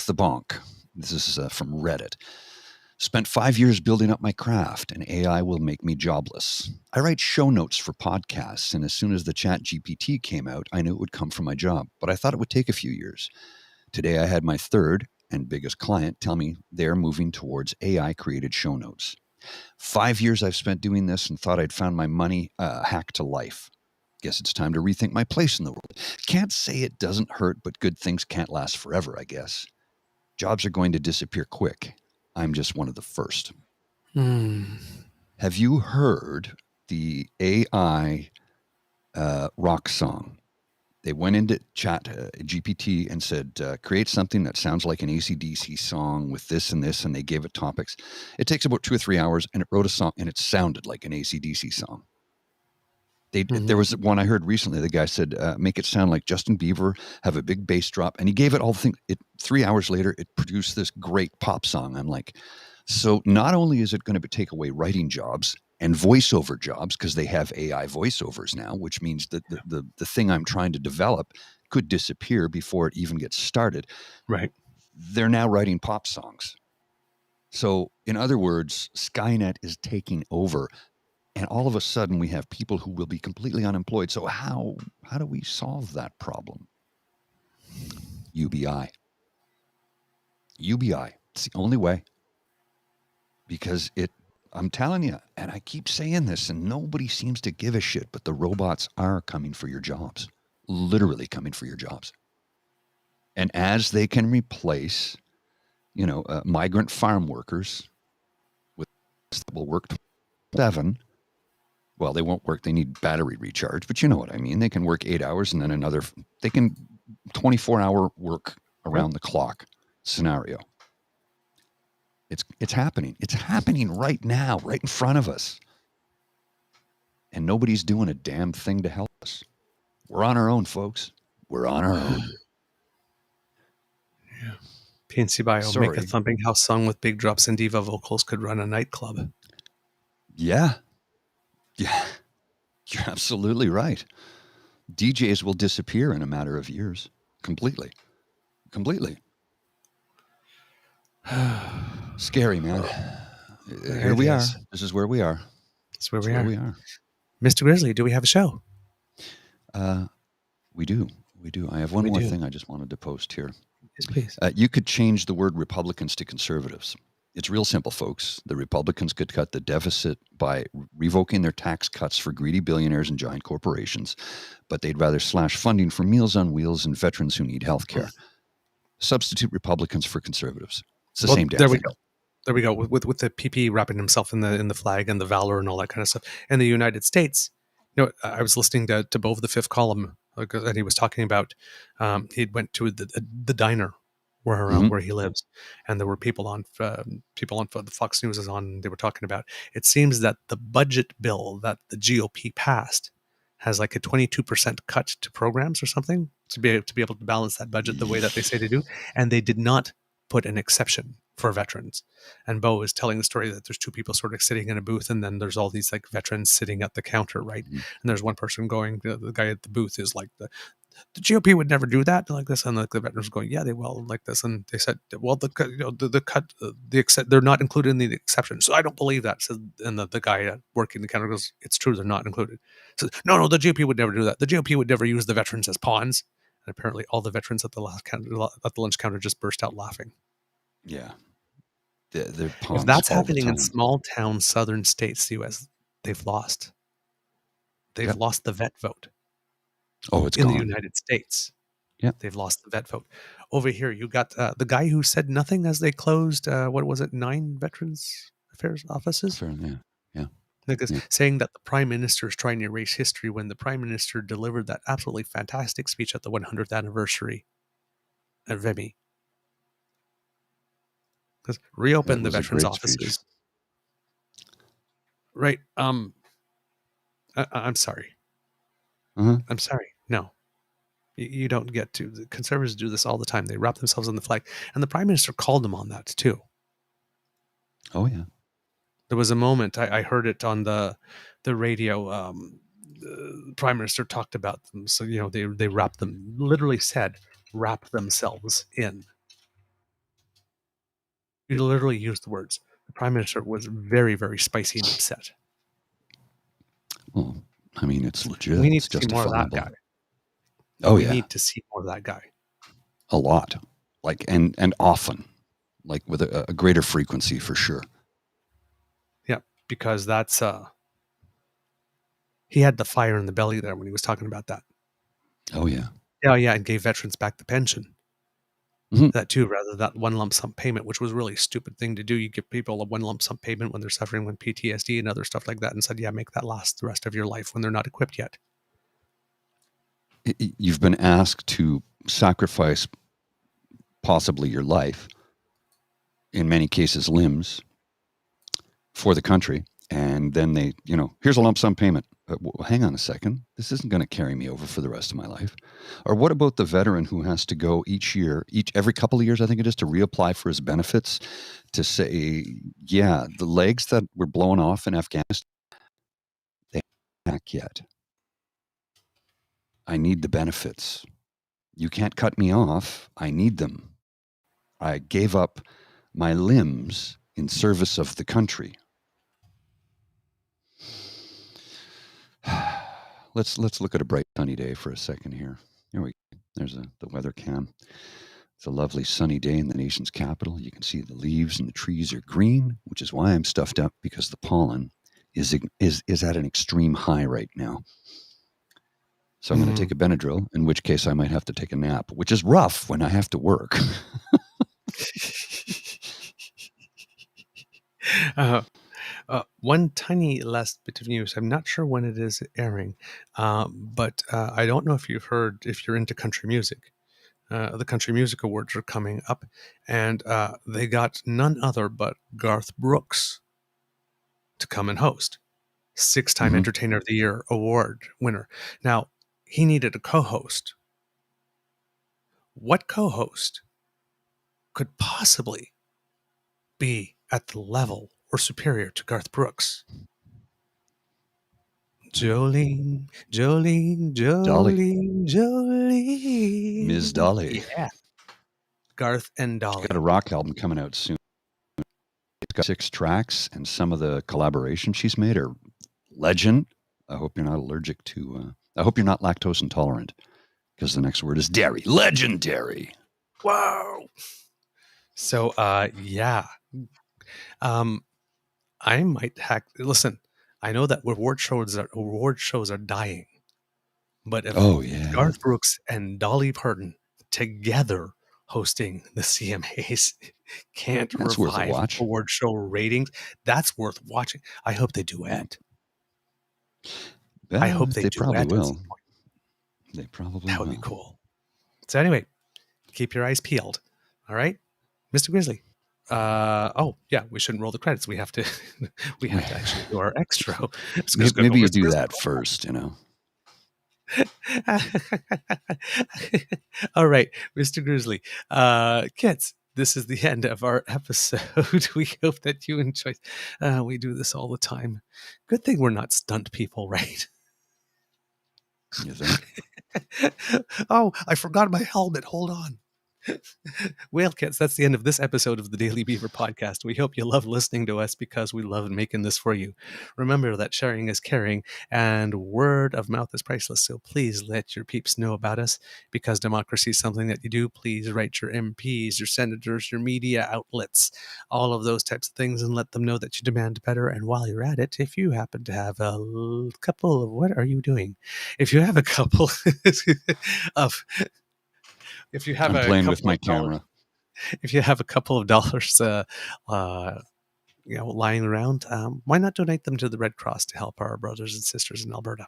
the Bonk. This is from Reddit. Spent 5 years building up my craft, and AI will make me jobless. I write show notes for podcasts, and as soon as the Chat GPT came out, I knew it would come from my job, but I thought it would take a few years. Today, I had my third and biggest client tell me they're moving towards AI-created show notes. 5 years I've spent doing this and thought I'd found my money hack to life. Guess it's time to rethink my place in the world. Can't say it doesn't hurt, but good things can't last forever, I guess. Jobs are going to disappear quick. I'm just one of the first. Have you heard the AI rock song? They went into Chat GPT and said, create something that sounds like an AC/DC song with this and this, and they gave it topics. It takes about 2 or 3 hours, and it wrote a song, and it sounded like an AC/DC song. There was one I heard recently. The guy said, make it sound like Justin Bieber, have a big bass drop. And he gave it all the things. 3 hours later, it produced this great pop song. I'm like, so not only is it going to take away writing jobs and voiceover jobs, because they have AI voiceovers now, which means that the thing I'm trying to develop could disappear before it even gets started. Right. They're now writing pop songs. So in other words, Skynet is taking over. And all of a sudden, we have people who will be completely unemployed. So how do we solve that problem? UBI. UBI. It's the only way. Because I'm telling you, and I keep saying this, and nobody seems to give a shit, but the robots are coming for your jobs. Literally coming for your jobs. And as they can replace, migrant farm workers with that will work 7. Well, they won't work. They need battery recharge, but you know what I mean. They can work 8 hours and then they can 24-hour work around the clock scenario. It's happening. It's happening right now, right in front of us. And nobody's doing a damn thing to help us. We're on our own, folks. We're on our own. Yeah. PNC Bio, Sorry. make a thumping house song with big drops and diva vocals could run a nightclub. Yeah. Yeah. You're absolutely right. DJs will disappear in a matter of years. Completely. Scary, man. Here we are. This is where we are. That's where we are. Mr. Grizzly, do we have a show? We do. I have one more thing I just wanted to post here. Yes, please. You could change the word Republicans to conservatives. It's real simple, folks. The Republicans could cut the deficit by revoking their tax cuts for greedy billionaires and giant corporations, but they'd rather slash funding for Meals on Wheels and veterans who need health care. Substitute Republicans for conservatives. It's the same damn thing. There we go. With the PP wrapping himself in the flag and the valor and all that kind of stuff. In the United States, I was listening to Bove the Fifth Column, and he was talking about he went to the diner where he lives, and there were people on the Fox News is on. And they were talking about. It seems that the budget bill that the GOP passed has like a 22% cut to programs or something to be able to balance that budget the way that they say they do, and they did not put an exception for veterans. And Bo is telling the story that there's 2 people sort of sitting in a booth, and then there's all these like veterans sitting at the counter, right? And there's one person going, the guy at the booth is like, the GOP would never do that like this, and the veterans going, yeah, they will like this, and they said, well, the cut, they're not included in the exception, so I don't believe that. So, and the guy working the counter goes, it's true, they're not included. So no, the GOP would never do that. The GOP would never use the veterans as pawns. And apparently, all the veterans at the lunch counter just burst out laughing. Yeah. They're pawns. If that's happening in small town southern states, the U.S., they've lost. They've lost the vet vote. Oh, it's in gone. the United States. Yeah, they've lost the vet vote. Over here, you got the guy who said nothing as they closed. What was it? 9 Veterans Affairs offices. Yeah. Saying that the Prime Minister is trying to erase history when the Prime Minister delivered that absolutely fantastic speech at the 100th anniversary at Vimy. Because reopen That the was a veterans great speech. offices. Right. I'm sorry. Uh-huh. I'm sorry. No. You don't get to. The Conservatives do this all the time. They wrap themselves in the flag. And the Prime Minister called them on that too. Oh, yeah. There was a moment, I heard it on the radio. The Prime Minister talked about them. So, they wrap them, literally said, wrap themselves in. He literally used the words. The Prime Minister was very, very spicy and upset. Well, I mean, it's legit. We need It's to see more of that justifiable. guy. Oh, We yeah. need to see more of that guy. A lot. Like, and often. Like, with a greater frequency for sure. Yeah, because that's he had the fire in the belly there when he was talking about that. Oh, yeah. Yeah, and gave veterans back the pension. Mhm. That too, rather than that one lump sum payment, which was really a stupid thing to do. You give people a one lump sum payment when they're suffering with PTSD and other stuff like that, and said, yeah, make that last the rest of your life when they're not equipped yet. You've been asked to sacrifice possibly your life, in many cases limbs, for the country. And then they, here's a lump sum payment. Hang on a second. This isn't going to carry me over for the rest of my life. Or what about the veteran who has to go every couple of years, I think it is, to reapply for his benefits to say, yeah, the legs that were blown off in Afghanistan, they aren't back yet. I need the benefits. You can't cut me off. I need them. I gave up my limbs in service of the country. Let's look at a bright sunny day for a second here. There's the weather cam. It's a lovely sunny day in the nation's capital. You can see the leaves and the trees are green, which is why I'm stuffed up, because the pollen is at an extreme high right now. So I'm going to take a Benadryl, in which case I might have to take a nap, which is rough when I have to work. One tiny last bit of news. I'm not sure when it is airing, but I don't know if you're into country music. The Country Music Awards are coming up, and they got none other but Garth Brooks to come and host. 6-time Entertainer of the Year award winner. Now, he needed a co-host. What co-host could possibly be at the level or superior to Garth Brooks? Jolene, Jolene, Jolene, Jolene. Ms. Dolly. Yeah. Garth and Dolly. She's got a rock album coming out soon. It's got 6 tracks, and some of the collaborations she's made are legend. I hope you're not allergic to, I hope you're not lactose intolerant, because the next word is dairy. Legendary. Wow. So, yeah. I might hack. Listen, I know that award shows are dying, but if Garth Brooks and Dolly Parton together hosting the CMAs can't revive award show ratings, that's worth watching. I hope they duet. I hope they probably duet. will. They probably that will. would be cool. So anyway, keep your eyes peeled. All right, Mr. Grizzly. Oh yeah, we shouldn't roll the credits. We have to actually do our extra. Maybe you do that first, All right, Mr. Grizzly. Kids, this is the end of our episode. We hope that you enjoyed. We do this all the time. Good thing we're not stunt people, right? You think? Oh, I forgot my helmet. Hold on. Well, kids, that's the end of this episode of the Daily Beaver podcast. We hope you love listening to us because we love making this for you. Remember that sharing is caring and word of mouth is priceless. So please let your peeps know about us, because democracy is something that you do. Please write your MPs, your senators, your media outlets, all of those types of things, and let them know that you demand better. And while you're at it, if you happen to have a couple of, what are you doing? If you have a couple of, if you have I'm playing with my camera. If you have a couple of dollars, lying around, why not donate them to the Red Cross to help our brothers and sisters in Alberta,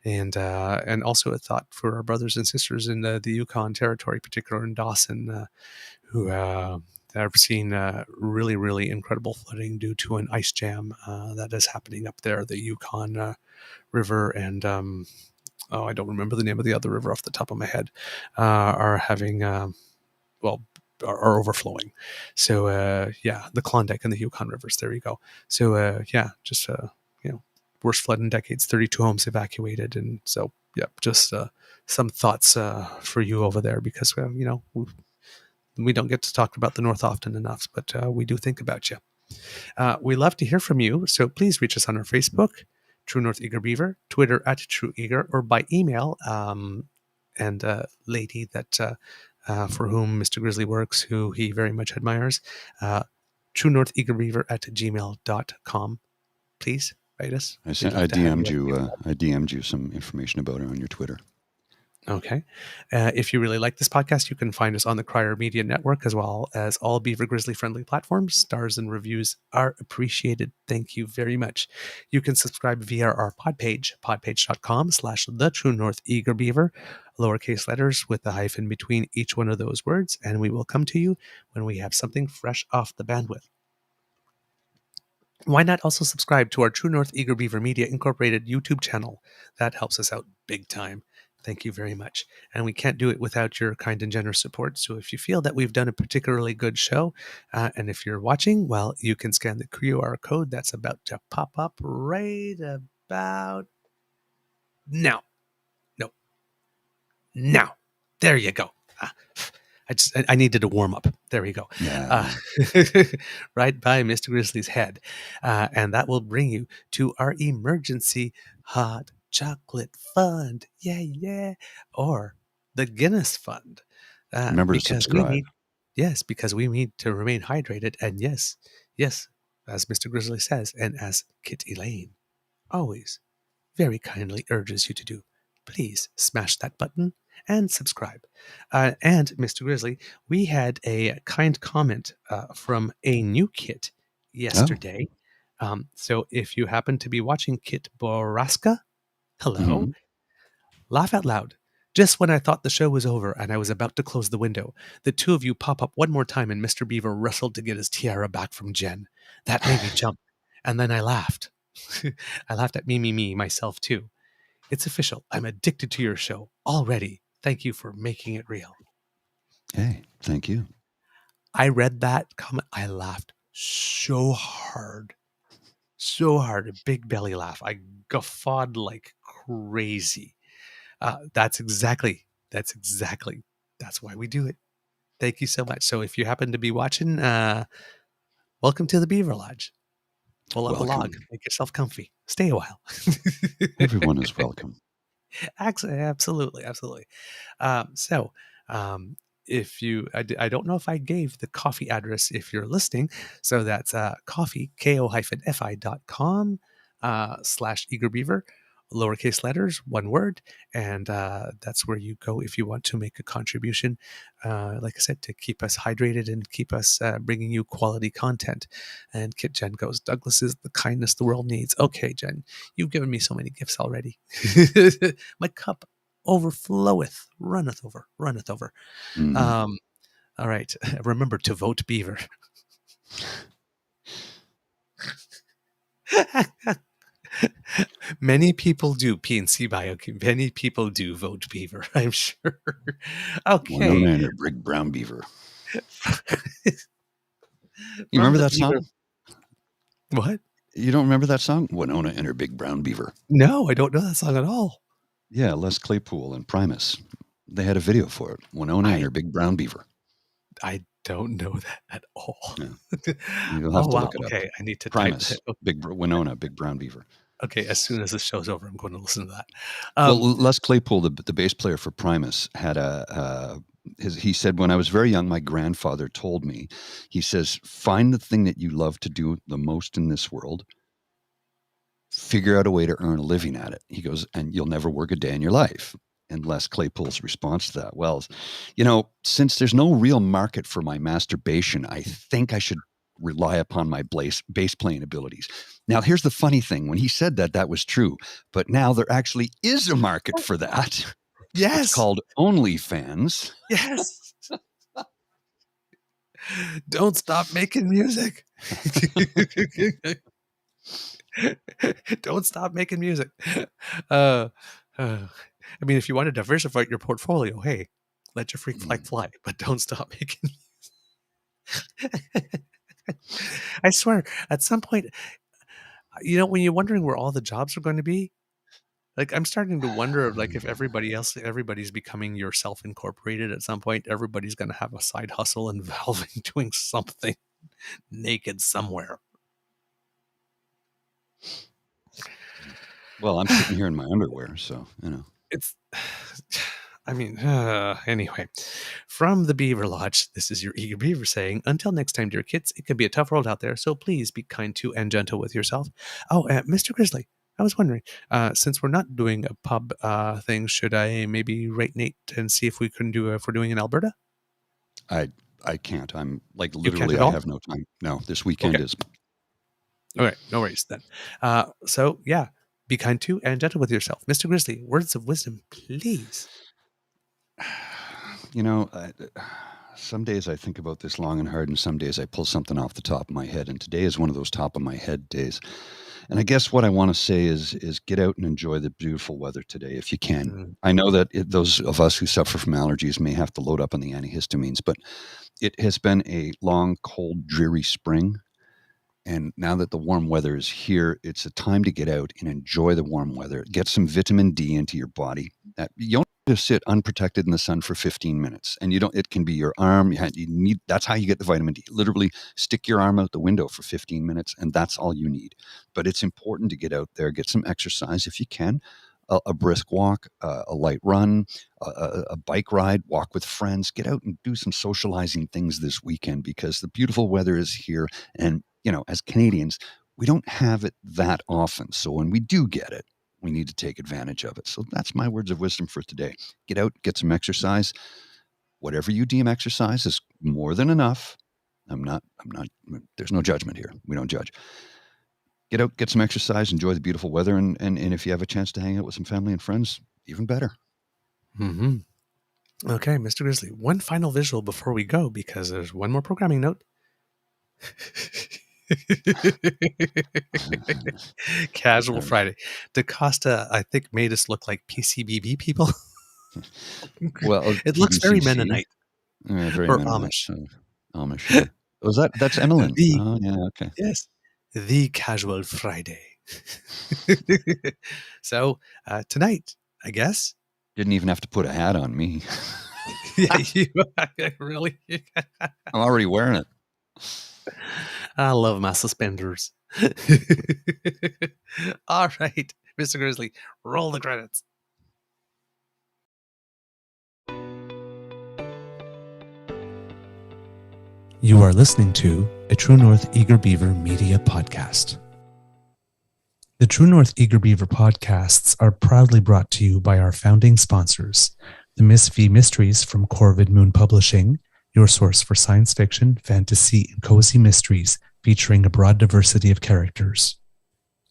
and also a thought for our brothers and sisters in the Yukon Territory, particularly in Dawson, who I've seen really, really incredible flooding due to an ice jam that is happening up there, the Yukon River and I don't remember the name of the other river off the top of my head, are having are overflowing. So the Klondike and the Yukon rivers. There you go. So just worst flood in decades. 32 homes evacuated, and so just some thoughts for you over there, because we don't get to talk about the North often enough, but we do think about you. We love to hear from you, so please reach us on our Facebook, True North Eager Beaver, Twitter @TrueEager, or by email. And lady that for whom Mr. Grizzly works, who he very much admires, truenortheagerbeaver@gmail.com. Please write us. I DM'd you some information about it on your Twitter. Okay. If you really like this podcast, you can find us on the Crier Media Network, as well as all Beaver Grizzly friendly platforms. Stars and reviews are appreciated. Thank you very much. You can subscribe via our podpage, podpage.com/TheTrueNorthEagerBeaver, lowercase letters with a hyphen between each one of those words, and we will come to you when we have something fresh off the bandwidth. Why not also subscribe to our True North Eager Beaver Media Incorporated YouTube channel? That helps us out big time. Thank you very much. And we can't do it without your kind and generous support. So if you feel that we've done a particularly good show, and if you're watching, well, you can scan the QR code that's about to pop up right about now. No. Now. There you go. I needed a warm up. There we go. Yeah. Right by Mr. Grizzly's head. And that will bring you to our emergency hot chocolate fund. Yeah. Or the Guinness Fund. Remember to subscribe. Because we need to remain hydrated. And yes, as Mr. Grizzly says, and as Kit Elaine always very kindly urges you to do, please smash that button and subscribe. And Mr. Grizzly, we had a kind comment from a new Kit yesterday. So if you happen to be watching Kit Boraska, hello, laugh out loud. Just when I thought the show was over and I was about to close the window, the two of you pop up one more time and Mr. Beaver wrestled to get his tiara back from Jen. That made me jump. And then I laughed. I laughed at me, myself too. It's official. I'm addicted to your show already. Thank you for making it real. Hey, thank you. I read that comment. I laughed so hard. A big belly laugh. I guffawed like crazy. That's why we do it. Thank you so much. So if you happen to be watching, welcome to the Beaver Lodge. Pull up a log. Make yourself comfy. Stay a while. Everyone is welcome. Absolutely. If you, I don't know if I gave the coffee address if you're listening. So that's coffee, ko-fi.com /eagerbeaver, lowercase letters, one word. And that's where you go if you want to make a contribution, like I said, to keep us hydrated and keep us bringing you quality content. And Kit Jen goes, Douglas is the kindness the world needs. Okay, Jen, you've given me so many gifts already. My cup overfloweth, runneth over. All right. Remember to vote Beaver. Many people do, PNC Biochem. Many people do vote Beaver, I'm sure. Okay. Winona and her big brown beaver. You remember that song? What? You don't remember that song? Winona and her big brown beaver. No, I don't know that song at all. Yeah, Les Claypool and Primus. They had a video for it. Winona and her big brown beaver. I don't know that at all. Yeah. You'll have to look it up. Okay, I need to Primus, type it. big Winona, big brown beaver. Okay, as soon as this show's over, I'm going to listen to that. Well, Les Claypool, the bass player for Primus, had he said, when I was very young, my grandfather told me, he says, find the thing that you love to do the most in this world, figure out a way to earn a living at it. He goes, and you'll never work a day in your life. And Les Claypool's response to that, well, since there's no real market for my masturbation, I think I should rely upon my bass playing abilities. Now, here's the funny thing. When he said that, that was true. But now there actually is a market for that. Yes. It's called OnlyFans. Yes. Don't stop making music. Don't stop making music. I mean, if you want to diversify your portfolio, hey, let your freak flag fly, but don't stop making music. I swear, at some point, when you're wondering where all the jobs are going to be, like I'm starting to wonder of like if everybody's becoming your self-incorporated at some point, everybody's going to have a side hustle involving doing something naked somewhere. Well, I'm sitting here in my underwear, so, It's, I mean, anyway, from the Beaver Lodge, this is your eager beaver saying, until next time, dear kids, it can be a tough world out there, so please be kind to and gentle with yourself. Oh, Mr. Grizzly, I was wondering, since we're not doing a pub thing, should I maybe rate Nate and see if we can do, if we're doing in Alberta? I can't. I'm like You can't literally, at I all? have no time. No, this weekend is. Okay, no worries then. So yeah, be kind to and gentle with yourself. Mr. Grizzly, words of wisdom, please. Some days I think about this long and hard, and some days I pull something off the top of my head. And today is one of those top of my head days. And I guess what I want to say is get out and enjoy the beautiful weather today if you can. I know that those of us who suffer from allergies may have to load up on the antihistamines, but it has been a long, cold, dreary spring. And now that the warm weather is here, it's a time to get out and enjoy the warm weather. Get some vitamin D into your body. You don't just sit unprotected in the sun for 15 minutes. And it can be your arm. That's how you get the vitamin D. Literally stick your arm out the window for 15 minutes, and that's all you need. But it's important to get out there, get some exercise if you can. A brisk walk, a light run, a bike ride, walk with friends. Get out and do some socializing things this weekend because the beautiful weather is here. And as Canadians, we don't have it that often. So when we do get it, we need to take advantage of it. So that's my words of wisdom for today. Get out, get some exercise. Whatever you deem exercise is more than enough. There's no judgment here. We don't judge. Get out, get some exercise, enjoy the beautiful weather. And if you have a chance to hang out with some family and friends, even better. Mm-hmm. Okay, Mr. Grizzly, one final visual before we go, because there's one more programming note. Casual Friday. DaCosta, I think, made us look like PCBB people. Well, it looks very Mennonite. Very or Mennonite. Amish. Amish. Yeah. Was that's Emmeline? Oh, yeah, okay. Yes. The Casual Friday. So tonight, I guess. Didn't even have to put a hat on me. Yeah, really? I'm already wearing it. I love my suspenders. All right, Mr. Grizzly, roll the credits. You are listening to a True North Eager Beaver Media Podcast. The True North Eager Beaver podcasts are proudly brought to you by our founding sponsors, the Miss V Mysteries from Corvid Moon Publishing, your source for science fiction, fantasy, and cozy mysteries featuring a broad diversity of characters.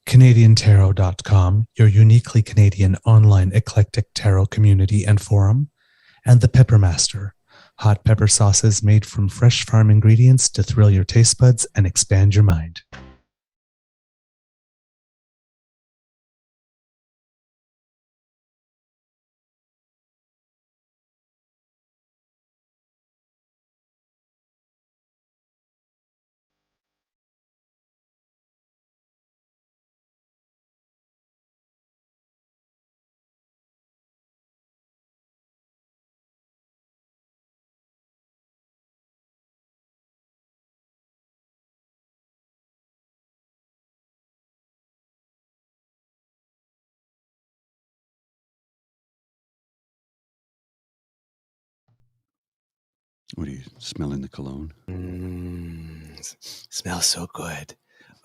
CanadianTarot.com, your uniquely Canadian online eclectic tarot community and forum. And the Peppermaster, hot pepper sauces made from fresh farm ingredients to thrill your taste buds and expand your mind. What are you smelling, the cologne? Smells so good.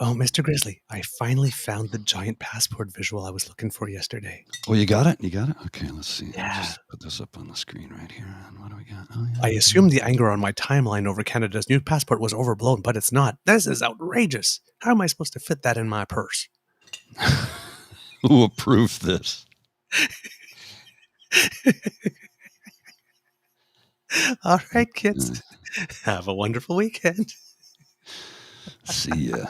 Oh, Mr. Grizzly, I finally found the giant passport visual I was looking for yesterday. Oh, you got it? You got it? Okay, let's see. Yeah. I'll just put this up on the screen right here. And what do we got? Oh, yeah. I assumed the anger on my timeline over Canada's new passport was overblown, but it's not. This is outrageous. How am I supposed to fit that in my purse? Who approved this? All right, kids. Have a wonderful weekend. See ya.